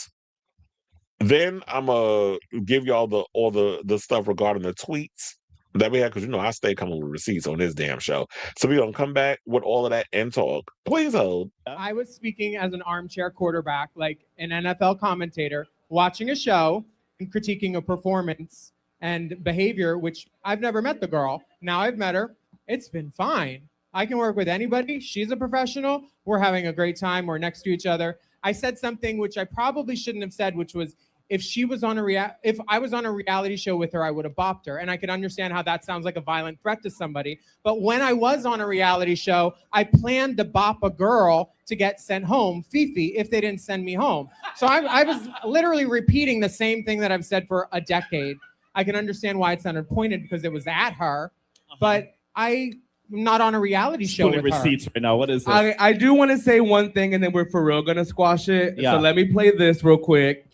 then I'm gonna give y'all all the stuff regarding the tweets that we had, because I stay coming with receipts on this damn show. So we're gonna come back with all of that and talk. Please hold. I was speaking as an armchair quarterback, like an NFL commentator, watching a show and critiquing a performance and behavior, which I've never met the girl. Now I've met her. It's been fine. I can work with anybody. She's a professional. We're having a great time. We're next to each other. I said something which I probably shouldn't have said, which was, if I was on a reality show with her, I would have bopped her. And I could understand how that sounds like a violent threat to somebody. But when I was on a reality show, I planned to bop a girl to get sent home, Fifi, if they didn't send me home. So I was literally repeating the same thing that I've said for a decade. I can understand why it sounded pointed because it was at her, but I'm not on a reality show with receipts her. Right now. What is this? I do want to say one thing, and then we're for real gonna squash it. Yeah. So let me play this real quick.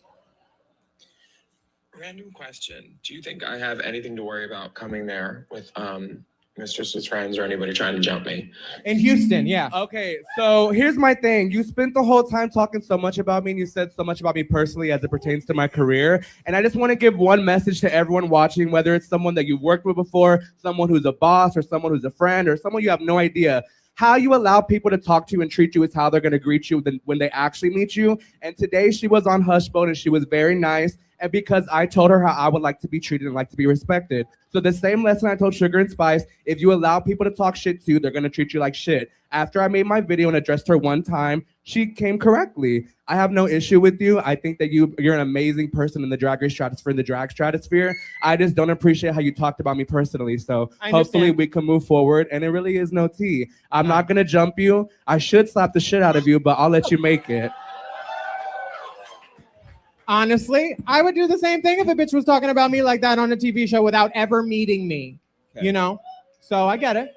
Random question. Do you think I have anything to worry about coming there with Mistress's friends or anybody trying to jump me? In Houston, yeah. Okay, so here's my thing. You spent the whole time talking so much about me, and you said so much about me personally as it pertains to my career. And I just want to give one message to everyone watching, whether it's someone that you've worked with before, someone who's a boss, or someone who's a friend, or someone you have no idea. How you allow people to talk to you and treat you is how they're going to greet you when they actually meet you. And today she was on hush mode and she was very nice. And because I told her how I would like to be treated and like to be respected. So the same lesson I told Sugar and Spice, if you allow people to talk shit to you, they're going to treat you like shit. After I made my video and addressed her one time, she came correctly. I have no issue with you. I think that you're an amazing person in the drag race stratosphere, in the drag stratosphere. I just don't appreciate how you talked about me personally. So hopefully we can move forward. And it really is no tea. I'm not going to jump you. I should slap the shit out of you, but I'll let you make it. Honestly, I would do the same thing if a bitch was talking about me like that on a TV show without ever meeting me, you know? So I get it.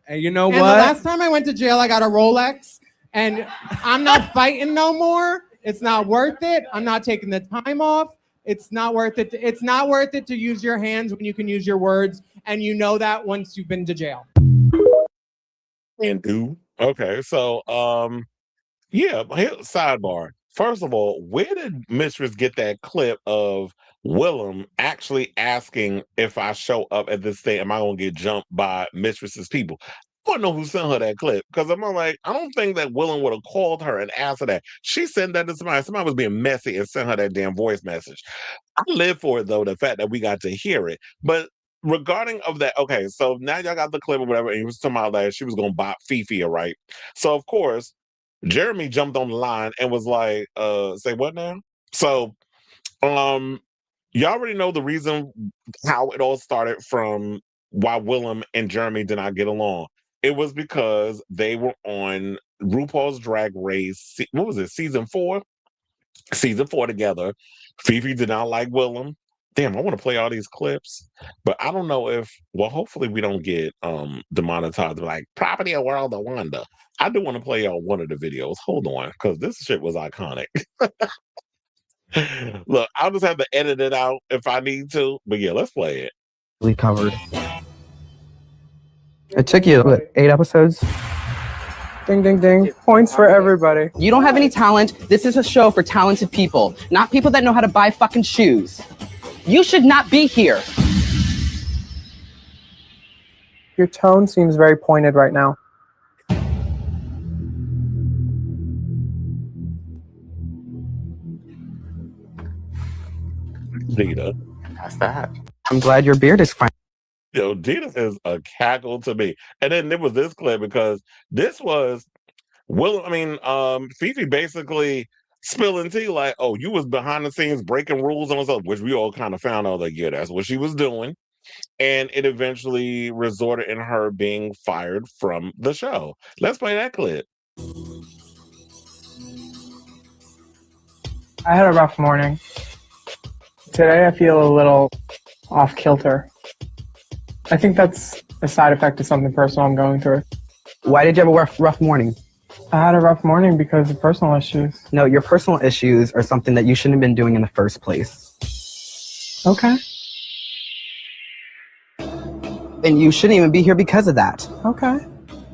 And you know what? The last time I went to jail, I got a Rolex, and I'm not fighting no more. It's not worth it. I'm not taking the time off. It's not worth it. It's not worth it to use your hands when you can use your words, and you know that once you've been to jail. And do. Okay, so, yeah, sidebar. First of all, where did Mistress get that clip of Willam actually asking if I show up at this thing, am I going to get jumped by Mistress's people? I want to know who sent her that clip, because I'm like, I don't think that Willam would have called her and asked her that. She sent that to somebody. Somebody was being messy and sent her that damn voice message. I live for it, though, the fact that we got to hear it. But regarding of that, okay, so now y'all got the clip or whatever, and he was talking about that she was going to bop Fifi, right? So, of course, Jaremi jumped on the line and was like, say what now? So, y'all already know the reason how it all started from why Willam and Jaremi did not get along. It was because they were on RuPaul's Drag Race, what was it, season 4? Season 4 together. Fifi did not like Willam. Damn, I want to play all these clips, but I don't know if, well, hopefully we don't get demonetized, like Property of World of Wonder. I do want to play y'all one of the videos. Hold on, because this shit was iconic. Look, I'll just have to edit it out if I need to, but yeah, let's play it. We covered. It took you, what, 8 episodes? Ding, ding, ding. Points for everybody. You don't have any talent. This is a show for talented people, not people that know how to buy fucking shoes. You should not be here. Your tone seems very pointed right now. Dita. That's that. I'm glad your beard is fine. Yo, Dita is a cackle to me. And then there was this clip because this was Fifi basically spilling tea like, oh, you was behind the scenes breaking rules and stuff, which we all kind of found out like, yeah, that's what she was doing. And it eventually resorted in her being fired from the show. Let's play that clip. I had a rough morning. Today I feel a little off kilter. I think that's a side effect of something personal I'm going through. Why did you have a rough morning? I had a rough morning because of personal issues. No, your personal issues are something that you shouldn't have been doing in the first place. Okay. And you shouldn't even be here because of that. Okay.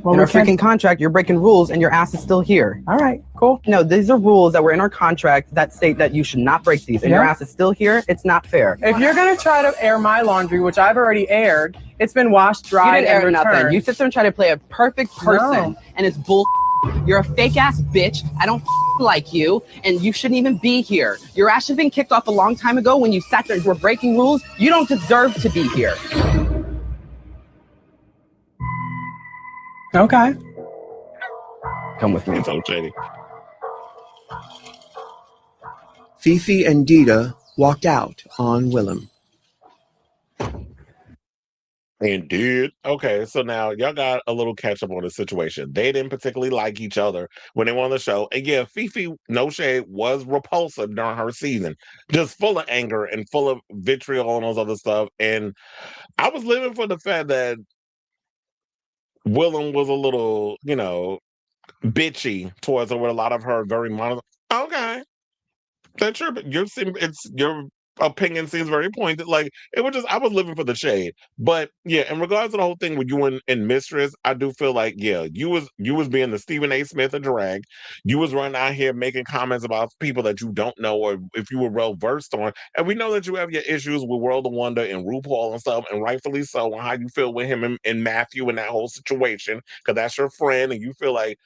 Well, in our freaking contract, you're breaking rules and your ass is still here. All right, cool. No, these are rules that were in our contract that state that you should not break these, and your ass is still here. It's not fair. If you're gonna try to air my laundry, which I've already aired, it's been washed, dried, you didn't air and returned. nothing. You sit there and try to play a perfect person, and it's bull. You're a fake ass bitch. I don't like you, and you shouldn't even be here. Your ass should have been kicked off a long time ago when you sat there and were breaking rules. You don't deserve to be here. Okay. Come with me. It's so shady. Fifi and Dita walked out on Willam. And did. Okay, so now y'all got a little catch up on the situation. They didn't particularly like each other when they were on the show. And yeah, Fifi, no shade, was repulsive during her season. Just full of anger and full of vitriol and all this other stuff. And I was living for the fact that Willam was a little, bitchy towards her with a lot of her very okay. That's your opinion seems very pointed. Like it was just I was living for the shade. But yeah, in regards to the whole thing with you and Mistress, I do feel like yeah, you was being the Stephen A. Smith of drag. You was running out here making comments about people that you don't know or if you were well versed on. And we know that you have your issues with World of Wonder and RuPaul and stuff, and rightfully so, on how you feel with him and Matthew and that whole situation, because that's your friend, and you feel like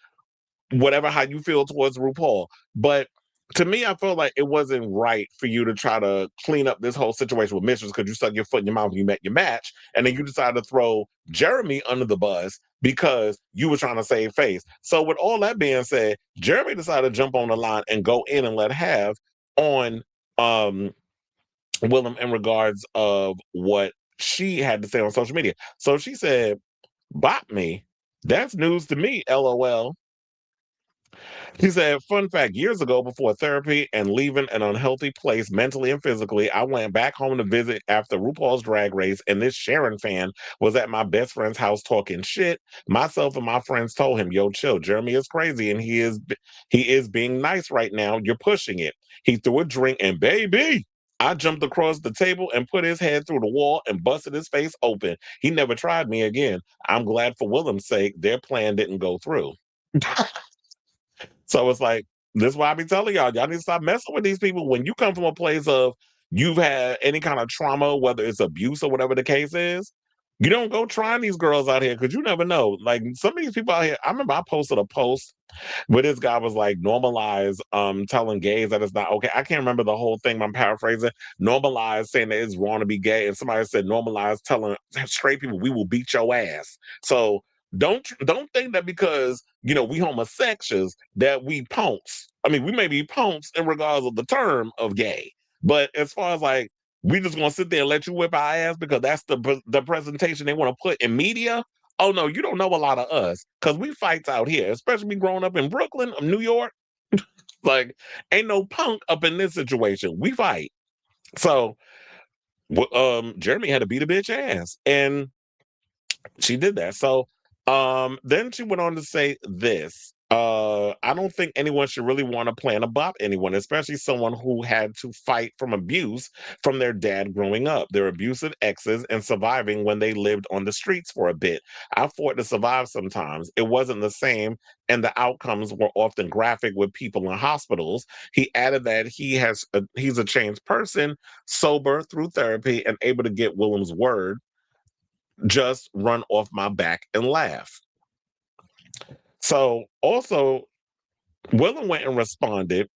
whatever how you feel towards RuPaul. But to me, I feel like it wasn't right for you to try to clean up this whole situation with Mistress because you stuck your foot in your mouth when you met your match, and then you decided to throw Jaremi under the bus because you were trying to save face. So with all that being said, Jaremi decided to jump on the line and go in and let have on Willam in regards of what she had to say on social media. So she said, "Bop me. That's news to me, LOL." He said, fun fact, years ago before therapy and leaving an unhealthy place mentally and physically, I went back home to visit after RuPaul's Drag Race, and this Sharon fan was at my best friend's house talking shit. Myself and my friends told him, yo, chill, Jaremi is crazy and he is being nice right now. You're pushing it. He threw a drink and baby, I jumped across the table and put his head through the wall and busted his face open. He never tried me again. I'm glad for Willam's sake, their plan didn't go through. So it's like, this is why I be telling y'all need to stop messing with these people. When you come from a place of you've had any kind of trauma, whether it's abuse or whatever the case is, you don't go trying these girls out here because you never know. Like some of these people out here, I remember I posted a post where this guy was like, normalize telling gays that it's not okay. I can't remember the whole thing, but I'm paraphrasing. Normalize saying that it's wrong to be gay. And somebody said, normalize telling straight people we will beat your ass. So don't think that because we homosexuals that we punks. I mean, we may be punks in regards of the term of gay, but as far as like we just gonna sit there and let you whip our ass because that's the presentation they want to put in media. Oh no, you don't know a lot of us because we fights out here, especially me growing up in Brooklyn, New York. Like, ain't no punk up in this situation. We fight. So, Jaremi had to beat a bitch ass, and she did that. So then she went on to say this. I don't think anyone should really want to plan to bop anyone, especially someone who had to fight from abuse from their dad growing up, their abusive exes, and surviving when they lived on the streets for a bit. I fought to survive sometimes. It wasn't the same, and the outcomes were often graphic with people in hospitals. He added that he's a changed person, sober through therapy, and able to get Willam's word. Just run off my back and laugh. So also, Willam went and responded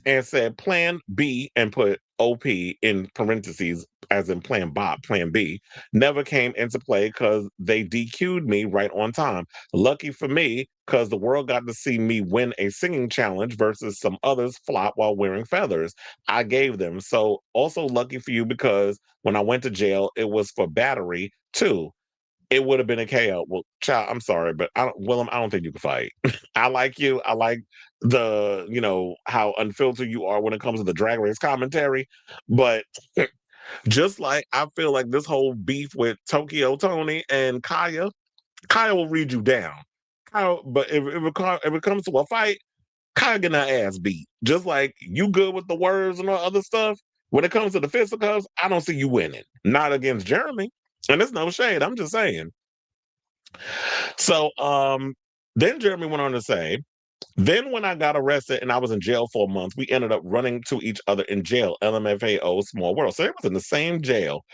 and said plan B and put OP in parentheses as in plan Bob, plan B, never came into play because they DQ'd me right on time. Lucky for me, because the world got to see me win a singing challenge versus some others flop while wearing feathers. I gave them. So also lucky for you because when I went to jail, it was for battery too. It would have been a KO. Well, child, I'm sorry, but Willem, I don't think you can fight. I like you. I like how unfiltered you are when it comes to the Drag Race commentary. But just like I feel like this whole beef with Tokyo Tony and Kaya will read you down. But if it comes to a fight, Kaya getting her ass beat. Just like you good with the words and all other stuff. When it comes to the fisticuffs, I don't see you winning. Not against Jaremi. And it's no shade. I'm just saying. So then Jaremi went on to say, then when I got arrested and I was in jail for a month, we ended up running to each other in jail. LMFAO, small world. So it was in the same jail.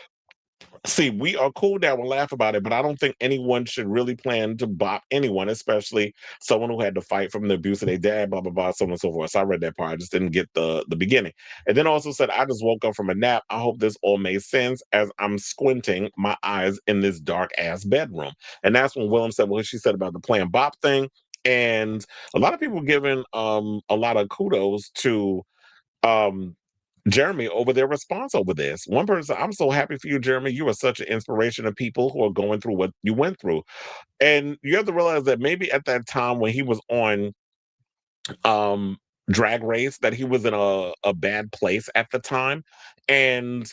See, we are cool down and laugh about it, but I don't think anyone should really plan to bop anyone, especially someone who had to fight from the abuse of their dad, blah, blah, blah, so on and so forth. So I read that part. I just didn't get the beginning. And then also said, I just woke up from a nap. I hope this all made sense as I'm squinting my eyes in this dark ass bedroom. And that's when Willam said what she said about the plan bop thing. And a lot of people giving a lot of kudos to Jaremi over their response over this. One person, I'm so happy for you, Jaremi. You are such an inspiration to people who are going through what you went through. And you have to realize that maybe at that time when he was on Drag Race, that he was in a bad place at the time. And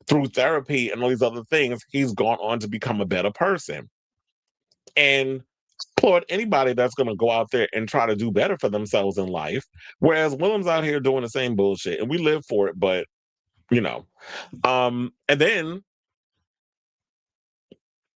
through therapy and all these other things, he's gone on to become a better person. And applaud anybody that's going to go out there and try to do better for themselves in life. Whereas Willam's out here doing the same bullshit, and we live for it, but you know. And then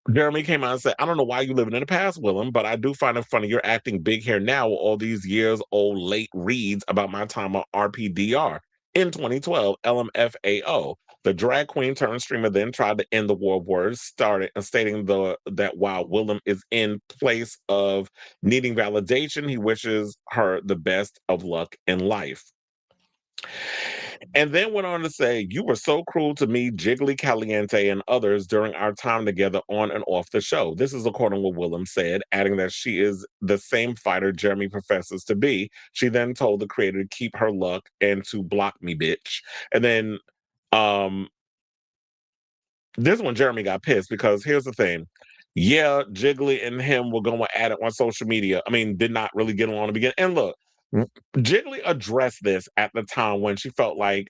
Jaremi came out and said, I don't know why you living in the past, Willam, but I do find it funny you're acting big here now with all these years old late reads about my time on RPDR. In 2012, LMFAO, the drag queen turned streamer, then tried to end the war of words, started stating that while Willam is in place of needing validation, he wishes her the best of luck in life. And then went on to say, you were so cruel to me, Jiggly Caliente, and others during our time together on and off the show. This is according to what Willam said, adding that she is the same fighter Jaremi professes to be. She then told the creator to keep her luck and to block me, bitch. And then this one, Jaremi got pissed because here's the thing. Yeah, Jiggly and him were going at it on social media. I mean, did not really get along to begin. And look, Jiggly addressed this at the time when she felt like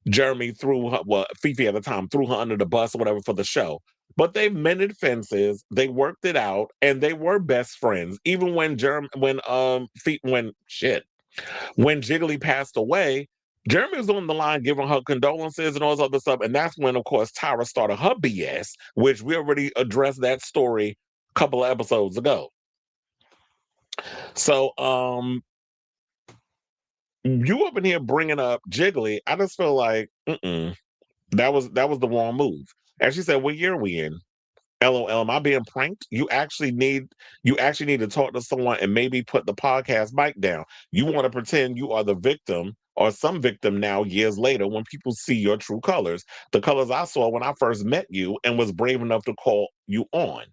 Jaremi threw her, well, Fifi at the time threw her under the bus or whatever for the show. But they mended fences, they worked it out, and they were best friends. Even when when Jiggly passed away, Jaremi was on the line giving her condolences and all this other stuff. And that's when, of course, Tyra started her BS, which we already addressed that story a couple of episodes ago. So, you up in here bringing up Jiggly, I just feel like, that was the wrong move. And she said, what year are we in? LOL, am I being pranked? You actually need to talk to someone and maybe put the podcast mic down. You want to pretend you are the victim or some victim now years later when people see your true colors. The colors I saw when I first met you and was brave enough to call you on.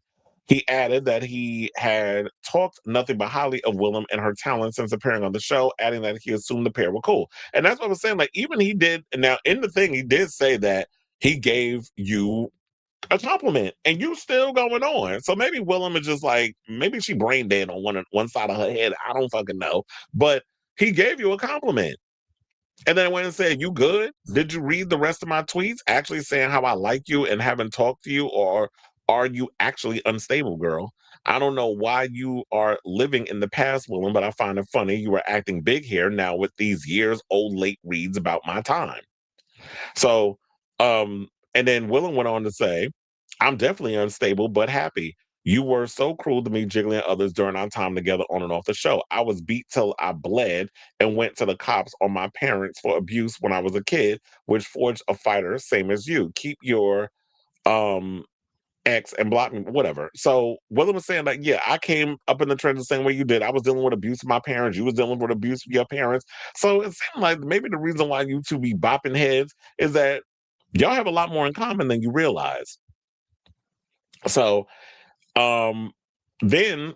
He added that he had talked nothing but highly of Willam and her talent since appearing on the show, adding that he assumed the pair were cool. And that's what I was saying. Like, even he did, now in the thing, he did say that he gave you a compliment and you still going on. So maybe Willam is just like, maybe she brain dead on one side of her head. I don't fucking know. But he gave you a compliment. And then I went and said, you good? Did you read the rest of my tweets? Actually saying how I like you and haven't talked to you, or are you actually unstable, girl? I don't know why you are living in the past, Willam, but I find it funny you are acting big here now with these years old late reads about my time. So, and then Willam went on to say, I'm definitely unstable, but happy. You were so cruel to me, Jiggly, and others during our time together on and off the show. I was beat till I bled and went to the cops on my parents for abuse when I was a kid, which forged a fighter, same as you. Keep your ex and block me, whatever. So Willam was saying, like, yeah, I came up in the trenches the same way you did. I was dealing with abuse of my parents. You was dealing with abuse of your parents. So it seemed like maybe the reason why you two be bopping heads is that y'all have a lot more in common than you realize. So then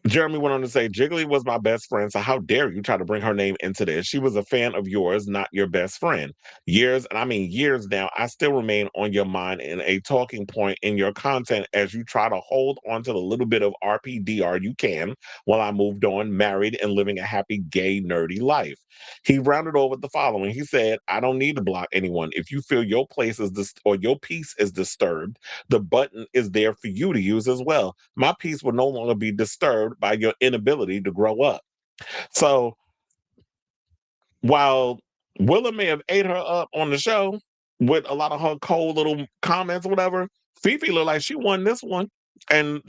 Jaremi went on to say, Jiggly was my best friend, so how dare you try to bring her name into this? She was a fan of yours, not your best friend. Years, and I mean years now, I still remain on your mind and a talking point in your content as you try to hold on to the little bit of RPDR you can while I moved on, married, and living a happy, gay, nerdy life. He rounded over with the following. He said, I don't need to block anyone. If you feel your place is or your peace is disturbed, the button is there for you to use as well. My peace will no longer be disturbed by your inability to grow up. So while Willa may have ate her up on the show with a lot of her cold little comments or whatever, Fifi looked like she won this one, and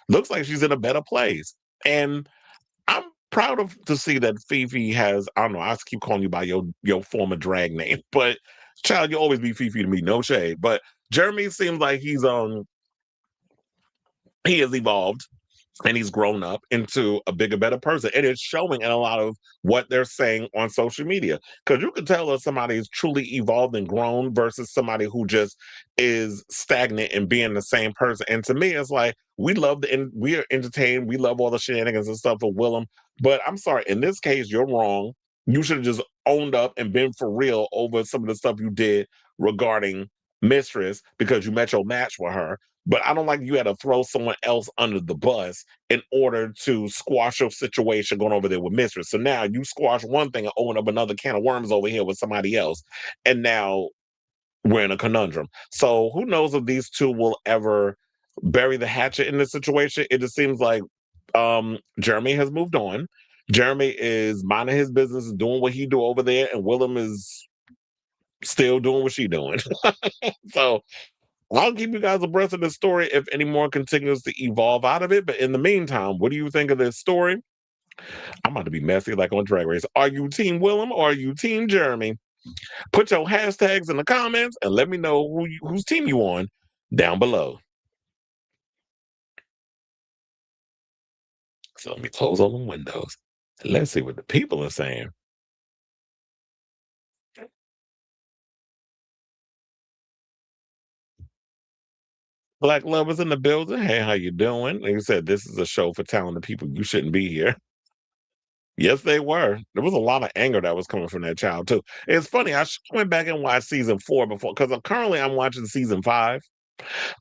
looks like she's in a better place. And I'm proud to see that Fifi has, I don't know, I keep calling you by your former drag name, but child, you always be Fifi to me, no shade. But Jaremi seems like he has evolved and he's grown up into a bigger, better person. And it's showing in a lot of what they're saying on social media. Because you can tell if somebody is truly evolved and grown versus somebody who just is stagnant and being the same person. And to me, it's like, we are entertained. We love all the shenanigans and stuff with Willam. But I'm sorry, in this case, you're wrong. You should have just owned up and been for real over some of the stuff you did regarding Mistress because you met your match with her. But I don't like you had to throw someone else under the bus in order to squash your situation going over there with Mistress. So now you squash one thing and open up another can of worms over here with somebody else. And now we're in a conundrum. So who knows if these two will ever bury the hatchet in this situation. It just seems like Jaremi has moved on. Jaremi is minding his business and doing what he do over there. And Willam is still doing what she doing. So I'll keep you guys abreast of this story if any more continues to evolve out of it. But in the meantime, what do you think of this story? I'm about to be messy like on Drag Race. Are you Team Willam or are you Team Jaremi? Put your hashtags in the comments and let me know whose team you on down below. So let me close all the windows. Let's see what the people are saying. Black lovers in the building. Hey, how you doing? Like I said, this is a show for talented people. You shouldn't be here. Yes, they were. There was a lot of anger that was coming from that child too. It's funny. I went back and watched season 4 before because I'm watching season 5.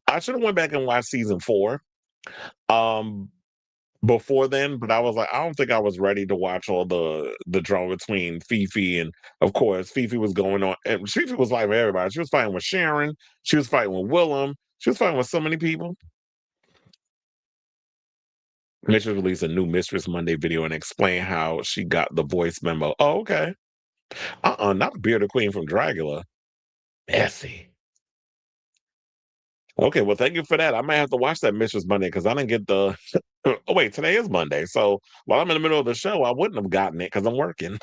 I should have went back and watched season 4 um before then, but I was like, I don't think I was ready to watch all the drama between Fifi and, of course, Fifi was going on, and Fifi was fighting with everybody. She was fighting with Sharon. She was fighting with Willam. She was fighting with so many people. Mistress released a new Mistress Monday video and explained how she got the voice memo. Oh, okay. Not the bearded queen from Dragula. Messy. Okay, well, thank you for that. I might have to watch that Mistress Monday because I didn't get the. Oh wait, today is Monday, so while I'm in the middle of the show, I wouldn't have gotten it because I'm working.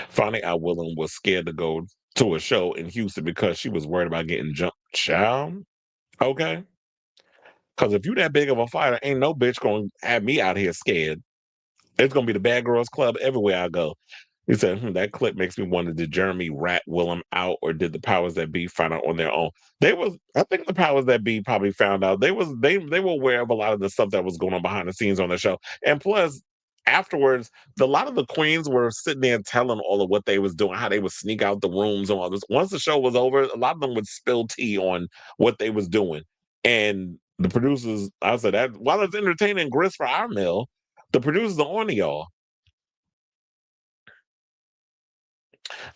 Finding out Willam was scared to go to a show in Houston because she was worried about getting jumped. Child, okay. Because if you that big of a fighter, ain't no bitch gonna have me out here scared. It's gonna be the bad girls club everywhere I go. He said, that clip makes me wonder, did Jaremi rat Willam out or did the powers that be find out on their own? I think the powers that be probably found out. They were aware of a lot of the stuff that was going on behind the scenes on the show. And plus, afterwards, a lot of the queens were sitting there telling all of what they was doing, how they would sneak out the rooms and all this. Once the show was over, a lot of them would spill tea on what they was doing. And the producers, I said that while it's entertaining grist for our mill, the producers are on to y'all.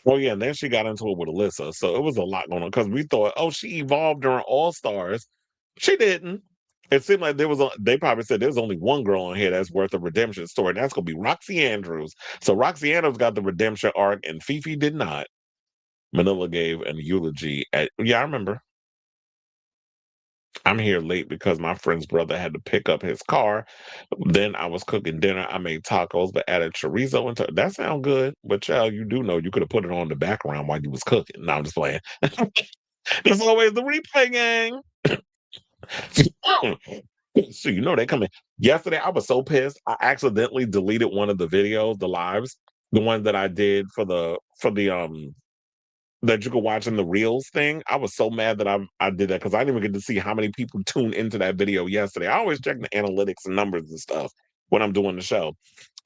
Well, yeah, and then she got into it with Alyssa. So it was a lot going on because we thought, oh, she evolved during All Stars. She didn't. It seemed like they probably said there's only one girl on here that's worth a redemption story, and that's going to be Roxy Andrews. So Roxy Andrews got the redemption arc, and Fifi did not. Manila gave an eulogy yeah, I remember. I'm here late because my friend's brother had to pick up his car. Then I was cooking dinner. I made tacos, but added chorizo into it. That sounds good. But child, you do know you could have put it on the background while you was cooking. No, I'm just playing. There's always the replay gang. So you know they come in. Yesterday, I was so pissed. I accidentally deleted one of the videos, the lives, the one that I did for the that you could watch in the Reels thing. I was so mad that I did that because I didn't even get to see how many people tuned into that video yesterday. I always check the analytics and numbers and stuff when I'm doing the show.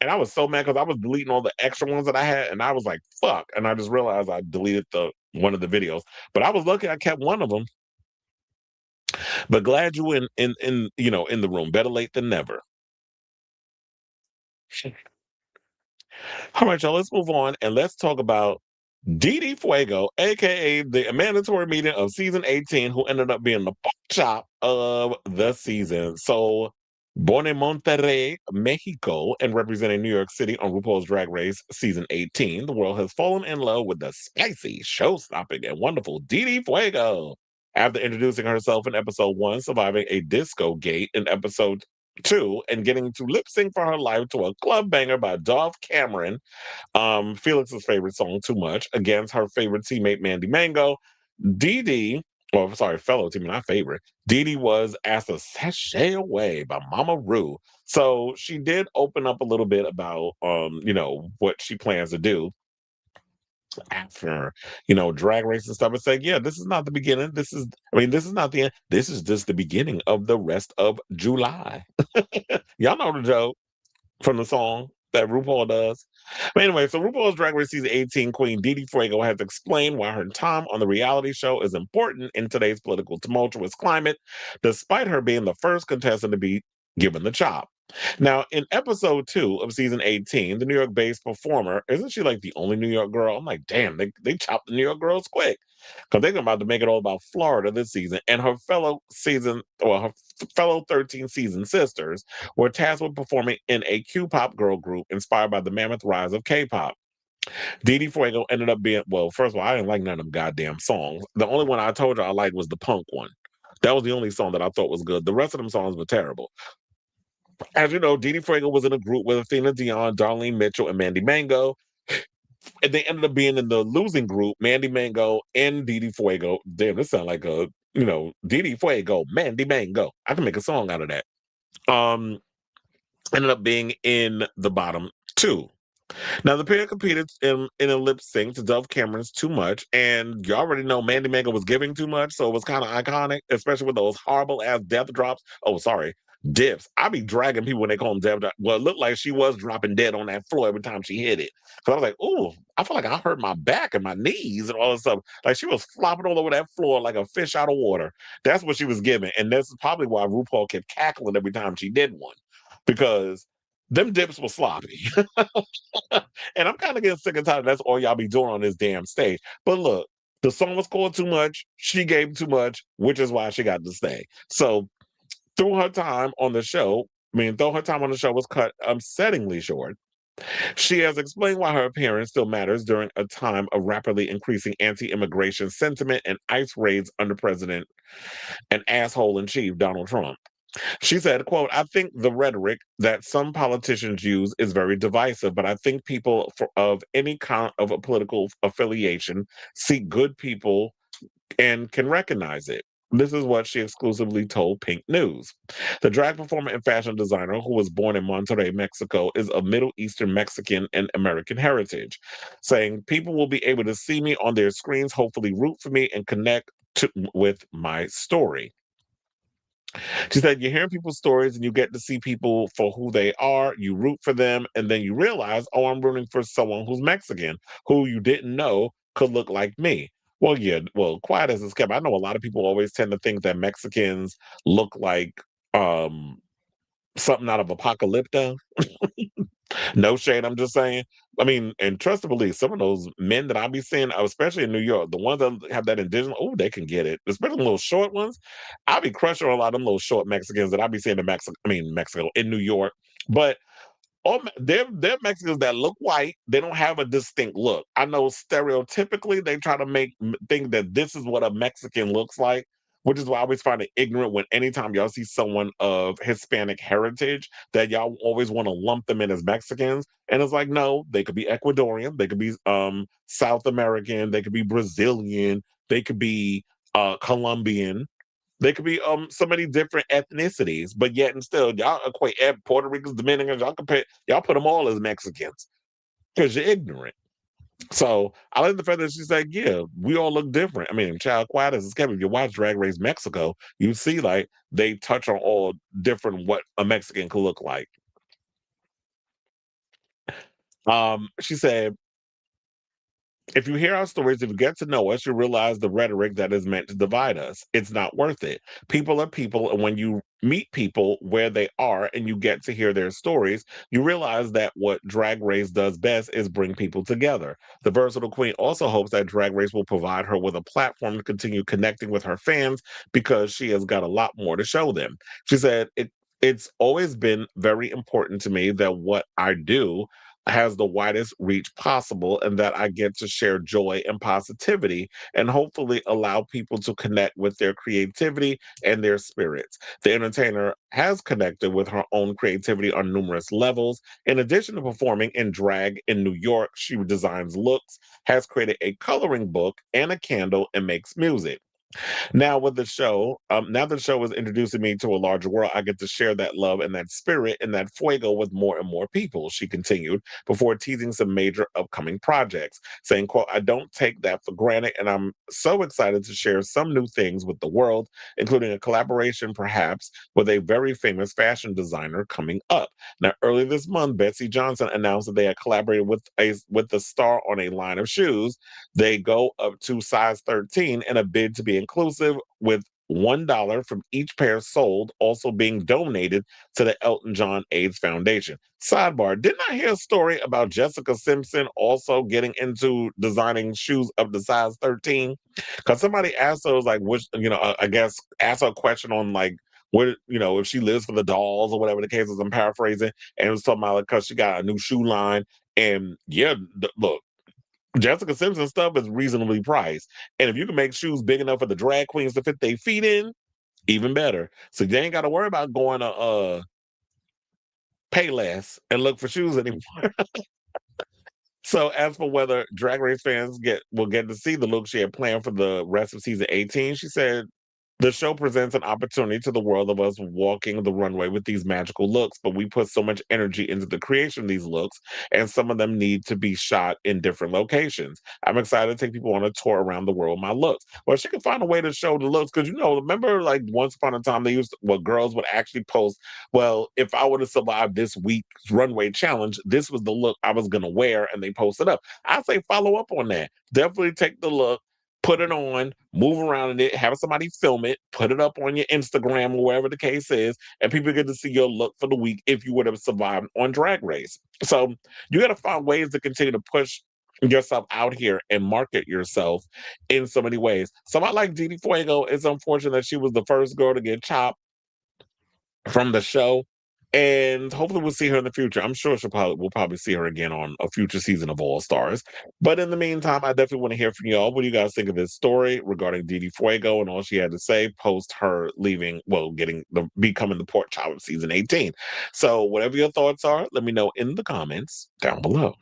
And I was so mad because I was deleting all the extra ones that I had, and I was like, fuck. And I just realized I deleted one of the videos. But I was lucky I kept one of them. But glad you in the room. Better late than never. All right, y'all, let's move on and let's talk about Didi Fuego, aka the mandatory meeting of season 18, who ended up being the pork chop of the season. So, born in Monterrey, Mexico, and representing New York City on RuPaul's Drag Race season 18, the world has fallen in love with the spicy, show-stopping, and wonderful Didi Fuego. After introducing herself in episode 1, surviving a disco gate in episode 2, and getting to lip sync for her life to a club banger by Dolph Cameron, Felix's favorite song, Too Much, against her favorite teammate, Mandy Mango. Didi, fellow teammate, not favorite. Didi was asked to sashay away by Mama Ru. So she did open up a little bit about, what she plans to do after, Drag Race and stuff, and say, yeah, this is not the beginning. This is not the end. This is just the beginning of the rest of July. Y'all know the joke from the song that RuPaul does. But anyway, so RuPaul's Drag Race Season 18 Queen Didi Fuego has explained why her time on the reality show is important in today's political tumultuous climate, despite her being the first contestant to be given the chop. Now, in episode 2 of season 18, the New York-based performer, isn't she like the only New York girl? I'm like, damn, they chopped the New York girls quick. Because they're about to make it all about Florida this season. And her fellow 13 season sisters were tasked with performing in a Q-pop girl group inspired by the mammoth rise of K-pop. Didi Fuego ended up being, well, first of all, I didn't like none of them goddamn songs. The only one I told you I liked was the punk one. That was the only song that I thought was good. The rest of them songs were terrible. As you know, Didi Fuego was in a group with Athena Dion, Darlene Mitchell, and Mandy Mango. And they ended up being in the losing group, Mandy Mango and Didi Fuego. Damn, this sounds like a, Didi Fuego, Mandy Mango. I can make a song out of that. Ended up being in the bottom two. Now, the pair competed in a lip sync to Dove Cameron's Too Much, and you already know Mandy Mango was giving too much, so it was kind of iconic, especially with those horrible-ass death drops. Oh, sorry, dips. I be dragging people when they call them death drops. Well, it looked like she was dropping dead on that floor every time she hit it. So I was like, ooh, I feel like I hurt my back and my knees and all this stuff. Like she was flopping all over that floor like a fish out of water. That's what she was giving, and that's probably why RuPaul kept cackling every time she did one, because them dips were sloppy. And I'm kind of getting sick and tired. That's all y'all be doing on this damn stage. But look, the song was called Too Much. She gave too much, which is why she got to stay. So though her time on the show was cut upsettingly short, she has explained why her appearance still matters during a time of rapidly increasing anti-immigration sentiment and ICE raids under President and asshole-in-chief Donald Trump. She said, quote, I think the rhetoric that some politicians use is very divisive, but I think people of any kind of a political affiliation see good people and can recognize it. This is what she exclusively told Pink News. The drag performer and fashion designer, who was born in Monterrey, Mexico, is of Middle Eastern Mexican and American heritage, saying, people will be able to see me on their screens, hopefully root for me and connect with my story. She said, you're hearing people's stories and you get to see people for who they are, you root for them, and then you realize, oh, I'm rooting for someone who's Mexican, who you didn't know could look like me. Well, yeah, quiet as it's kept. I know a lot of people always tend to think that Mexicans look like something out of Apocalypto. No shade, I'm just saying. I mean, and trust and believe, some of those men that I be seeing, especially in New York, the ones that have that indigenous, oh, they can get it. Especially the little short ones. I be crushing on a lot of them little short Mexicans that I be seeing in Mexico, in New York. But they're Mexicans that look white. They don't have a distinct look. I know stereotypically they try to think that this is what a Mexican looks like, which is why I always find it ignorant when anytime y'all see someone of Hispanic heritage that y'all always want to lump them in as Mexicans. And it's like, no, they could be Ecuadorian, they could be South American, they could be Brazilian, they could be Colombian. They could be so many different ethnicities, but yet and still, y'all equate Puerto Ricans, Dominicans, y'all put them all as Mexicans because you're ignorant. So I like the fact that she's like, yeah, we all look different. I mean, child quiet as it's kept. If you watch Drag Race Mexico, you see like they touch on all different what a Mexican could look like. She said, if you hear our stories, if you get to know us, you realize the rhetoric that is meant to divide us. It's not worth it. People are people, and when you meet people where they are and you get to hear their stories, you realize that what Drag Race does best is bring people together. The versatile queen also hopes that Drag Race will provide her with a platform to continue connecting with her fans because she has got a lot more to show them. She said, it's always been very important to me that what I do has the widest reach possible and that I get to share joy and positivity and hopefully allow people to connect with their creativity and their spirits. The entertainer has connected with her own creativity on numerous levels. In addition to performing in drag in New York, she designs looks, has created a coloring book and a candle, and makes music. Now with the show, now the show is introducing me to a larger world, I get to share that love and that spirit and that fuego with more and more people, she continued, before teasing some major upcoming projects, saying, quote, I don't take that for granted, and I'm so excited to share some new things with the world, including a collaboration perhaps with a very famous fashion designer coming up. Now, earlier this month, Betsy Johnson announced that they had collaborated with the star on a line of shoes. They go up to size 13 in a bid to be inclusive, with $1 from each pair sold also being donated to the Elton John AIDS Foundation. Sidebar, didn't I hear a story about Jessica Simpson also getting into designing shoes up to size 13? Because somebody asked her, like, which, I guess, asked her a question on, like, what, if she lives for the dolls or whatever the case is, I'm paraphrasing, and it was talking about, like, because she got a new shoe line. And yeah, look, Jessica Simpson stuff is reasonably priced. And if you can make shoes big enough for the drag queens to fit their feet in, even better. So you ain't got to worry about going to pay less and look for shoes anymore. So as for whether Drag Race fans will get to see the look she had planned for the rest of season 18, she said, the show presents an opportunity to the world of us walking the runway with these magical looks, but we put so much energy into the creation of these looks, and some of them need to be shot in different locations. I'm excited to take people on a tour around the world with my looks. Well, she can find a way to show the looks, because remember, like once upon a time, girls would actually post, well, if I would have survived this week's runway challenge, this was the look I was going to wear, and they posted up. I say follow up on that. Definitely take the look, put it on, move around in it, have somebody film it, put it up on your Instagram or wherever the case is, and people get to see your look for the week if you would have survived on Drag Race. So you got to find ways to continue to push yourself out here and market yourself in so many ways. Somebody like Didi Fuego, it's unfortunate that she was the first girl to get chopped from the show. And hopefully we'll see her in the future. I'm sure we'll probably see her again on a future season of All Stars. But in the meantime, I definitely want to hear from y'all. What do you guys think of this story regarding Didi Fuego and all she had to say post her leaving, becoming the pork chop of season 18. So whatever your thoughts are, let me know in the comments down below.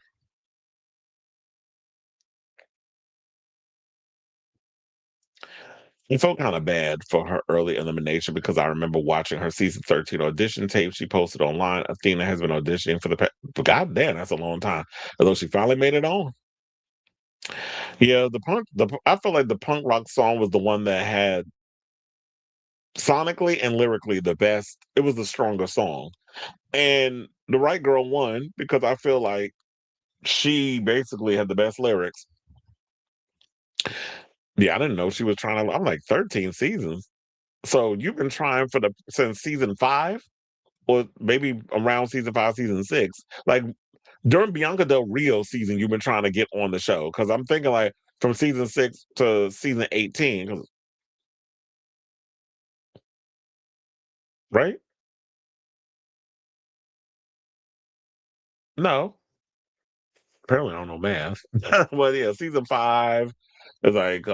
It felt kind of bad for her early elimination because I remember watching her season 13 audition tape she posted online. Athena has been auditioning for God damn, that's a long time. Although she finally made it on. Yeah, I feel like the punk rock song was the one that had sonically and lyrically the best. It was the stronger song. And the right girl won because I feel like she basically had the best lyrics. Yeah, I didn't know she was trying to. I'm like 13 seasons. So you've been trying since season 5, or maybe around season 5, season 6. Like during Bianca Del Rio season, you've been trying to get on the show. Because I'm thinking like from season 6 to season 18, right? No, apparently I don't know math. Well, yeah, season 5 is like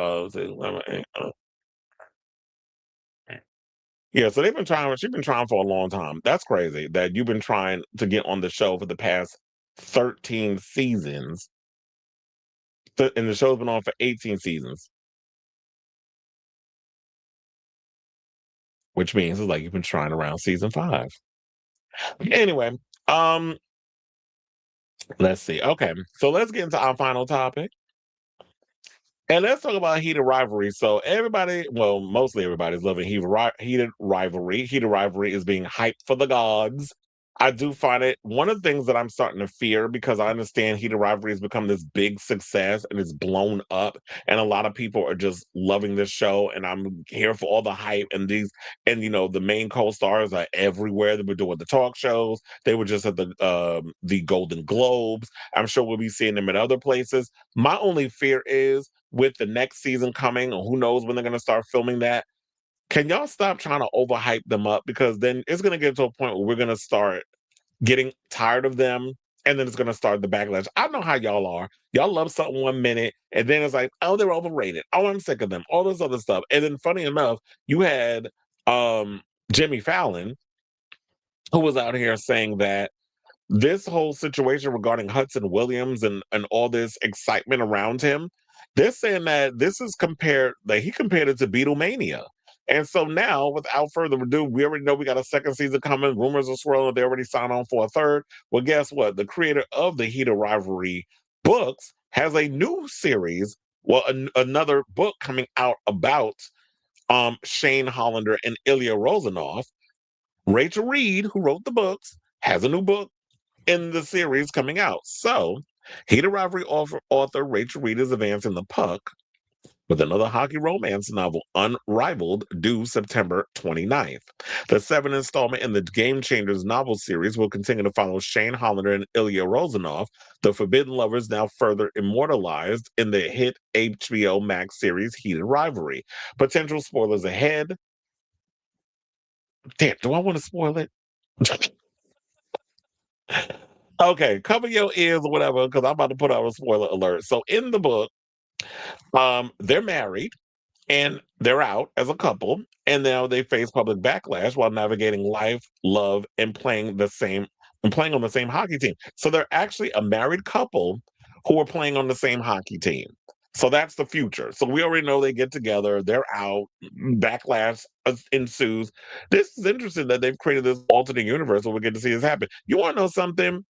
yeah, so they've been trying. She's been trying for a long time. That's crazy that you've been trying to get on the show for the past 13 seasons, and the show's been on for 18 seasons, which means it's like you've been trying around season 5. Anyway, let's see. Okay, so let's get into our final topic. And let's talk about heated rivalry. So mostly everybody's loving heated rivalry. Heated rivalry is being hyped for the gods. I do find it one of the things that I'm starting to fear, because I understand heated rivalry has become this big success and it's blown up, and a lot of people are just loving this show. And I'm here for all the hype and the main co-stars are everywhere. They were doing the talk shows. They were just at the Golden Globes. I'm sure we'll be seeing them at other places. My only fear is with the next season coming, or who knows when they're going to start filming that, can y'all stop trying to overhype them up? Because then it's going to get to a point where we're going to start getting tired of them, and then it's going to start the backlash. I know how y'all are. Y'all love something 1 minute, and then it's like, oh, they're overrated. Oh, I'm sick of them. All this other stuff. And then funny enough, you had Jimmy Fallon, who was out here saying that this whole situation regarding Hudson Williams and all this excitement around him, they're saying that he compared it to Beatlemania. And so now, without further ado, we already know we got a second season coming. Rumors are swirling. They already signed on for a third. Well, guess what? The creator of the Heated Rivalry books has a new series, another book coming out about Shane Hollander and Ilya Rozanoff. Rachel Reid, who wrote the books, has a new book in the series coming out. So, Heated Rivalry author Rachel Reid is advancing the puck with another hockey romance novel, Unrivaled, due September 29th. The 7th installment in the Game Changers novel series will continue to follow Shane Hollander and Ilya Rozanoff, the forbidden lovers now further immortalized in the hit HBO Max series Heated Rivalry. Potential spoilers ahead. Damn, do I want to spoil it? Okay, cover your ears or whatever, because I'm about to put out a spoiler alert. So in the book, they're married and they're out as a couple, and now they face public backlash while navigating life, love, and playing on the same hockey team. So they're actually a married couple who are playing on the same hockey team. So that's the future. So we already know they get together, they're out, backlash ensues. This is interesting that they've created this alternate universe where we get to see this happen. You want to know something?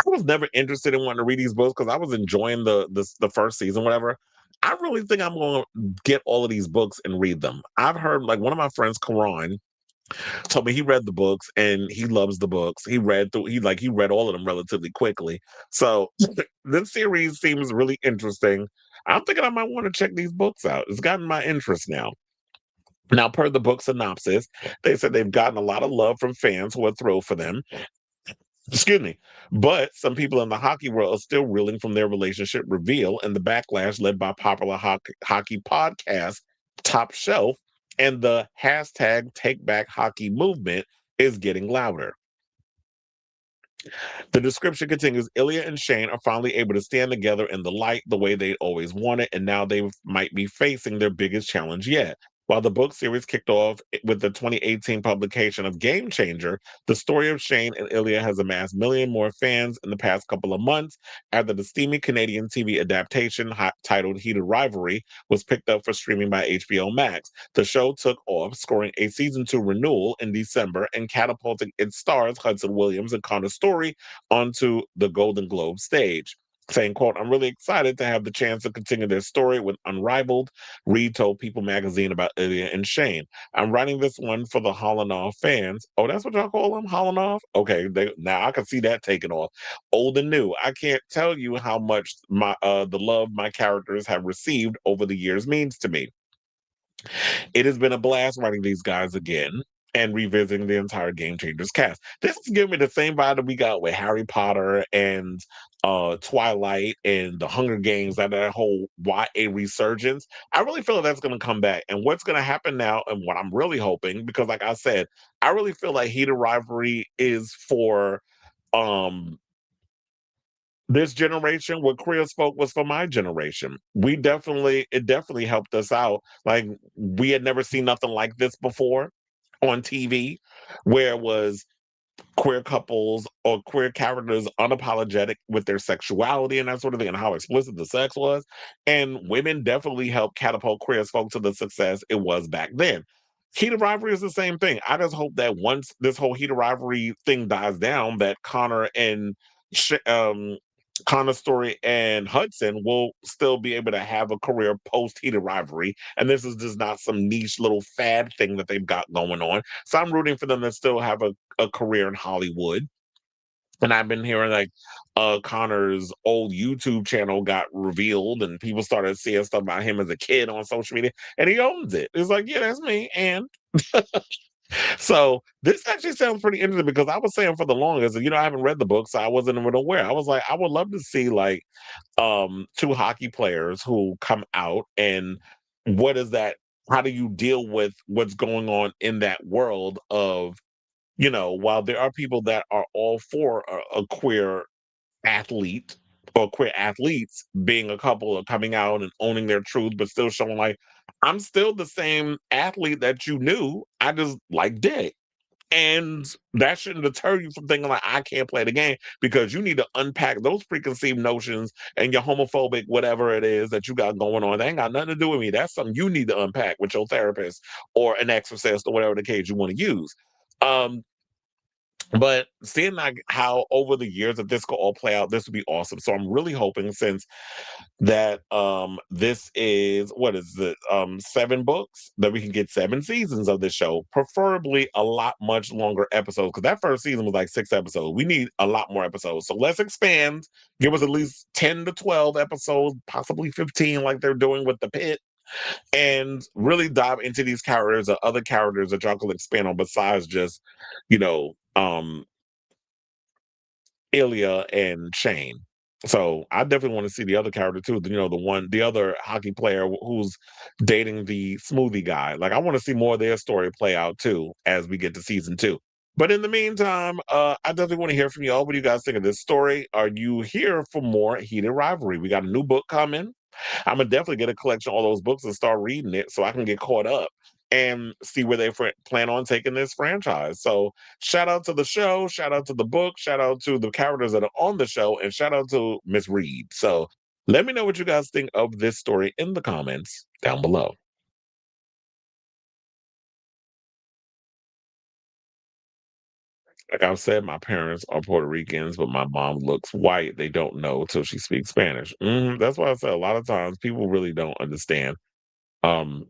I was never interested in wanting to read these books because I was enjoying the first season, whatever. I really think I'm going to get all of these books and read them. I've heard, like, one of my friends, Karan, told me he read the books and he loves the books. He read all of them relatively quickly. So this series seems really interesting. I'm thinking I might want to check these books out. It's gotten my interest now. Now, per the book synopsis, they said they've gotten a lot of love from fans who are thrilled for them. Excuse me. But some people in the hockey world are still reeling from their relationship reveal and the backlash led by popular hockey podcast Top Shelf, and the hashtag Take Back Hockey movement is getting louder. The description continues. Ilya and Shane are finally able to stand together in the light the way they always wanted, and now they might be facing their biggest challenge yet. While the book series kicked off with the 2018 publication of Game Changer, the story of Shane and Ilya has amassed million more fans in the past couple of months after the steamy Canadian TV adaptation titled Heated Rivalry was picked up for streaming by HBO Max. The show took off, scoring a season 2 renewal in December and catapulting its stars, Hudson Williams and Connor Story, onto the Golden Globe stage. Saying, quote, "I'm really excited to have the chance to continue their story with Unrivaled," Reid told People magazine about Ilya and Shane. "I'm writing this one for the Hollanov fans." Oh, that's what y'all call them? Hollanov? Okay, now I can see that taking off. Old and new. I can't tell you how much the love my characters have received over the years means to me. It has been a blast writing these guys again and revisiting the entire Game Changers cast. This is giving me the same vibe that we got with Harry Potter and Twilight and the Hunger Games, that whole YA resurgence. I really feel like that's going to come back. And what's going to happen now, and what I'm really hoping, because like I said, I really feel like Heated Rivalry is for this generation what Queer as Folk was for my generation. It definitely helped us out. Like, we had never seen nothing like this before on TV, where it was queer couples or queer characters unapologetic with their sexuality and that sort of thing, and how explicit the sex was. And women definitely helped catapult Queer as Folk to the success it was back then. Heated Rivalry is the same thing. I just hope that once this whole Heated Rivalry thing dies down, that Sh- um, Connor Story and Hudson will still be able to have a career post Heated Rivalry. And this is just not some niche little fad thing that they've got going on. So I'm rooting for them to still have a career in Hollywood. And I've been hearing, like, Connor's old YouTube channel got revealed and people started seeing stuff about him as a kid on social media, and he owns it. It's like, yeah, that's me. And so this actually sounds pretty interesting, because I was saying for the longest, I haven't read the book, so I wasn't even aware. I was like, I would love to see, like, two hockey players who come out, and what is that? How do you deal with what's going on in that world of, while there are people that are all for a queer athlete or queer athletes being a couple of coming out and owning their truth, but still showing, like, I'm still the same athlete that you knew. I just like dick. And that shouldn't deter you from thinking, like, I can't play the game, because you need to unpack those preconceived notions and your homophobic whatever it is that you got going on. That ain't got nothing to do with me. That's something you need to unpack with your therapist or an exorcist or whatever the case you want to use. But seeing, like, how over the years that this could all play out, this would be awesome. So I'm really hoping, since that this is, what is it, 7 books, that we can get 7 seasons of this show, preferably a lot much longer episodes, because that first season was like 6 episodes. We need a lot more episodes. So let's expand, give us at least 10 to 12 episodes, possibly 15, like they're doing with The Pit, and really dive into these characters or other characters that y'all can expand on besides just, you know, Ilya and Shane. So I definitely want to see the other character too. The other hockey player who's dating the smoothie guy. Like, I want to see more of their story play out too as we get to season 2. But in the meantime, I definitely want to hear from y'all. What do you guys think of this story? Are you here for more heated rivalry? We got a new book coming. I'm gonna definitely get a collection of all those books and start reading it so I can get caught up and see where they plan on taking this franchise. So shout out to the show, shout out to the book, shout out to the characters that are on the show, and shout out to Miss Reid. So let me know what you guys think of this story in the comments down below. Like I've said, my parents are Puerto Ricans, but my mom looks white. They don't know till she speaks Spanish. That's why I said a lot of times people really don't understand. Oh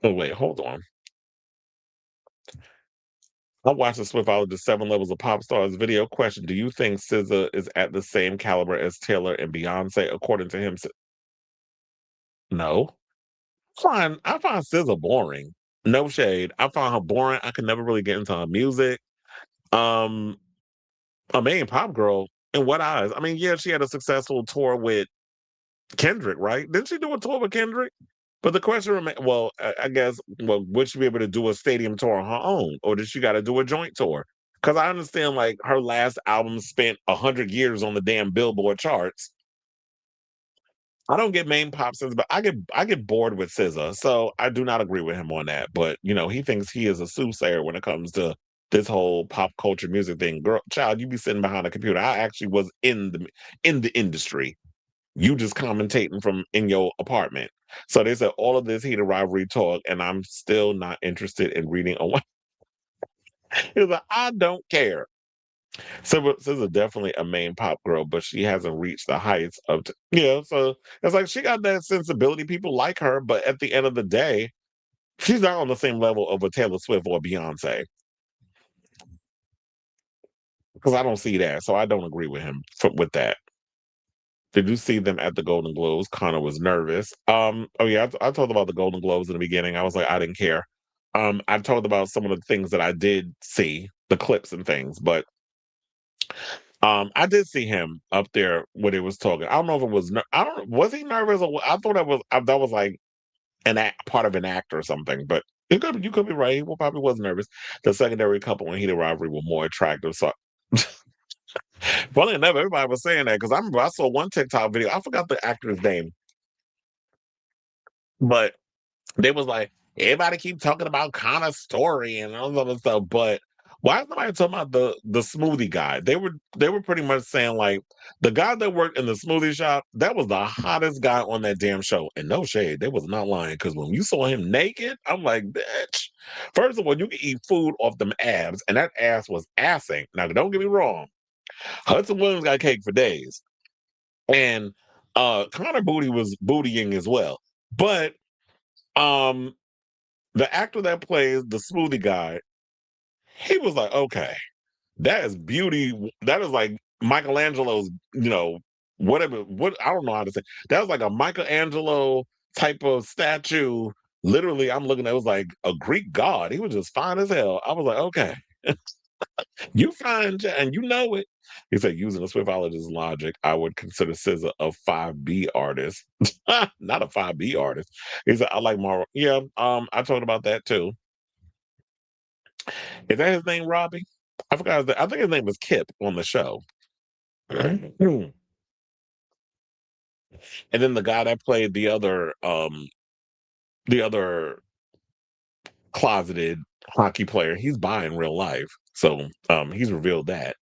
wait, hold on. I watched the Swiftologist 7 Levels of Pop Stars video. Question: do you think SZA is at the same caliber as Taylor and Beyonce? According to him, no. I find SZA boring. No shade. I find her boring. I could never really get into her music. Um, a main pop girl. In what eyes? I mean, yeah, she had a successful tour with Kendrick, right? Didn't she do a tour with Kendrick? But the question remains, well, I guess, well, would she be able to do a stadium tour on her own? Or did she got to do a joint tour? Because I understand, like, her last album spent 100 years on the damn Billboard charts. I don't get main pop sense, but I get bored with SZA, so I do not agree with him on that. But he thinks he is a soothsayer when it comes to this whole pop culture music thing. Girl, child, you be sitting behind a computer. I actually was in the industry. You just commentating from in your apartment. So they said all of this heated rivalry talk, and I'm still not interested in reading on what. He was like, I don't care. So SZA definitely a main pop girl, but she hasn't reached the heights of so it's like she got that sensibility. People like her, but at the end of the day, she's not on the same level of a Taylor Swift or Beyonce. Because I don't see that. So I don't agree with him with that. Did you see them at the Golden Globes? Connor was nervous. Oh yeah, I told about the Golden Globes in the beginning. I was like, I didn't care. I told about some of the things that I did see, the clips and things, but I did see him up there when he was talking. I don't know if it was. I don't. Was he nervous? Or I thought that was like part of an act or something. But you could be right. He probably was nervous. The secondary couple in Heated Rivalry were more attractive. So, funny enough, everybody was saying that because I remember I saw one TikTok video. I forgot the actor's name, but they was like, everybody keep talking about Connor's story and all this other stuff, but why is nobody talking about the smoothie guy? They were pretty much saying like the guy that worked in the smoothie shop, that was the hottest guy on that damn show. And no shade, they was not lying because when you saw him naked, I'm like, bitch. First of all, you can eat food off them abs, and that ass was assing. Now, don't get me wrong, Hudson Williams got cake for days, and Connor Booty was bootying as well, but the actor that plays the smoothie guy, he was like, okay, that is beauty. That is like Michelangelo's, whatever. What I don't know how to say. That was like a Michelangelo type of statue. Literally, I'm looking at it was like a Greek god. He was just fine as hell. I was like, okay, you fine, and you know it. He said, using the Swiftologist logic, I would consider SZA a 5B artist, not a 5B artist. He said, I like Mero. Yeah, I talked about that too. Is that his name, Robbie? I forgot. I think his name was Kip on the show. And then the guy that played the other closeted hockey player, he's bi in real life. So he's revealed that.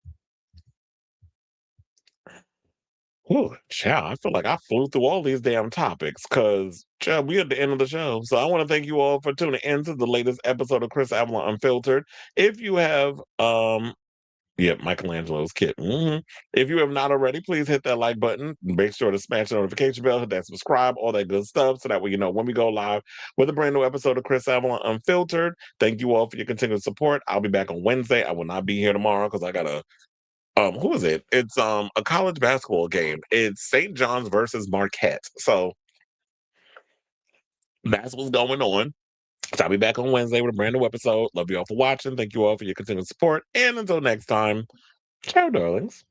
Ooh, child, I feel like I flew through all these damn topics because, child, we at the end of the show. So I want to thank you all for tuning in to the latest episode of Chris Avalon Unfiltered. If you have, Michelangelo's kid. If you have not already, please hit that like button. Make sure to smash the notification bell, hit that subscribe, all that good stuff, so that way you know when we go live with a brand new episode of Chris Avalon Unfiltered. Thank you all for your continued support. I'll be back on Wednesday. I will not be here tomorrow because I gotta who is it? It's a college basketball game. It's St. John's versus Marquette. So that's what's going on. So I'll be back on Wednesday with a brand new episode. Love you all for watching. Thank you all for your continued support. And until next time, ciao, darlings.